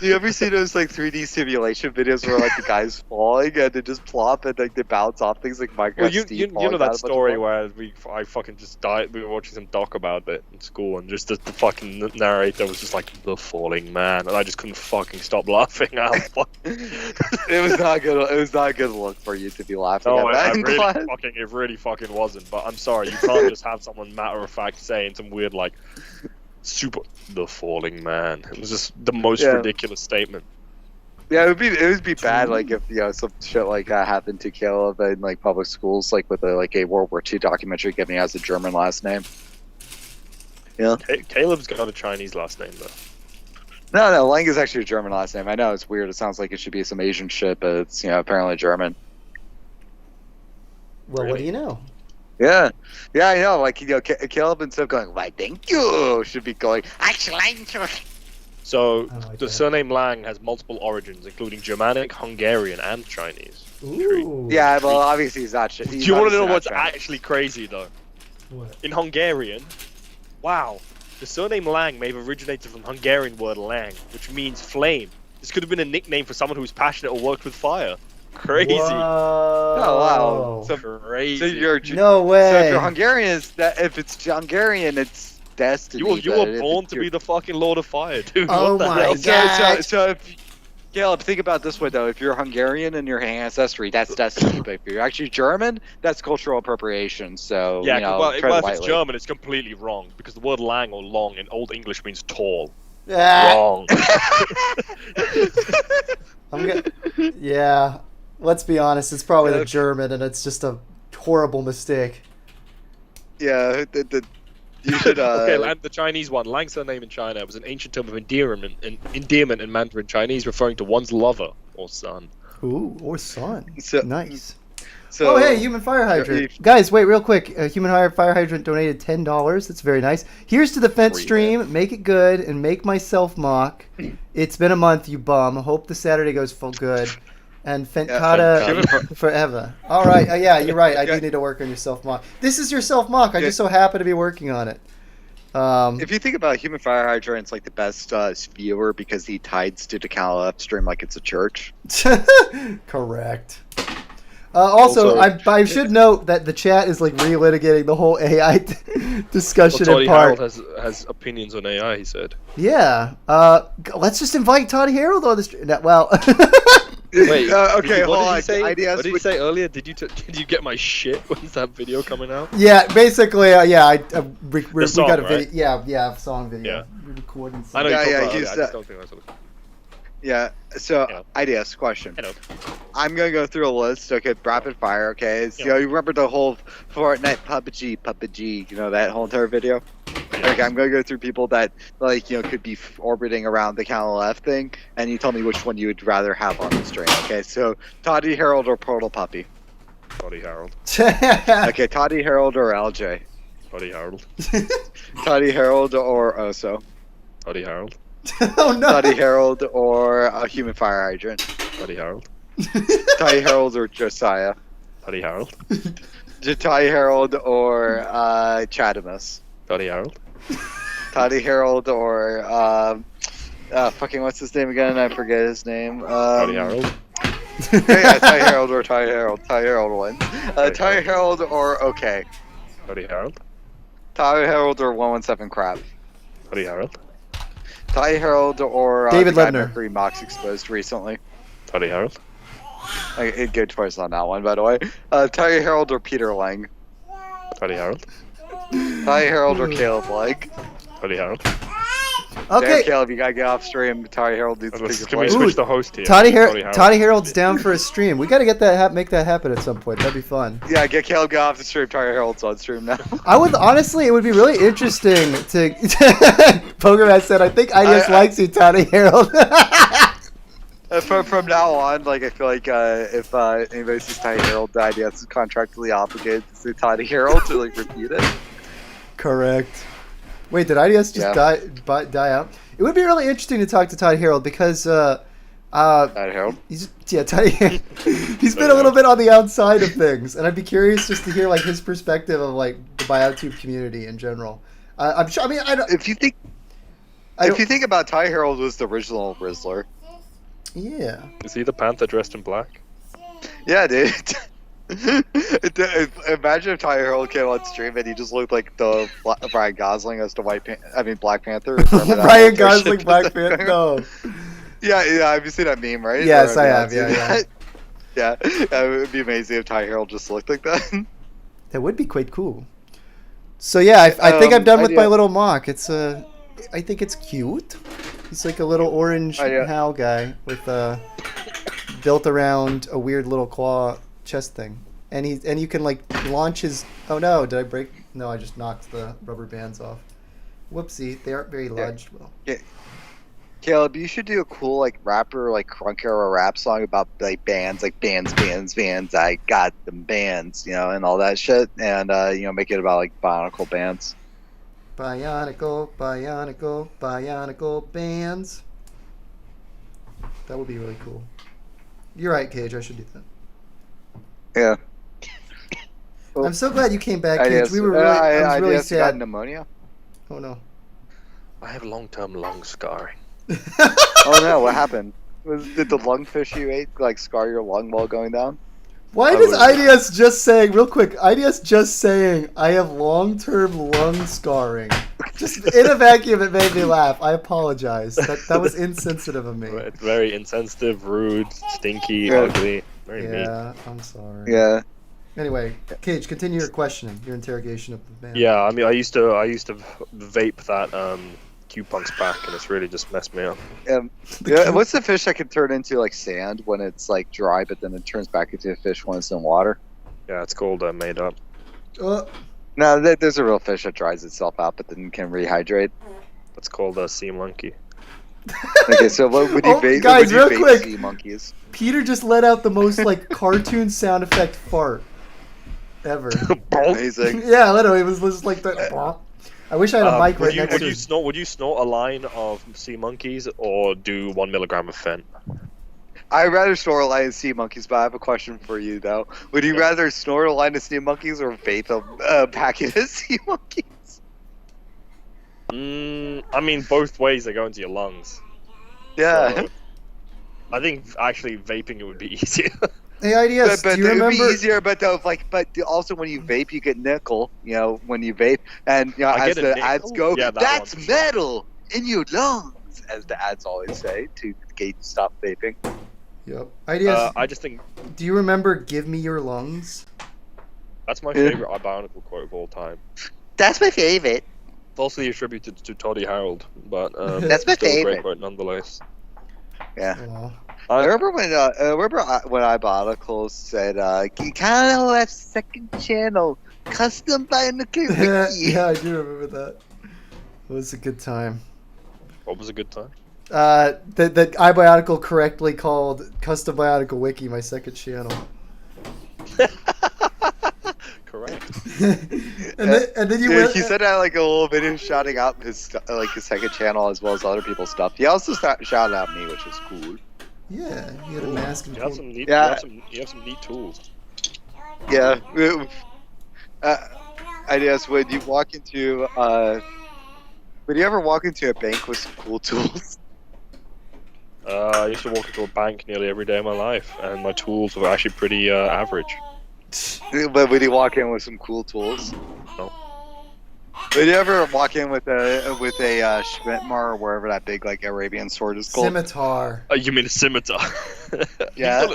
you ever see those like 3D simulation videos where like the guy's falling and they just plop and like they bounce off things like Minecraft? Well, you Steve know falling down that a bunch of story blocks? where I fucking just died. We were watching some doc about it in school, and just the fucking narrator was just like the falling man, and I just couldn't fucking stop laughing. It was not good. It was not a good look for you to be laughing No, at that it in really class. it really fucking wasn't. But I'm sorry, you can't just have someone matter of fact saying some weird like super the falling man. It was just the most Yeah. ridiculous statement. Yeah, it would be bad like if some shit like that happened to Caleb in like public schools, like with a World War II documentary given he has a German last name. Yeah. Caleb's got a Chinese last name though. No, Lang is actually a German last name. I know it's weird. It sounds like it should be some Asian shit, but it's apparently German. Well, what Really? do you know? Yeah, I know. Like Caleb instead of going "Why, thank you," should be going "Actually." So I like the that. surname Lang has multiple origins, including Germanic, Hungarian, and Chinese. Ooh. Yeah, well, obviously he's not. Do you want to know what's Chinese. actually crazy though? What? In Hungarian, wow, the surname Lang may have originated from Hungarian word Lang, which means flame. This could have been a nickname for someone who's passionate or worked with fire. Crazy. Whoa. Oh wow! So Crazy. So you're No way. So if you're Hungarian, if it's Hungarian, it's destiny. You were born to be the fucking Lord of Fire, dude. Oh what the my hell? God. So if Caleb, think about it this way though: if you're Hungarian in your ancestry, that's destiny. But if you're actually German, that's cultural appropriation. So Yeah, you know, well, tread if it's lightly. German, it's completely wrong because the word lang or long in Old English means tall. Ah, Wrong. yeah. Let's be honest. It's probably Yeah. the German, and it's just a horrible mistake. Yeah, you should. Okay, and the Chinese one, Lang surname in China was an ancient term of endearment in Mandarin Chinese, referring to one's lover or son. Ooh, or son. So- Nice. So, Oh, hey, Human Fire Hydrant. Guys, wait, real quick. Human Fire Hydrant donated $10. That's very nice. Here's to the fence Free stream. Make it good and make myself mock. It's been a month, you bum. Hope the Saturday goes full good. And Fentata Human forever. All right. Yeah, you're right. I do need to work on your self mock. This is your self mock. I just so happen to be working on it. If you think about Human Fire Hydrant's like the best viewer because he tides to the Cal stream like it's a church. Correct. Also, Also- I should note that the chat is like relitigating the whole AI discussion Well, in Toddy part. Harold has opinions on AI, he said. Yeah. Let's just invite Toddy Harold on the stream. Well, Wait, okay, hold what did on. you say? Ideas What did you would- say earlier? Did you get my shit? When's that video coming out? yeah. Basically, yeah. We song, got a right? video. Yeah, song video. Yeah. We're recording. I know Some. you Yeah, talked about it, he's, I just don't think that's what Yeah. So Yeah. ideas question. I know. I'm gonna go through a list. Okay, rapid fire. Okay, so you remember the whole Fortnite PUBG. You know that whole entire video. Okay, I'm gonna go through people that could be orbiting around the Cal F thing, and you tell me which one you would rather have on the stream. Okay, so Toddy Harold or Portal Puppy. Toddy Harold. Okay, Toddy Harold or LJ. Toddy Harold. Toddy Harold or Oso. Toddy Harold. Oh no. Toddy Harold or a Human Fire Hydrant. Toddy Harold. Toddy Harold or Josiah. Toddy Harold. Toddy Harold or Chadamus. Toddy Harold. Toddy Harold or fucking what's his name again? I forget his name. Toddy Harold. Yeah, Toddy Harold or Toddy Harold. Toddy Harold wins. Toddy Harold or okay. Toddy Harold. Toddy Harold or 117 Crab. Toddy Harold. Toddy Harold or David the guy Lebner. Mercury Mox exposed recently. Toddy Harold. Good choice on that one, by the way. Toddy Harold or Peter Lang. Toddy Harold. Toddy Harold or Caleb Lang. Toddy Harold. Damn, Okay. Caleb, you gotta get off stream. Toddy Harold needs to take your Can we place. switch the host here? Toddy Harold. Harold's down for a stream. We got to get that make that happen at some point. That'd be fun. Yeah, get Caleb get off the stream. Toddy Harold's on stream now. I would honestly, it would be really interesting to. Pokerman said, "I think IDS likes you, Toddy Harold." From now on, I feel like if anybody sees Toddy Harold, the IDS is contractually obligated to say Toddy Harold to repeat it. Correct. Wait, did IDS just die out? It would be really interesting to talk to Toddy Harold because Toddy Harold. Toddy. He's been a little bit on the outside of things, and I'd be curious just to hear his perspective of the BioTube community in general. I'm sure. I mean, I don't. If you think about Toddy Harold was the original Rizzler. Yeah. Is he the Panther dressed in black? Yeah, dude. Imagine if Toddy Harold came on stream and he just looked like the Ryan Gosling as the Black Panther. Ryan Gosling, Black Panther. No. Yeah. Have you seen that meme, right? Yes, Or I have have. you Yeah, seen that? Yeah. It would be amazing if Toddy Harold just looked like that. That would be quite cool. So yeah, I think I'm done with my little mock. I think it's cute. He's like a little orange Hal guy with built around a weird little claw chest thing, and you can launch his. Oh no! Did I break? No, I just knocked the rubber bands off. Whoopsie! They aren't very lodged well. Yeah. Caleb, you should do a cool like rapper like crunk era rap song about like bands, like bands. I got them bands, and all that shit, and make it about like Bionicle bands. Bionicle bands. That would be really cool. You're right, Cage. I should do that. Yeah. I'm so glad you came back, Cage. Ideas. We were really, I was really Ideas, you got sad. pneumonia? Oh no. I have long-term lung scarring. Oh no, what happened? Did the lungfish you ate like scar your lung while going down? Why does IDS just saying, real quick, IDS just saying, I have long-term lung scarring. Just in a vacuum, it made me laugh. I apologize. That was insensitive of me. It's very insensitive, rude, stinky, ugly. Very mean. Yeah, I'm sorry. Yeah. Anyway, Cage, continue your questioning, your interrogation of the band. Yeah, I mean, I used to vape that Q-Punks pack, and it's really just messed me up. What's the fish that can turn into like sand when it's like dry, but then it turns back into a fish when it's in water? Yeah, it's called made up. No, there's a real fish that dries itself out, but then can rehydrate. It's called a sea monkey. Okay, so what would you vape? Guys, real quick. Sea monkeys? Peter just let out the most like cartoon sound effect fart ever. Amazing. Yeah, literally, it was just like that. I wish I had a mic right next to it. Would you snort a line of sea monkeys or do 1 milligram of Fent? I'd rather snort a line of sea monkeys, but I have a question for you though. Would you rather snort a line of sea monkeys or vape a packet of sea monkeys? I mean, both ways they go into your lungs. Yeah. So, I think actually vaping it would be easier. Hey, IDS, but do you it would remember? be easier, but also when you vape, you get nickel. When you vape, and as the ads go, that's metal in your lungs, as the ads always say to get you to stop vaping. Yep. IDS, I just think do you remember "Give Me Your Lungs"? that's my favorite Bionicle quote of all time. That's my favorite. Falsely attributed to Toddy Harold, but That's my still a favorite. great quote nonetheless. Yeah. Aw. I remember when Bionicle said, "You kind of left second channel, custom Bionicle wiki." Yeah, I do remember that. It was a good time. What was a good time? That iBionicle correctly called Custom Bionicle Wiki my second channel. Correct. and then you went. He said that like a little video shouting out his second channel as well as other people's stuff. He also shouted out me, which was cool. Yeah, he had a mask and You have cool- some neat. Yeah. You have some neat tools. Yeah. I guess when you walk into would you ever walk into a bank with some cool tools? I used to walk into a bank nearly every day of my life, and my tools were actually pretty average. But would you walk in with some cool tools? No. Would you ever walk in with a Schmittmar or wherever that big like Arabian sword is called? Scimitar. You mean a scimitar? Yeah.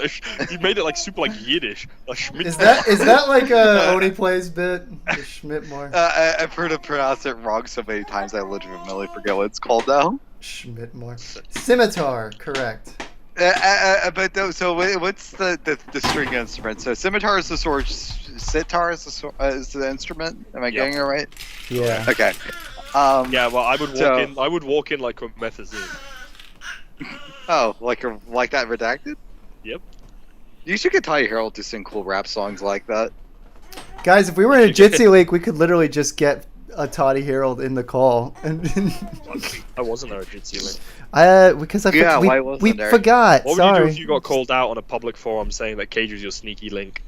You made it like super like Yiddish. A Schmidt. Is that like a Oni Plays bit? The Schmittmar. I've heard it pronounced it wrong so many times I legitimately forget what it's called now. Schmittmar. Scimitar, correct. So what's the string instrument? So scimitar is the sword, sitar is the instrument. Am I getting it right? Yeah. Okay. Yeah, well, I would walk in like a methazine. Oh, like that redacted? Yep. You should get Ty Harold to sing cool rap songs like that. Guys, if we were in a Jitsi League, we could literally just get a Toddy Harold in the call. I wasn't there at Jitsi Link. Because why wasn't we there? forgot. What would Sorry. you do if you got called out on a public forum saying that Cage was your sneaky link?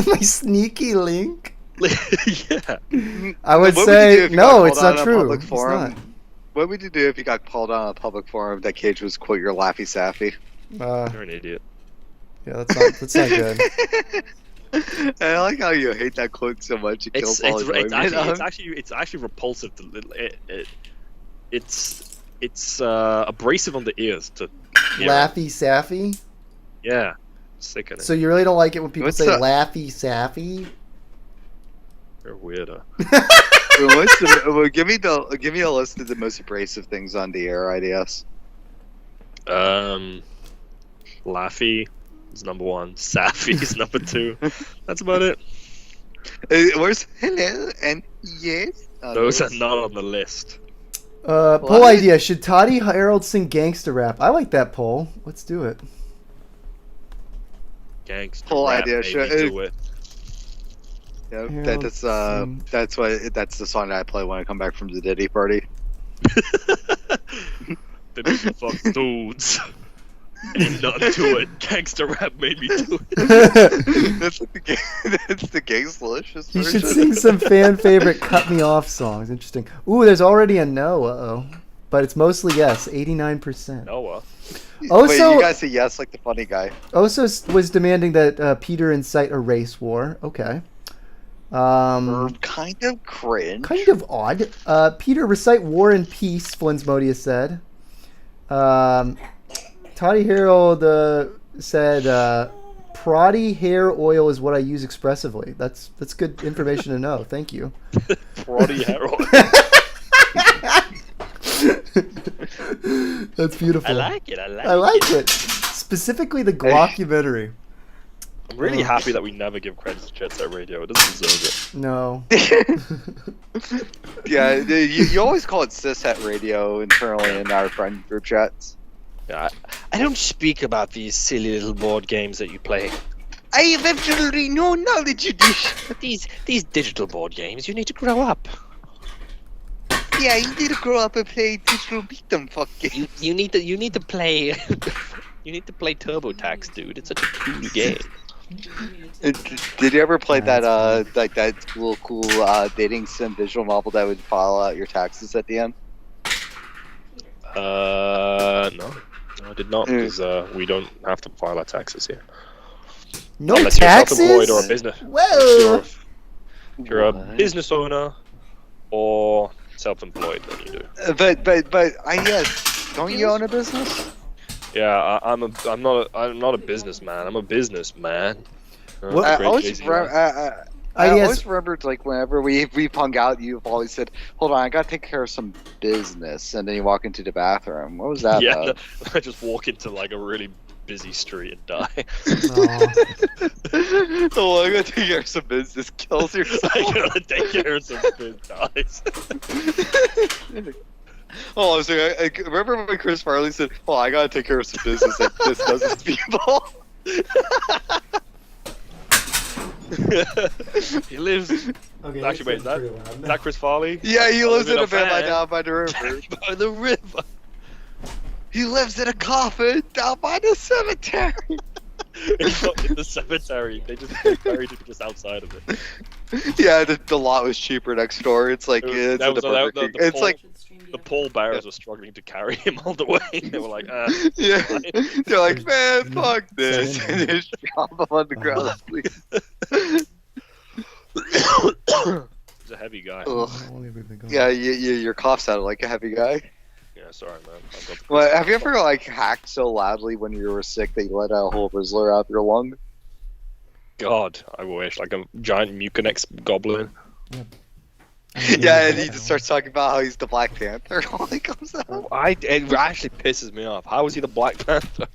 My sneaky link. Yeah. I would What say you do if you no. got It's called out not on a true. public It's forum? not. What would you do if you got called out on a public forum that Cage was quote your Laffy Saffy? You're an idiot. Yeah, that's not good. And I like how you hate that quote so much. It kills all enjoyment. It's actually repulsive. It's abrasive on the ears to hear. Laffy Saffy. Yeah, sickening. So you really don't like it when people What's say that? Laffy Saffy? You're a weirdo. Give me a list of the most abrasive things on the air, IDS. Laffy is number one. Saffy is number two. That's about it. Where's hello and yes? Those are not on the list. Poll idea: should Toddy Harold sing gangster rap? I like that poll. Let's do it. Gangster Whole rap, idea, maybe sure. do it. Yeah, Harold that's sing. that's the song that I play when I come back from the Diddy party. They make me fuck dudes. Ain't nothing to it. Gangster rap made me do it. That's like that's the gangslicious You version. should sing some fan favorite "Cut Me Off" songs. Interesting. Ooh, there's already a no. But it's mostly yes. 89%. Noah. Also, Wait, you guys say yes like the funny guy. Oso was demanding that Peter incite a race war. Okay. Kind of cringe. Kind of odd. Peter, recite War and Peace, Flinsmodius said. Toddy Harold said, Proddy hair oil is what I use expressively. That's good information to know. Thank you. Roddy Harold. That's beautiful. I like it. I like it. Specifically the Glockumentary. I'm really happy that we never give credit to Jet Set Radio. It doesn't deserve No. Yeah, you always call it cishet radio internally in our friend group chats. it. Yeah, I don't speak about these silly little board games that you play. I have absolutely no knowledge of this. But these digital board games, you need to grow up. Yeah, you need to grow up and play digital beat 'em fuck games. You need to play. You need to play TurboTax, dude. It's such a cool game. Did you ever play that like that cool dating sim visual novel that would file out your taxes at the end? No, I did not, because we don't have to file our taxes here. No Unless taxes? you're self-employed or a business. Whoa. If you're a business owner or self-employed, then you do. But I guess don't you own a business? Yeah, I'm not a businessman. I'm a businessman. What- I Great always Casey re- guy. I guess- always remembered like whenever we've hung out, you've always said, "Hold on, I gotta take care of some business," and then you walk into the bathroom. What was that Yeah, about? I just walk into like a really busy street and die. Aw. Oh, I gotta take care of some business. Kills yourself. I gotta take care of some biz dies. Oh, I was like, I remember when Chris Farley said, "Oh, I gotta take care of some business that this does to people." He lives. Okay, Actually, wait, is that Chris Farley? Yeah, he lives in a van van down by the river. by the river. He lives in a coffin down by the cemetery. It's not in the cemetery. They buried him just outside of it. Yeah, the lot was cheaper next door. It's like It was- it's that in was- the Burger that- King. the It's pole- like The pallbearers were struggling to carry him all the way. They were like, yeah, they're like, man, There's fuck this, no- and just drop him on the ground. Please. he's a heavy guy. Ugh. Yeah, your cough sounded like a heavy guy. Yeah, sorry, man. I've got the Well, have you ever like hacked so loudly when you were sick that you let out a whole Rizzler out your lung? God, I wish. Like a giant Mucinex goblin. Yeah, and he just starts talking about how he's the Black Panther when he comes out. It actually pisses me off. How is he the Black Panther?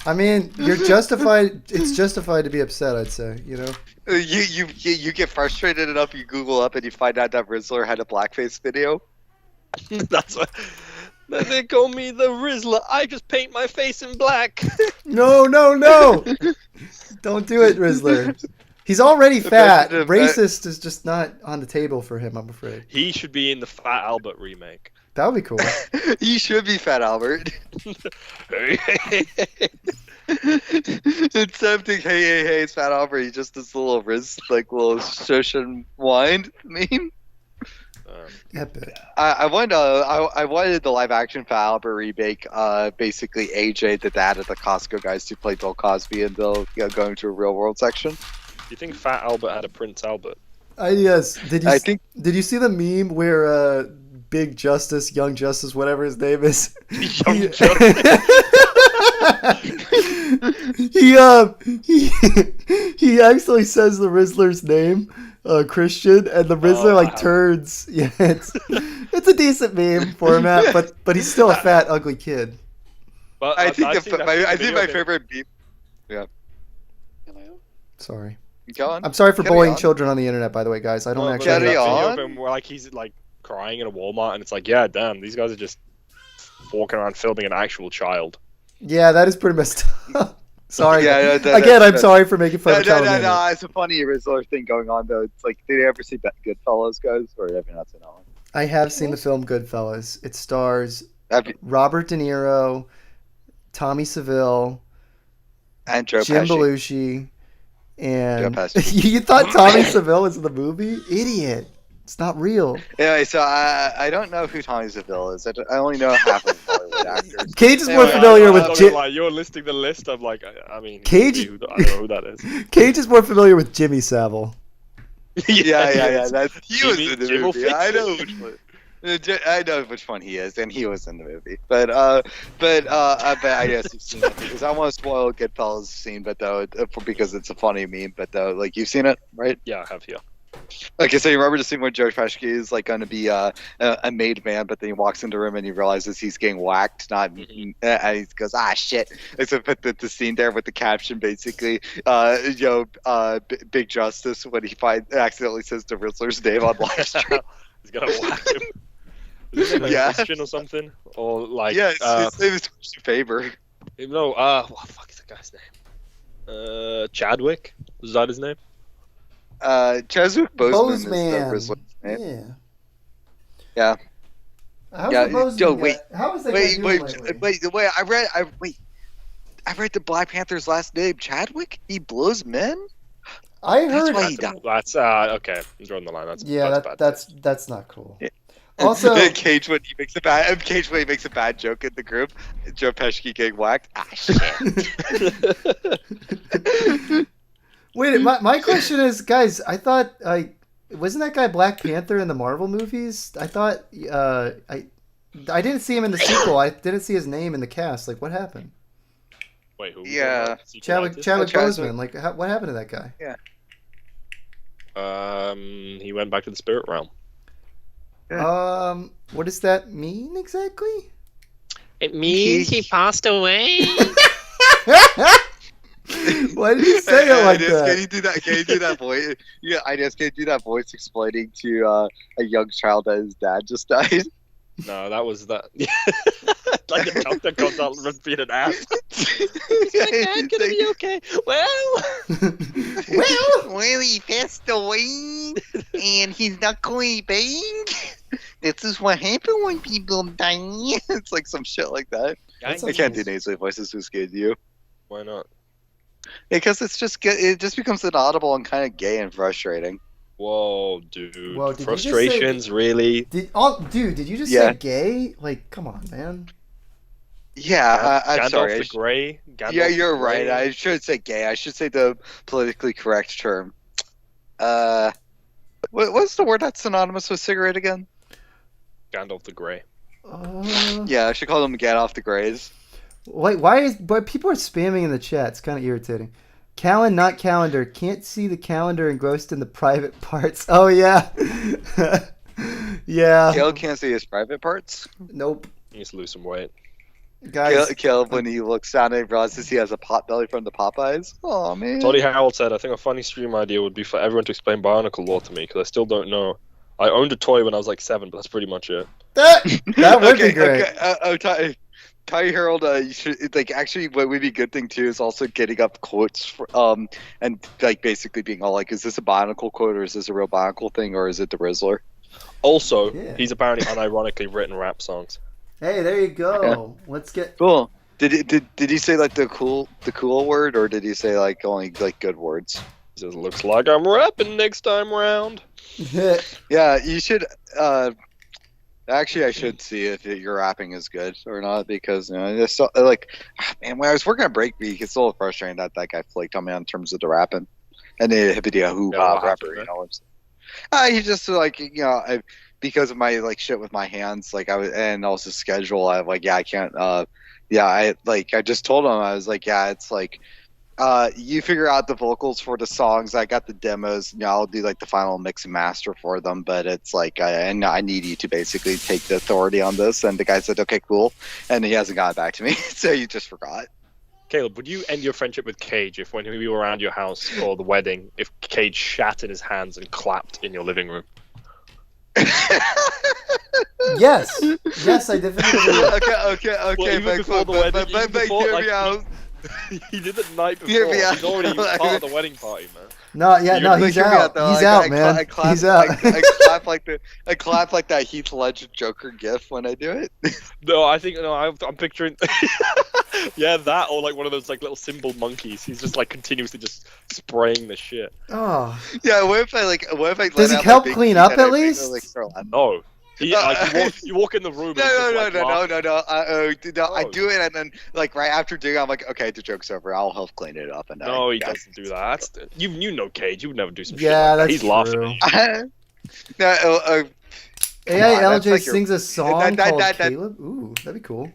I mean, you're justified. It's justified to be upset, I'd say. You know. You get frustrated enough, you Google up and you find out that Rizzler had a blackface video. That's what. They call me the Rizzler. I just paint my face in black. No. Don't do it, Rizzler. He's already fat. Racist is just not on the table for him, I'm afraid. He should be in the Fat Albert remake. That would be cool. You should be Fat Albert. Instead of thinking, hey, it's Fat Albert, he just this little little shush and wind meme. Epic. I wanted the live action Fat Albert remake. Basically, AJ, the dad of the Costco guys who played Bill Cosby, and Bill going to a real world section. Do you think Fat Albert had a Prince Albert? Yes. Did you see the meme where Big Justice, Young Justice, whatever his name is? Young he actually says the Rizzler's name, Christian, and the Rizzler turns. Yeah, it's a decent meme format, but he's still a fat, ugly kid. But I think I've seen that my video. favorite meme. Yeah. Sorry. Go on. I'm sorry for Carry bullying on. children on the internet, by the way, guys. I don't No, but actually. there's Carry that video on. of him where like he's like crying in a Walmart, and it's like, yeah, damn, these guys are just walking around filming an actual child. Yeah, that is pretty messed up. Sorry. Yeah, Again, I'm sorry for making fun No, of child no, abandonment. no. It's a funny Rizzler thing going on though. It's like, did you ever see Goodfellas, guys, or have you not seen that one? I have seen the film Goodfellas. It stars Have you- Robert De Niro, Tommy Seville, And Joe Jim Pesci. Belushi, and Joe Pesci. you thought Tommy Seville was in the movie? Idiot! It's not real. Anyway, so I don't know who Tommy Seville is. I only know half of Hollywood actors. Cage is more Anyway, familiar I'm with not Jim. gonna lie, you're listing the list of like, I mean, Cage- I don't know who that is. Cage is more familiar with Jimmy Savile. Yeah. He was Jimmy- in the Jim will movie. fix I know it. which one. I know which one he is, and he was in the movie. But I guess you've seen it because I want to spoil Goodfellas scene, but though because it's a funny meme. But though, like you've seen it, right? Yeah, I have here. Okay, so you remember the scene where Joe Pesci is like going to be a made man, but then he walks into the room and he realizes he's getting whacked. And he goes, ah, shit. And so put the scene there with the caption basically, Big Justice when he accidentally says the Rizzler's name on live stream. He's gonna whack him. Is his name Yeah. Christian or something? Or like, Yeah, his name is Christian Faber. no, what the fuck is the guy's name? Chadwick? Was that his name? Chadwick Boseman is the Boseman. Rizzler's name. Yeah. Yeah. How's Yeah, the Boseman yo, guy- wait, How is that guy doing lately? Wait! I read the Black Panther's last name, Chadwick. He blows men. I That's heard. why he died. That's okay. I'm drawing the line. Yeah, that's bad. that's not cool. Yeah. Also, Cage when he makes a bad joke in the group, Joe Pesci getting whacked. Ah, shit. wait. My question is, guys. I thought wasn't that guy Black Panther in the Marvel movies? I thought I didn't see him in the sequel. I didn't see his name in the cast. Like, what happened? Wait, who? Yeah. Chadwick Chadwick. Boseman. Like, what happened to that guy? He went back to the spirit realm. What does that mean exactly? It means he passed away. Why did you say it like Can that? you do that? Can you do that voice? Yeah, I just can you do that voice explaining to a young child that his dad just died. No, that was that. Like the doctor comes out and being an ass. Is My dad gonna be okay? Well, Well, he passed away, and he's not going back. This is what happened when people die. It's like some shit like that. That I sounds can't do nice. nasally voices too scared you. why not? Because it just becomes inaudible and kind of gay and frustrating. Whoa, dude. Whoa, did you just say- Frustrations, really? Did you just Yeah. say gay? Like, come on, man. Yeah, I'm Gandalf sorry. the Grey? Gandalf Yeah, the you're Grey? right. I should say gay. I should say the politically correct term. What's the word that's synonymous with cigarette again? Gandalf the Grey. Yeah, I should call them get off the grays. But people are spamming in the chat. It's kind of irritating. Callan, not calendar. Can't see the calendar engrossed in the private parts. Oh, yeah. Yeah. Caleb can't see his private parts. Nope. He needs to lose some weight. Guys, Caleb, when he looks down and realizes he has a pot belly from the Popeyes. Oh man. Toddy Harold said, I think a funny stream idea would be for everyone to explain Bionicle lore to me, because I still don't know. I owned a toy when I was like 7, but that's pretty much it. that would be great. Okay. Ty Harold, you should actually what would be a good thing too is also getting up quotes for, and like basically being all like, is this a Bionicle quote or is this a real Bionicle thing or is it the Rizzler? Also, Yeah. he's apparently unironically written rap songs. Hey, there you go. Let's get. Cool. Did he say like the cool word or did he say like only like good words? He says, looks like I'm rapping next time round. Yeah, you should. Actually, I should see if your rapping is good or not because it's so, like, man, when I was working on Breakbeat, it's a little frustrating that guy flaked on me in terms of the rapping, and the Hippity Hoo Yeah, what rapper, happened, he just like because of my like shit with my hands, like and also schedule, I like I can't. I just told him I was like, it's like. You figure out the vocals for the songs. I got the demos. I'll do like the final mix and master for them. But it's like, and I need you to basically take the authority on this. And the guy said, "Okay, cool," and he hasn't got back to me, so you just forgot. Caleb, would you end your friendship with Cage if when we were around your house for the wedding, if Cage shat in his hands and clapped in your living room? Yes, yes, I definitely. Okay, even before the wedding, even before, hear like, me out. he did it the night Hear before. me out. He's already part of the wedding party, man. No, yeah, You're no, gonna he's Hear me out out. though. He's out, man. He's out. I clap like that Heath Ledger Joker gif when I do it. No, I think no. I'm picturing, yeah, that or like one of those like little symbol monkeys. He's just like continuously just spraying the shit. Oh, Yeah, what if I let does he out help my big clean Heath up and I at make, least? like, start laughing? No, you walk in the room. And it's just, like, No. I Oh. do it, and then like right after doing it, I'm like, okay, the joke's over. I'll help clean it up. And No, he yeah. doesn't do that. You know Cage. You would never do some Yeah, shit like that. that's He's laughing true. at you. No, AI on, that's LJ like your- sings a song called that- Caleb. Ooh, that'd be cool.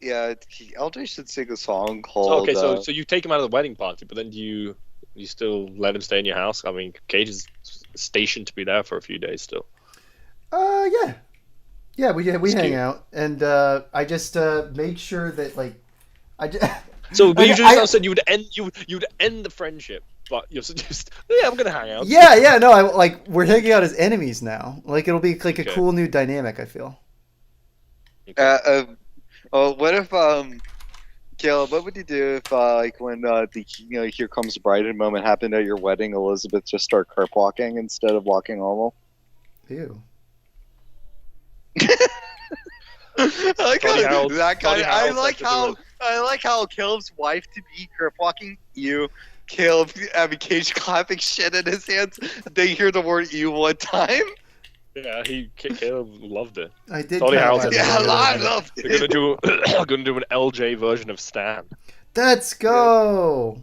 yeah, LJ should sing a song So, called. okay, so you take him out of the wedding party, but then do you still let him stay in your house? I mean, Cage is stationed to be there for a few days still. Yeah, yeah, we That's hang cute. out, and I just made sure that like I just. So, but you I- just said you would end the friendship, but you're just yeah, I'm gonna hang out. Yeah, no, I like we're hanging out as enemies now. Like it'll be like a Okay. cool new dynamic. I feel. What if Caleb, what would you do if like when the Here Comes the Bride moment happened at your wedding, Elizabeth just start curb walking instead of walking normal? Ew. I like Tony how Harold- that Tony guy. I Harold like said to do how Caleb's wife to be curb walking. You, Caleb, Cage clapping shit in his hands. They hear the word "you" one time. Yeah, Caleb loved it. I did. Tony kinda Harold like said Yeah, that. I loved They're it. gonna do an LJ version of Stan. Let's go.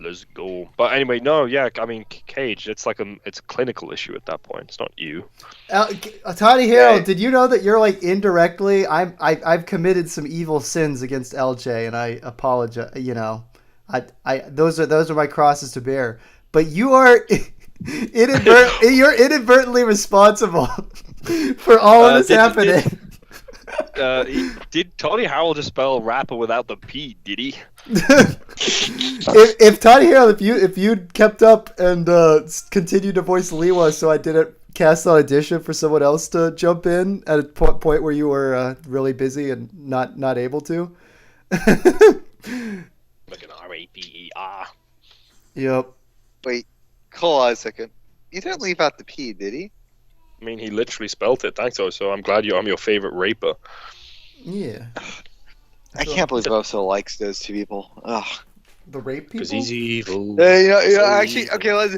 Let's go. But anyway, no, yeah, I mean Cage. It's like it's a clinical issue at that point. It's not you. Tiny Hero, Yeah. did you know that you're like indirectly? I've committed some evil sins against LJ, and I apologize. You know, those are my crosses to bear. But you are you're inadvertently responsible for all of this happening. Did Tony Howell just spell rapper without the P? Did he? if Tiny Hero, if you'd kept up and continued to voice Liwa, so I didn't cast an audition for someone else to jump in at a point where you were really busy and not able to. Like an R-A-P-E-R. Yep. Wait, hold on a second. You didn't leave out the P, did he? I mean, he literally spelt it. Thanks, so I'm glad I'm your favorite raper. Yeah. I can't believe Boso likes those two people. Ugh. The rape people. Because he's evil. Yeah, So actually, evil. okay, let's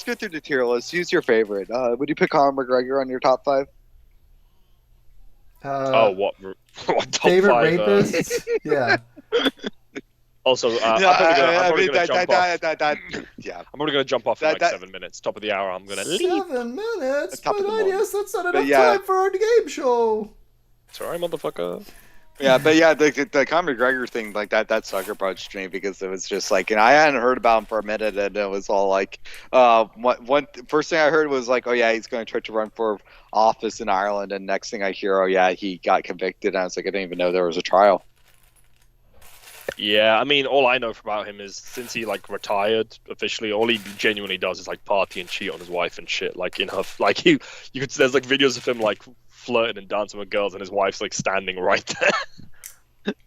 go through the tier list. Who's your favorite? Would you pick Conor McGregor on your top 5? What top favorite 5? rapists? Yeah. Also, I'm probably gonna jump off. Yeah. I'm probably gonna jump off in like That- 7 minutes. Top of the hour, I'm gonna leave. 7 minutes, Top but of the I morning. guess that's not But enough yeah. time for our game show. Sorry, motherfucker. Yeah, but yeah, the Conor McGregor thing, like that sucker punched me because it was just like, and I hadn't heard about him for a minute, and it was all like, first thing I heard was like, oh yeah, he's going to try to run for office in Ireland, and next thing I hear, oh yeah, he got convicted, and I was like, I didn't even know there was a trial. Yeah, I mean, all I know about him is since he like retired officially, all he genuinely does is like party and cheat on his wife and shit. Like in her, like you could there's like videos of him like flirting and dancing with girls, and his wife's like standing right there.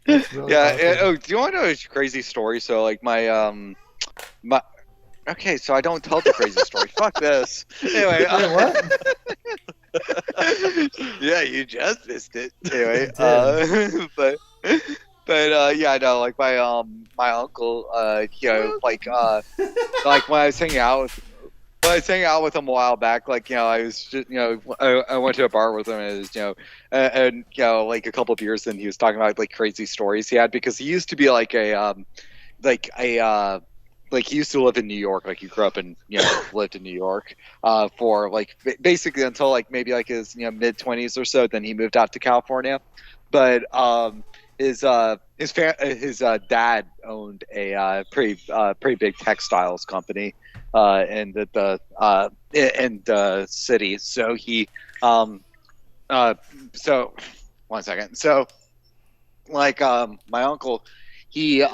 That's really Yeah. awesome. Oh, do you want to know a crazy story? So like my. Okay, so I don't tell the crazy story. Fuck this. Anyway. Wait, what? Yeah, you just missed it. Anyway, You but yeah, no, like my uncle, like when I was hanging out with him a while back, like I was just I went to a bar with him, and it was and like a couple of beers, and he was talking about like crazy stories he had because he used to be like he used to live in New York, like he grew up in lived in New York for like basically until like maybe like his mid-20s or so. Then he moved out to California, but his dad owned a pretty big textiles company in the city. So he so 1 second. So like my uncle, he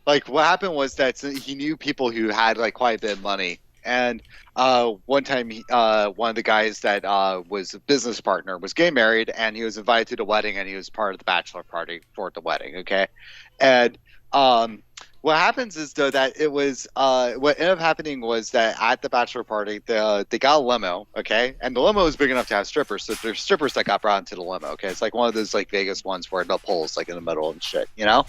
like what happened was that he knew people who had like quite a bit of money And one time, one of the guys that was a business partner was getting married, and he was invited to the wedding, and he was part of the bachelor party for the wedding. Okay, and what happens is though that it was what ended up happening was that at the bachelor party, they got a limo. Okay, and the limo was big enough to have strippers, so there's strippers that got brought into the limo. Okay, it's like one of those like Vegas ones where the pole's like in the middle and shit, you know.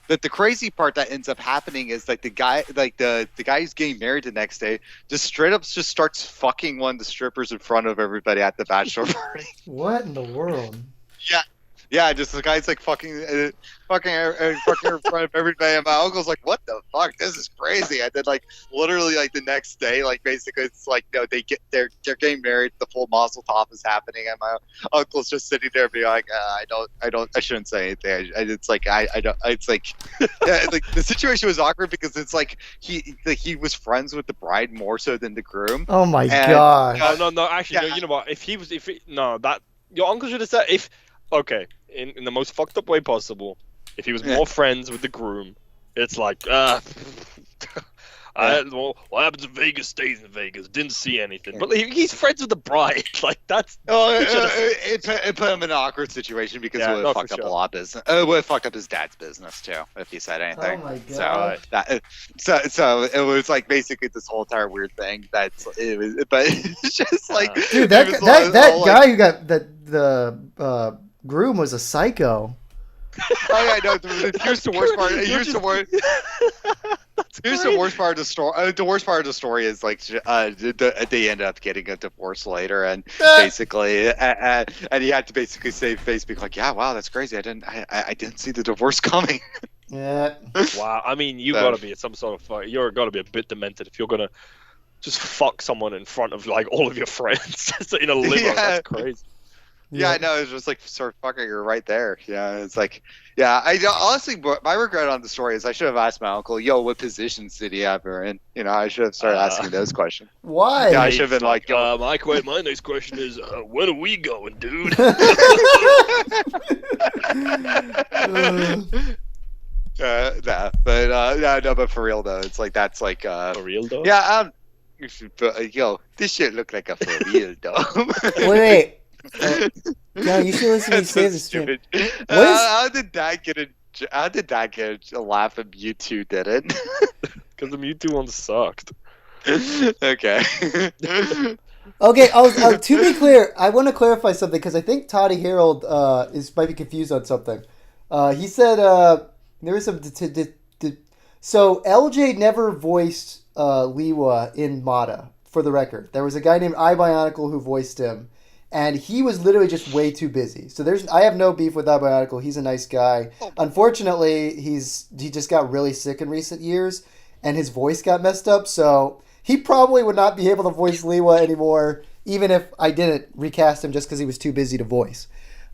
But the crazy part that ends up happening is like the guy who's getting married the next day just straight up just starts fucking one of the strippers in front of everybody at the bachelor party. What in the world? Yeah, just the guy's like fucking her in front of everybody, and my uncle's like, "What the fuck? This is crazy!" And then like literally like the next day, like basically it's like they're getting married, the full mazel tov is happening, and my uncle's just sitting there being like, I shouldn't say anything. It's like I don't. It's like yeah, like the situation was awkward because it's like he was friends with the bride more so than the groom. Oh my And, god. No, actually, no, you know what? Your uncle should have said, okay, in the most fucked up way possible, if he was more friends with the groom, it's like, what happens in Vegas stays in Vegas. Didn't see anything. But he's friends with the bride. Like, that's... It put him in an awkward situation because it would have fucked up a lot of business. It would have fucked up his dad's business, too, if he said anything. Oh my god. So it was like basically this whole entire weird thing. But it's just like... Dude, that guy who got the groom was a psycho. Oh yeah, no. Here's the worst part. Here's the worst part of the story. The worst part of the story is like they end up getting a divorce later, and basically, and he had to basically save face, being like, "Yeah, wow, that's crazy. I didn't see the divorce coming." Yeah. Wow. I mean, you gotta be some sort of you're gotta be a bit demented if you're gonna just fuck someone in front of like all of your friends in a limo. Yeah. That's crazy. Yeah, I know. It's just like, sort of fucking, you're right there. Yeah, it's like, yeah. I honestly, my regret on the story is I should have asked my uncle, "Yo, what positions did he ever in?" You know, I should have started asking those questions. Why? Yeah, I should have been like, my next question is, when are we going, dude? But for real though, it's like that's like For real though? Yeah, yo, this shit look like a for real though. Wait. No, you should listen to me That's say so this. stupid. What is- How did that get a laugh and Mewtwo did it? Because the Mewtwo one sucked. Okay. Okay, to be clear, I want to clarify something because I think Toddy Harold might be confused on something. He said there was some. So LJ never voiced Liwa in Mata, for the record. There was a guy named Bionicle who voiced him, and he was literally just way too busy. So I have no beef with Bionicle. He's a nice guy. Unfortunately, he just got really sick in recent years, and his voice got messed up. So he probably would not be able to voice Liwa anymore, even if I didn't recast him just because he was too busy to voice.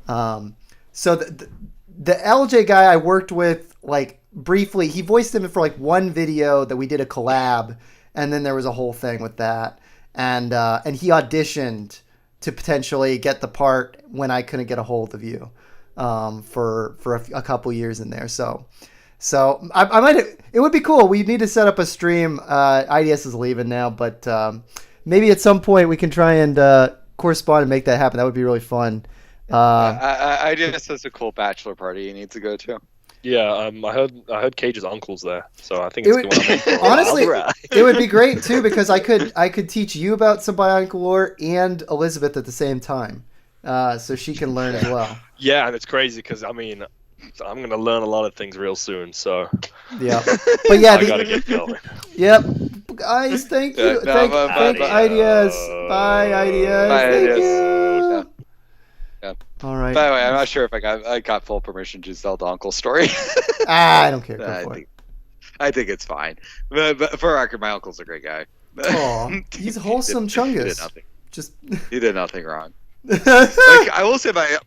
So the LJ guy I worked with, like, briefly, he voiced him for like one video that we did a collab, and then there was a whole thing with that, and he auditioned to potentially get the part when I couldn't get a hold of you for a couple years in there. So I might. It would be cool. We need to set up a stream. IDS is leaving now, but maybe at some point we can try and correspond and make that happen. That would be really fun. IDS has a cool bachelor party you need to go to. Yeah, I heard Cage's uncle's there, so I think it's the one. Honestly, it would be great too because I could teach you about some Bionicle lore and Elizabeth at the same time, so she can learn as well. Yeah, and it's crazy because I mean, I'm gonna learn a lot of things real soon. So yeah, but yeah, I gotta get going. Yep, guys, thank you, thank IDS, bye IDS, thank you. Yeah. All right. By the way, I'm not sure if I got full permission to tell the uncle story. I don't care. Go for it. I think it's fine. But for record, my uncle's a great guy. Aw, he's wholesome chungus. He did nothing. Just he did nothing wrong. Like I will say, my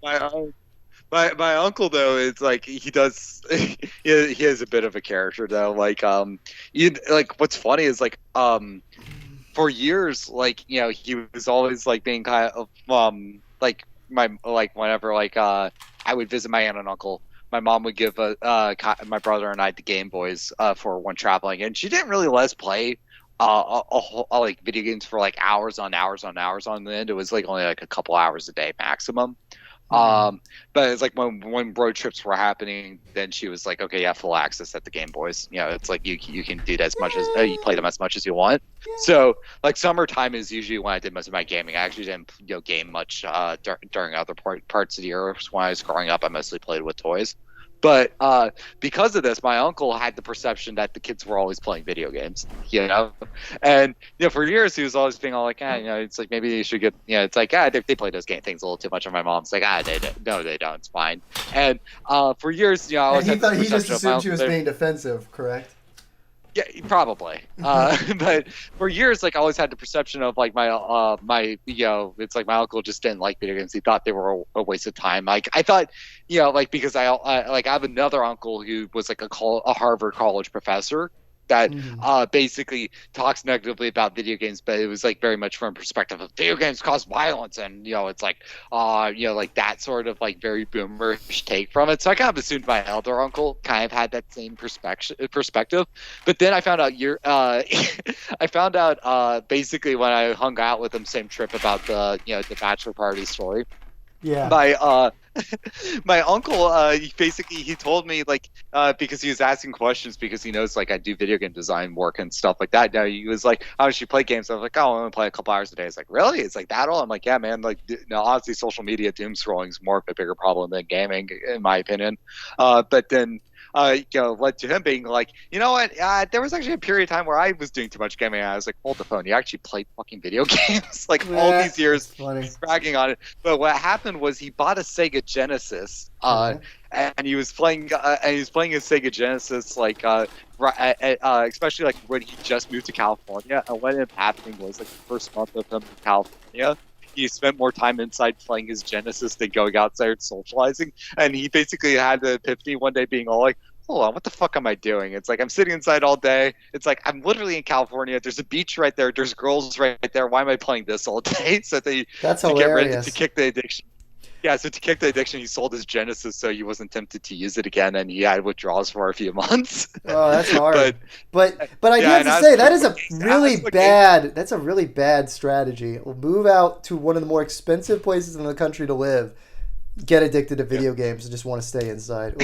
uncle though, it's like he does. He has a bit of a character though. Like what's funny is like for years, like, you know, he was always like being kind of whenever I would visit my aunt and uncle, my mom would give my brother and I the Game Boys for when traveling, and she didn't really let us play like video games for like hours on hours on hours on end. It was like only like a couple hours a day maximum. Mhm. But it's like when road trips were happening, then she was like, okay, yeah, full access at the Game Boys. You know, it's like you can do that as much as you play them as much as you want. So like summertime is usually when I did most of my gaming. I actually didn't game much during other parts of the year. When I was growing up, I mostly played with toys. But because of this, my uncle had the perception that the kids were always playing video games, and for years he was always being all like, it's like maybe you should get, it's like, they play those game things a little too much. And my mom's like, no, they don't, it's fine. And for years, I And always he had this thought he just perception of my assumed she was uncle. being defensive, correct? Yeah, probably. But for years, like I always had the perception of like my it's like my uncle just didn't like video games. He thought they were a waste of time. Like I thought, like because I have another uncle who was like a Harvard college professor that basically talks negatively about video games, but it was like very much from a perspective of video games cause violence, and it's like like that sort of like very boomerish take from it. So I kind of assumed my elder uncle kind of had that same perspective. But then I found out I found out basically when I hung out with him same trip about the bachelor party story. Yeah. My my uncle he told me like because he was asking questions because he knows like I do video game design work and stuff like that. Now he was like, how does she play games? I was like, oh, I only play a couple hours a day. It's like, really? It's like that all? I'm like, yeah, man. Like, honestly, social media doom scrolling is more of a bigger problem than gaming, in my opinion. But then led to him being like, you know what? There was actually a period of time where I was doing too much gaming. I was like, hold the phone. You actually played fucking video games like all these years, bragging on it. But what happened was he bought a Sega Genesis, and he was playing his Sega Genesis like especially like when he just moved to California. And what ended up happening was like the first month of him in California, he spent more time inside playing his Genesis than going outside socializing. And he basically had the epiphany one day being all like, hold on, what the fuck am I doing? It's like, I'm sitting inside all day. It's like, I'm literally in California. There's a beach right there. There's girls right there. Why am I playing this all day? So That's to hilarious. get ready to kick the addiction. Yeah, so to kick the addiction, he sold his Genesis so he wasn't tempted to use it again, and he had withdrawals for a few months. Oh, that's hard. But I do yeah, have to say that is a really bad. That's a really bad strategy. Move out to one of the more expensive places in the country to live. Get addicted to video games and just want to stay inside.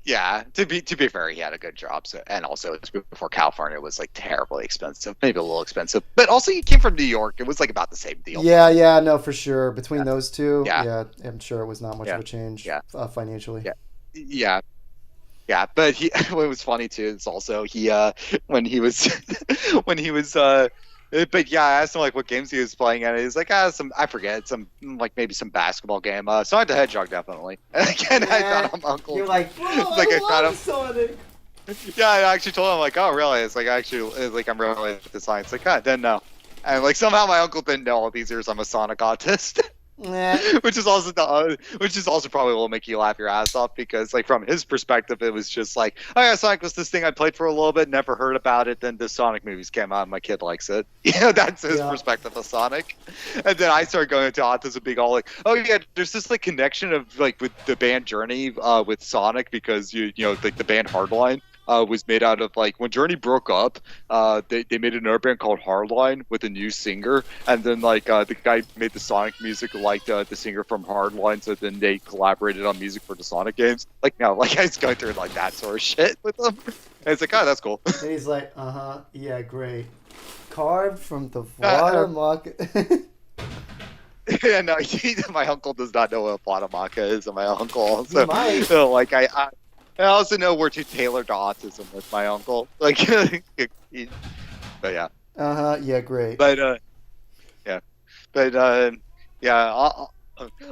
Yeah, to be fair, he had a good job, and also it was before California was like terribly expensive, maybe a little expensive, but also he came from New York. It was like about the same deal. Yeah, no, for sure. Between those two, Yeah. I'm sure it was not much of a change. Financially. Yeah, but what was funny too is also he when he was when he was but yeah, I asked him like what games he was playing, and he's like, I forget, some like maybe some basketball game. Sonic the Hedgehog definitely. And again, I thought I'm uncle. You're like, bro, like I love Sonic. Yeah, I actually told him like, oh really? It's like I'm really into Sonic. It's like, God, didn't know. And like somehow my uncle didn't know all these years I'm a Sonic autist. which is also probably will make you laugh your ass off, because like from his perspective it was just like, oh yeah, Sonic was this thing I played for a little bit, never heard about it, then the Sonic movies came out and my kid likes it. That's his perspective of Sonic. And then I started going into autism being all like, oh yeah, there's this like connection of like with the band Journey with Sonic, because you know like the band Hardline was made out of like when Journey broke up, they made another band called Hardline with a new singer, and then like the guy made the Sonic music like the singer from Hardline, so then they collaborated on music for the Sonic games. Like no, like I was going through like that sort of shit with them, and it's like, oh, that's cool. And he's like, yeah, great. Carved from the Guatemala. Yeah, no, my uncle does not know what Guatemala is, and my uncle also, like I also know we're too tailored to autism with my uncle. Like, but yeah. Yeah, great. But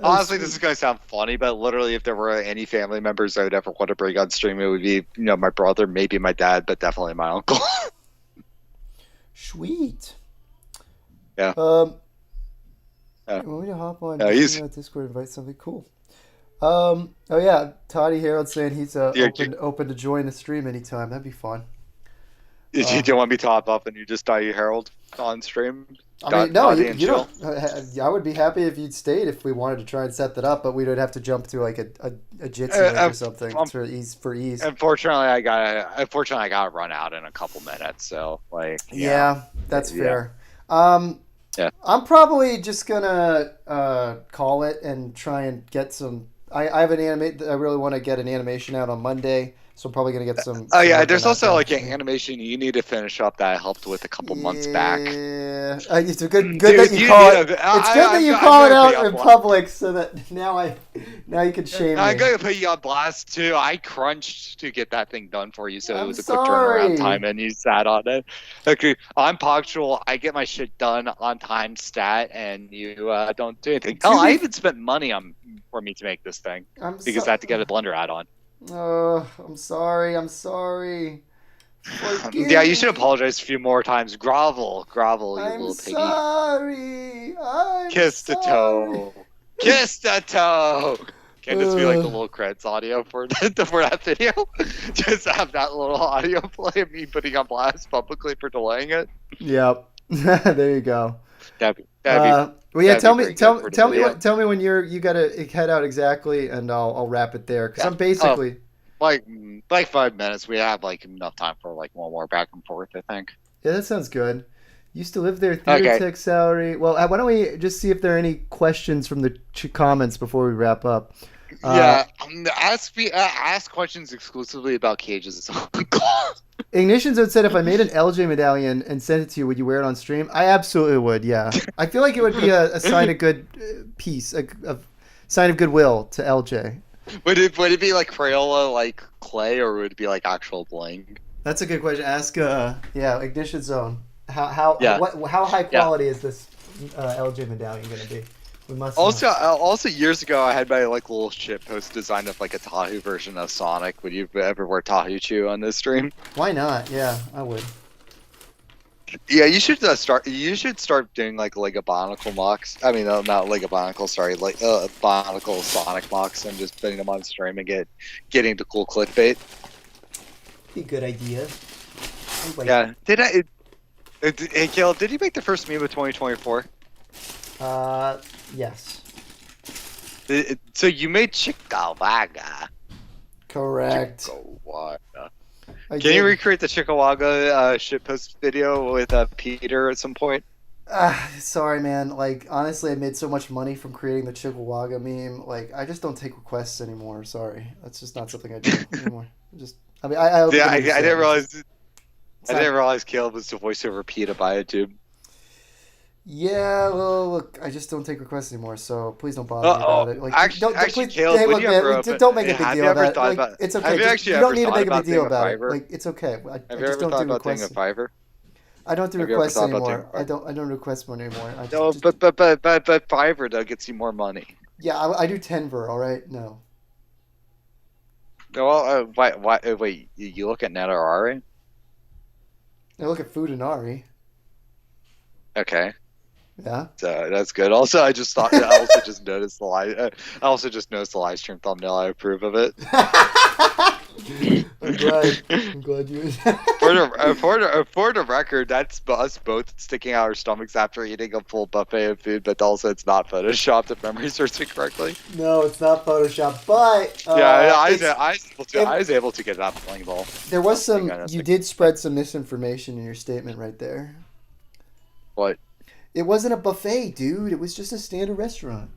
honestly, this is gonna sound funny, but literally, if there were any family members I would ever want to bring on stream, it would be my brother, maybe my dad, but definitely my uncle. Sweet. Yeah. Want me to hop on Discord, invite something cool. Oh yeah, Toddy Harold saying he's open to join the stream anytime. That'd be fun. Do you want me to hop up and you just die Herald on stream? I mean, no, Dottie you, and you chill? don't. I would be happy if you'd stayed if we wanted to try and set that up, but we would have to jump to like a Jitsi link or something Um, for ease. For ease. unfortunately, I gotta run out in a couple minutes. So, like, Yeah, that's yeah, fair. yeah. I'm probably just gonna call it and try and get some. I have an animate. I really want to get an animation out on Monday, so I'm probably gonna get some. Oh some yeah, work on there's that also done. like an animation you need to finish up that I helped with a couple months back. Yeah, it's a good Dude, that you you call need it. a- It's good that you I'm call it gonna put out you in on public, so that now you can shame I'm me. gonna put you on blast too. I crunched to get that thing done for you, so it I'm was a quick turnaround sorry. time, and you sat on it. Okay, I'm punctual. I get my shit done on time, stat, and you don't do anything. To Oh, I be- even spent money on for me to make this thing because I had to get a blender add-on. I'm sorry. I'm sorry. Forgive Yeah, you should me. apologize a few more times. Grovel, grovel, you I'm little piggy. sorry. I'm Kiss the sorry. toe. Kiss the toe. Can this be like the Ugh. little credits audio for that video? Just have that little audio play of me putting on blast publicly for delaying it. Yep. There you go. That'd be Well, yeah. that'd Tell be me, pretty good for the video. tell me when you gotta head out exactly, and I'll wrap it there because Yeah. I'm basically. Like 5 minutes. We have like enough time for like one more back and forth, I think. Yeah, that sounds good. Used to live there. Theater Okay. tech salary. Well, why don't we just see if there are any questions from the comments before we wrap up? Yeah. Ask questions exclusively about cages. Ignition Zone said if I made an LJ medallion and sent it to you, would you wear it on stream? I absolutely would. Yeah, I feel like it would be a sign of good peace, a sign of goodwill to LJ. Would it be like Crayola, like clay, or would it be like actual bling? That's a good question. Ask Ignition Zone. How Yeah. how high quality is this LJ medallion going to be? We must Also years ago, I had my like little shit post design of like a Tahoe version of Sonic. Would you ever wear Tahoe Chew on this stream? Why not? Yeah, I would. Yeah, you should start. You should start doing like Lego Bionicle mocks. I mean, not Lego Bionicle. Sorry, like Bionicle Sonic mocks, and just putting them on stream and getting the cool clickbait. Be a good idea. Yeah. Did I? Hey, Caleb, did you make the first meme of 2024? Yes. So you made Chickawaga. Correct. Chickawaga. I Can you did. recreate the Chickawaga shitpost video with Peter at some point? Sorry, man. Like, honestly, I made so much money from creating the Chickawaga meme. Like, I just don't take requests anymore. Sorry, that's just not something I do anymore. I mean, I Yeah, I didn't realize. It's I not- didn't realize Caleb was the voiceover Peter by YouTube. Yeah, well, look, I just don't take requests anymore. So please don't bother me about it. Like, actually, please, Caleb, hey, when look, you man, ever don't make a big have deal you ever about it. thought Like, about? it's Have okay. you Just, actually you don't ever need to thought make a about big deal doing a about it. Fiverr? Like, it's okay. I Have you just ever don't thought do about doing a requests. Fiverr? I don't do Have you ever requests thought about anymore. doing I don't request more anymore. No, Just- but Fiverr though gets you more money. yeah, I do Tenver. All right, no. Well, wait, you look at Net or Ari? I look at Fudanari. Okay, Yeah. so that's good. Also, I also just noticed the live. I also just noticed the live stream thumbnail. I approve of it. I'm glad. I'm glad you. For the record, that's us both sticking out our stomachs after eating a full buffet of food, but also it's not photoshopped if memory serves me correctly. No, it's not Photoshop, but Yeah, it's- I was able to get that playing ball. there was some. Hang on a You second. did spread some misinformation in your statement right there. What? It wasn't a buffet, dude. It was just a standard restaurant.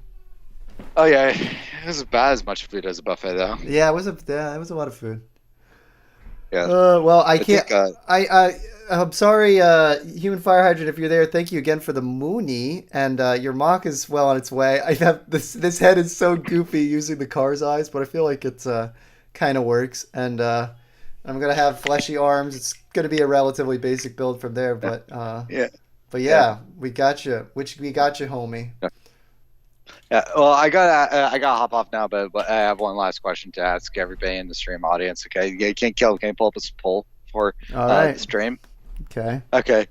Oh yeah, it was about as much food as a buffet though. Yeah, it was a lot of food. Yeah. Well, I can't. think, I'm sorry, Human Fire Hydrant. If you're there, thank you again for the Mooney, and your mock is well on its way. I have this head is so goofy using the car's eyes, but I feel like it's kind of works. And I'm gonna have fleshy arms. It's gonna be a relatively basic build from there, but Yeah. But yeah, we got you. We got you, homie. Yeah, well, I gotta hop off now, but I have one last question to ask everybody in the stream audience. Okay, can you pull up a poll for All right. the stream? Okay. Okay.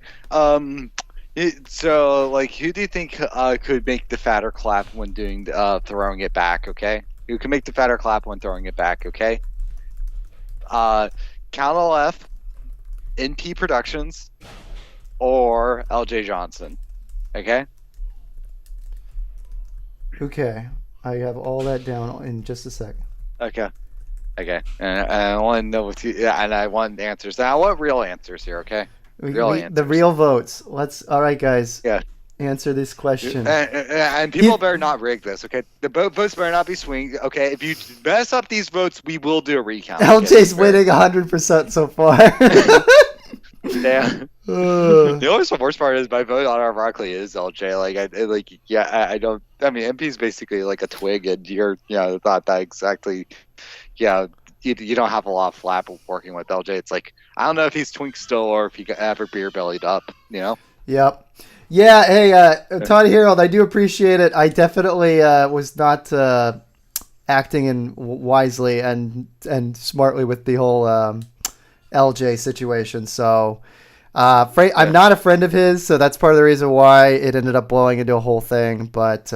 So like, who do you think could make the fatter clap when doing throwing it back? Okay, who can make the fatter clap when throwing it back? Okay. Count all F. NP Productions or LJ Johnson. Okay. Okay, I have all that down in just a second. Okay. Okay. And I want to know what you. Yeah, and I want answers now. I want real answers here. Okay. Real The answers. real votes. All right, guys. Yeah. Answer this question. And people better not rig this, okay? The votes better not be swinging, okay? If you mess up these votes, we will do a recount. LJ's winning 100% so far. Yeah. The only worst part is my vote unironically is LJ. I don't. I mean, MP's basically like a twig, and you're, not that exactly. Yeah, you don't have a lot of flap working with LJ. It's like I don't know if he's twink still or if he ever beer bellied up. Yep. Yeah. Hey, Todd Harold, I do appreciate it. I definitely was not acting wisely and smartly with the whole LJ situation. So. I'm not a friend of his, so that's part of the reason why it ended up blowing into a whole thing. But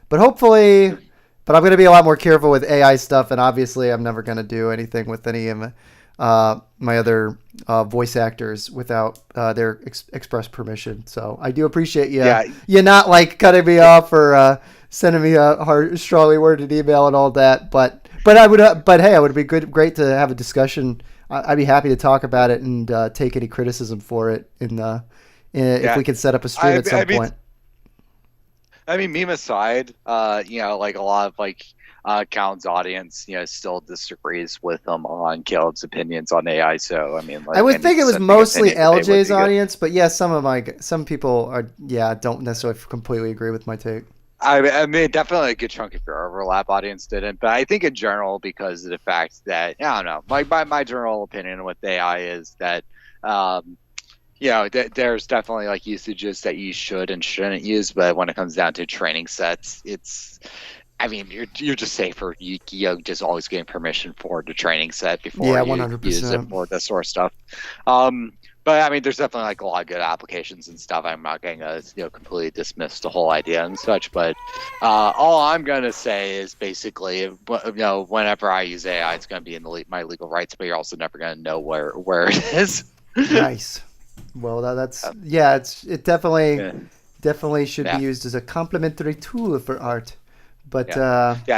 hopefully, I'm going to be a lot more careful with AI stuff, and obviously, I'm never going to do anything with any of my other voice actors without their express permission. So I do appreciate you. Yeah. You're not like cutting me off or sending me a strongly worded email and all that. But I would. But hey, it would be great to have a discussion. I'd be happy to talk about it and take any criticism for it if we could set up a stream at some point. I mean, meme aside, like a lot of Callan's audience, still disagrees with him on Caleb's opinions on AI. So I mean, I would think it was mostly LJ's audience, but yeah, some people don't necessarily completely agree with my take. I mean, definitely a good chunk of your overlap audience didn't, but I think in general, because of the fact that, I don't know, my general opinion with AI is that, there's definitely like usages that you should and shouldn't use, but when it comes down to training sets, you're just safer. You just always getting permission for the training set before you 100%. use it for this sort of stuff. But I mean, there's definitely like a lot of good applications and stuff. I'm not going to completely dismiss the whole idea and such. But all I'm going to say is basically, whenever I use AI, it's going to be in my legal rights. But you're also never going to know where it is. Nice. Well, that's it definitely should be used as a complementary tool for art. But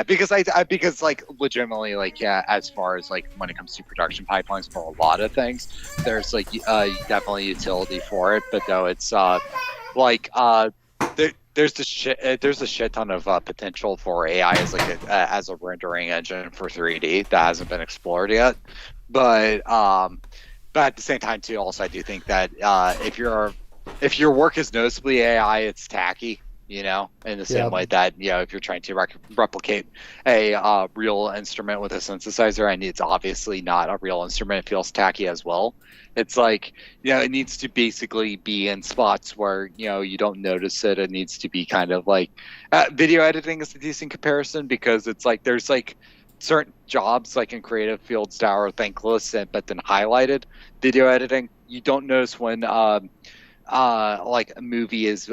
because like legitimately, as far as like when it comes to production pipelines for a lot of things, there's like definitely utility for it. But though it's there's a shit ton of potential for AI as a rendering engine for 3D that hasn't been explored yet. But at the same time too, also I do think that if your work is noticeably AI, it's tacky. In the same way that, if you're trying to replicate a real instrument with a synthesizer and it's obviously not a real instrument, it feels tacky as well. It's like, it needs to basically be in spots where, you don't notice it. It needs to be kind of like video editing is a decent comparison because it's like there's like certain jobs like in creative fields that are thankless but then highlighted. Video editing, you don't notice when like a movie is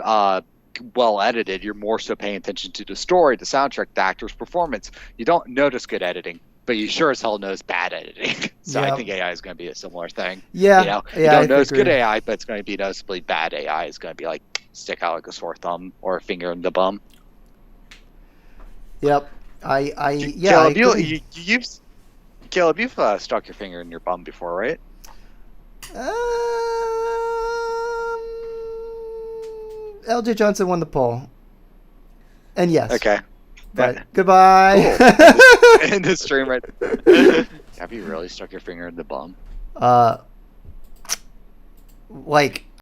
well edited. You're more so paying attention to the story, the soundtrack, the actor's performance. You don't notice good editing, but you sure as hell notice bad editing. So I think AI is going to be a similar thing. You don't notice good AI, but it's going to be noticeably bad AI. It's going to be like stick out like a sore thumb or a finger in the bum. Yep. Caleb, you've stuck your finger in your bum before, right? LJ Johnson won the poll. And yes. Okay. But goodbye. Cool. In the stream right there. Have you really stuck your finger in the bum? Like